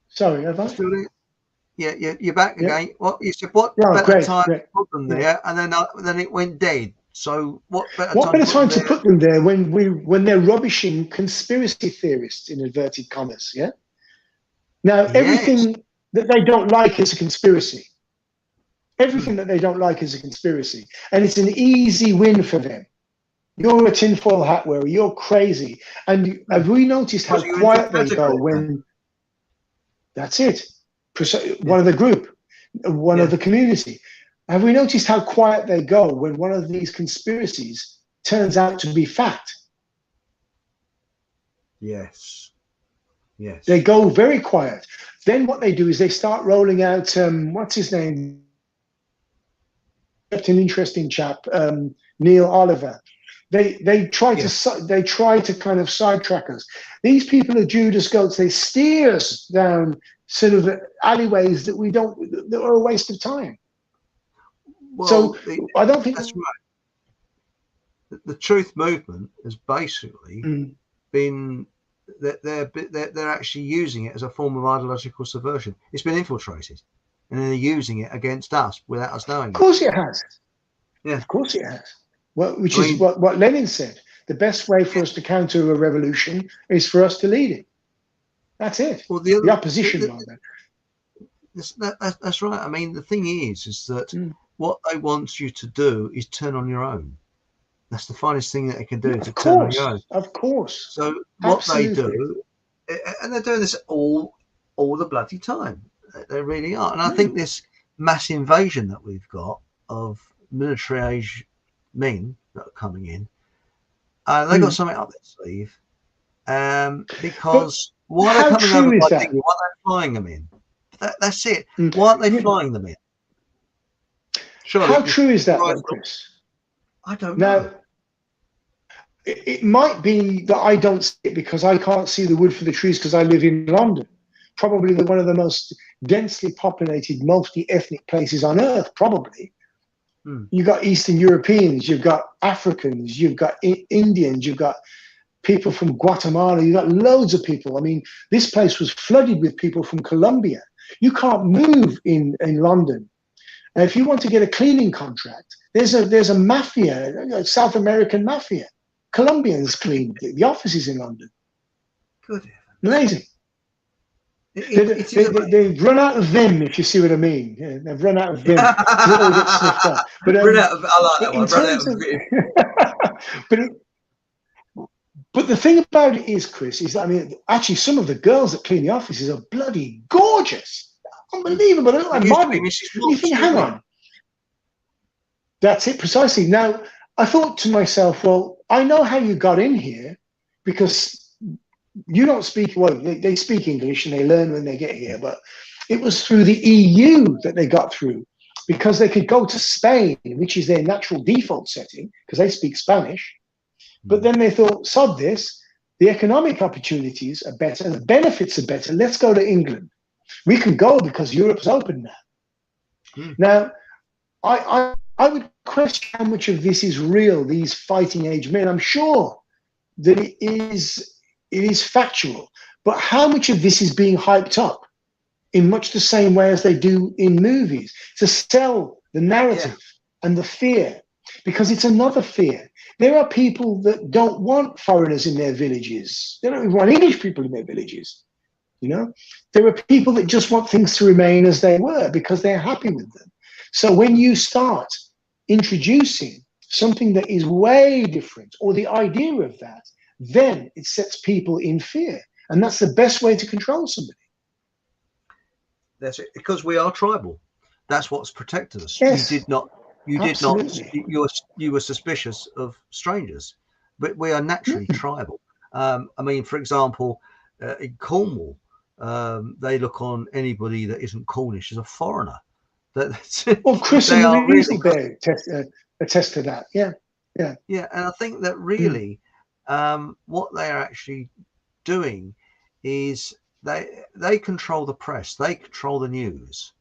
Sorry, have I? Still there? Yeah, you're back again. What you said? What better time to put them there? And then it went dead. So what better time to put them there when they're rubbishing conspiracy theorists in inverted commas? Yeah. Now everything that they don't like is a conspiracy. Everything that they don't like is a conspiracy, and it's an easy win for them. You're a tinfoil hat wearer. You're crazy. And have we noticed how quiet they go when? That's it. One of the group, one of the community. Have we noticed how quiet they go when one of these conspiracies turns out to be fact? Yes. Yes. They go very quiet. Then what they do is they start rolling out, what's his name? An interesting chap, Neil Oliver. They try to kind of sidetrack us. These people are Judas goats. They steer us down sort of alleyways that are a waste of time. Well, I don't think that's right. The truth movement has basically been that they're actually using it as a form of ideological subversion. It's been infiltrated, and they're using it against us without us knowing. Of course, it has. Yeah, of course it has. Well, which is what Lenin said. The best way for us to counter a revolution is for us to lead it. That's it. Well, the opposition, rather. That's right. I mean, the thing is that what they want you to do is turn on your own. That's the finest thing that they can do, to turn on your own. Of course. So what they do, and they're doing this all the bloody time. They really are. And I think this mass invasion that we've got of military age men that are coming in, they got something up their sleeve. Because why are they coming over by Dingle? Why are they flying them in? That's it. Why aren't they flying them in? Surely how true is that, though, Chris? I don't know. Now, it might be that I don't see it because I can't see the wood for the trees because I live in London, probably one of the most densely populated, multi-ethnic places on earth, probably. You've got Eastern Europeans, you've got Africans, you've got Indians, you've got people from Guatemala, you've got loads of people. I mean, this place was flooded with people from Colombia. You can't move in London. And if you want to get a cleaning contract, there's a mafia, a South American mafia. Colombians clean the offices in London. Good. Amazing. They've run out of them, if you see what I mean. Yeah, they've run out of them. All get sniffed up. But, run out of, I like that one. Run out of but the thing about it is, Chris, is that, I mean, actually, some of the girls that clean the offices are bloody gorgeous. Unbelievable. They look like models. You think, hang on. That's it, precisely. Now, I thought to myself, well, I know how you got in here because you don't speak, well, they speak English and they learn when they get here, but it was through the EU that they got through because they could go to Spain, which is their natural default setting because they speak Spanish. But then they thought, sod this, the economic opportunities are better, the benefits are better, let's go to England. We can go because Europe's open now. Now, I would question how much of this is real, these fighting age men. I'm sure that it is factual, but how much of this is being hyped up in much the same way as they do in movies to sell the narrative and the fear, because it's another fear. There are people that don't want foreigners in their villages. They don't even want English people in their villages. You know, there are people that just want things to remain as they were because they're happy with them. So when you start introducing something that is way different, or the idea of that, then it sets people in fear. And that's the best way to control somebody. That's it, because we are tribal. That's what's protected us. Yes, you were suspicious of strangers, but we are naturally tribal. I mean, for example, in Cornwall, they look on anybody that isn't Cornish as a foreigner. Well, Chris and Louise will attest to that. Yeah. And I think that really what they are actually doing is they control the press, they control the news,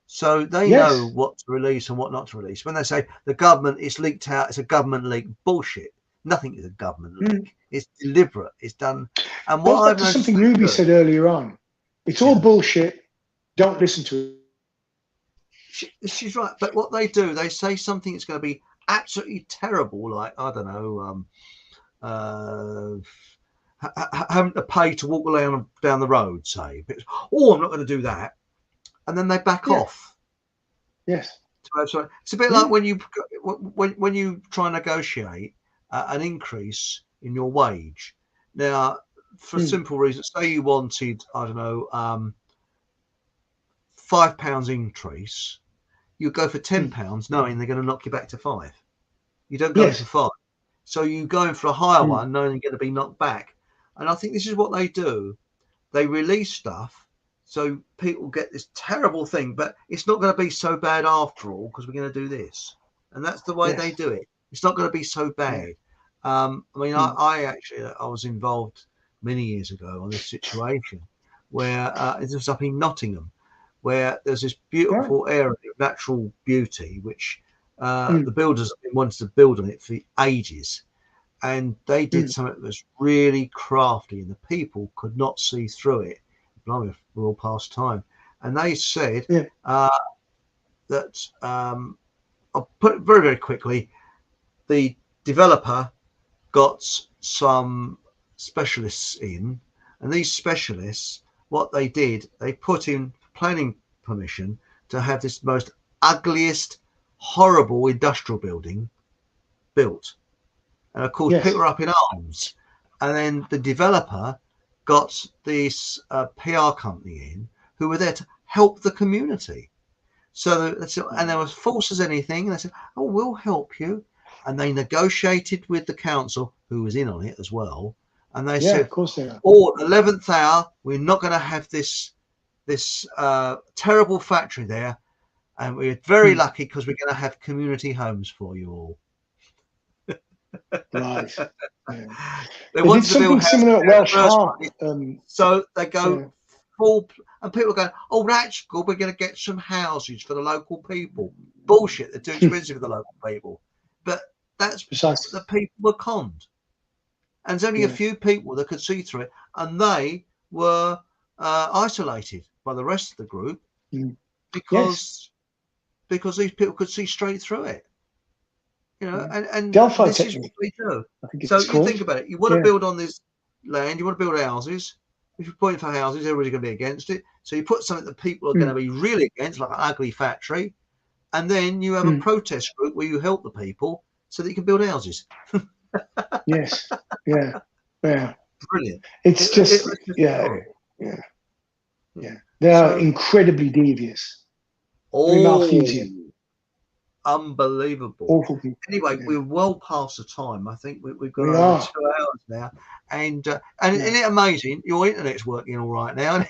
so they know what to release and what not to release. When they say the government is leaked out, it's a government leak. Bullshit. Nothing is a government leak. It's deliberate. It's done. And what I've noticed, something Ruby said earlier on, it's all bullshit. Don't listen to it. She's right, but what they do, they say something that's going to be absolutely terrible, like, I don't know, having to pay to walk down the road, say. I'm not going to do that, and then they back off. Yes. So it's a bit like when you try and negotiate an increase in your wage. Now, for simple reasons, say you wanted, I don't know, £5 increase. You go for £10, knowing they're going to knock you back to 5. You don't go for 5. So you go in for a higher one, knowing you're going to be knocked back. And I think this is what they do. They release stuff so people get this terrible thing, but it's not going to be so bad after all because we're going to do this. And that's the way they do it. It's not going to be so bad. I mean, I was involved many years ago on this situation where it was up in Nottingham, where there's this beautiful area of natural beauty, which the builders have been wanting to build on it for ages. And they did something that was really crafty, and the people could not see through it. Blimey, we're all past time. And they said that, I'll put it very, very quickly, the developer got some specialists in, and these specialists, what they did, they put in planning permission to have this most ugliest, horrible industrial building built. And of course, people were up in arms. And then the developer got this PR company in who were there to help the community. So, and there was false as anything. And they said, "Oh, we'll help you." And they negotiated with the council, who was in on it as well. And they said, of course they are. "Oh, at the 11th hour, we're not going to have this terrible factory there. And we're very lucky because we're going to have community homes for you all." Right. They want did something similar at Welsh Harp. So they go full, and people are going, "Oh, that's good. We're going to get some houses for the local people." Bullshit. They're too expensive for the local people. But that's precisely the people were conned. And there's only a few people that could see through it, and they were isolated by the rest of the group because these people could see straight through it. You know, and Delphi this technique. is what we do. So you think about it. You want to build on this land. You want to build houses. If you're pointing for houses, everybody's going to be against it. So you put something that people are going to be really against, like an ugly factory, and then you have a protest group where you help the people so that you can build houses. Yes. Brilliant. It's just They are incredibly devious. Malthusian. Unbelievable. Awful people. Anyway, we're well past the time. I think we've got over 2 hours now, and isn't it amazing? Your internet's working all right now.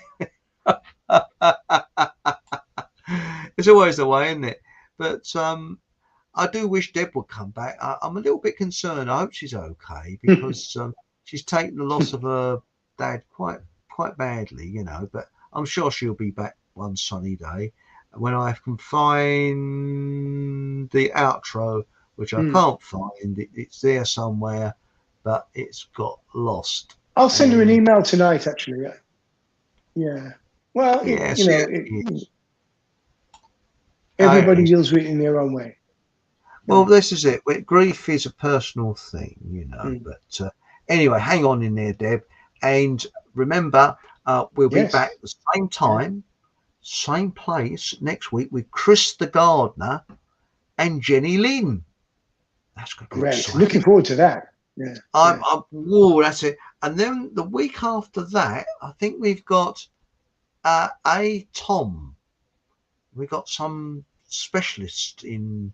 It's always the way, isn't it? But I do wish Deb would come back. I'm a little bit concerned. I hope she's okay because she's taken the loss of her dad quite badly, you know. But I'm sure she'll be back one sunny day when I can find the outro, which I can't find. It's there somewhere, but it's got lost. I'll send her an email tonight, actually. Yeah. Well, everybody deals with it in their own way. Well, this is it. Grief is a personal thing, you know. But anyway, hang on in there, Deb. And remember, we'll be back at the same time, same place next week with Chris the Gardener and Jenny Lynn. That's going to be great. Exciting. Looking forward to that. Yeah. Whoa, that's it. And then the week after that, I think we've got Tom. We've got some specialist in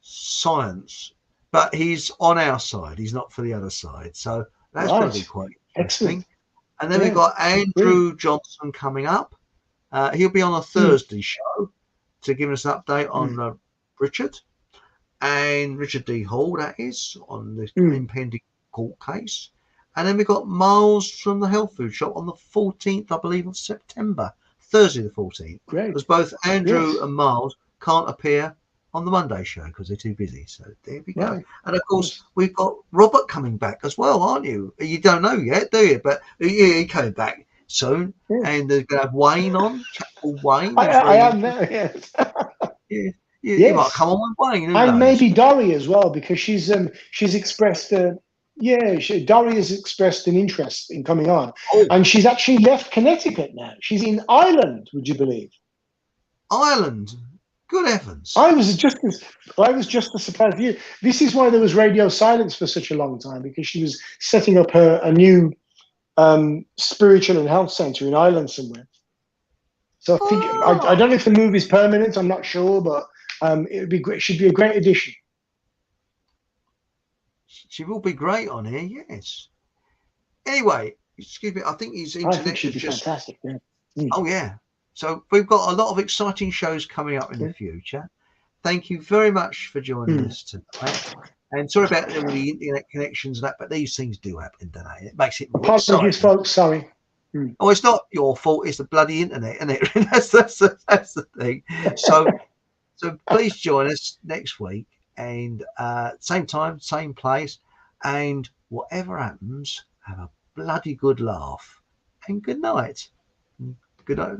science, but he's on our side. He's not for the other side. So that's going to be quite interesting. Excellent. And then we've got Andrew Johnson coming up. He'll be on a Thursday show to give us an update on Richard D. Hall, that is, on the impending court case. And then we got Miles from the Health Food Shop on the 14th, I believe, of September, Thursday the 14th. Great. Because both Andrew and Miles can't appear on the Monday show because they're too busy. So there we go. Right. And of course, we've got Robert coming back as well, aren't you? You don't know yet, do you? But he's coming back soon. Yeah. And they're going to have Wayne on, Wayne. I am there, yes. You might come on with Wayne. And maybe Dory as well, because she's expressed Dory has expressed an interest in coming on. And she's actually left Connecticut now. She's in Ireland, would you believe? Ireland. Good heavens. I was just as surprised as you. This is why there was radio silence for such a long time, because she was setting up a new spiritual and health center in Ireland somewhere. So I think I don't know if the move is permanent. I'm not sure, but it'd be great. Should be a great addition. She will be great on here, yes. Anyway, excuse me. I think his internet I think she'd be fantastic. Yeah. Oh yeah. So we've got a lot of exciting shows coming up in the future. Thank you very much for joining us tonight. And sorry about all the internet connections and that, but these things do happen, don't they? It makes it more exciting. Apologies, folks. Sorry. Oh, it's not your fault. It's the bloody internet, isn't it? that's the thing. So please join us next week, and same time, same place, and whatever happens, have a bloody good laugh, and good night. Good night.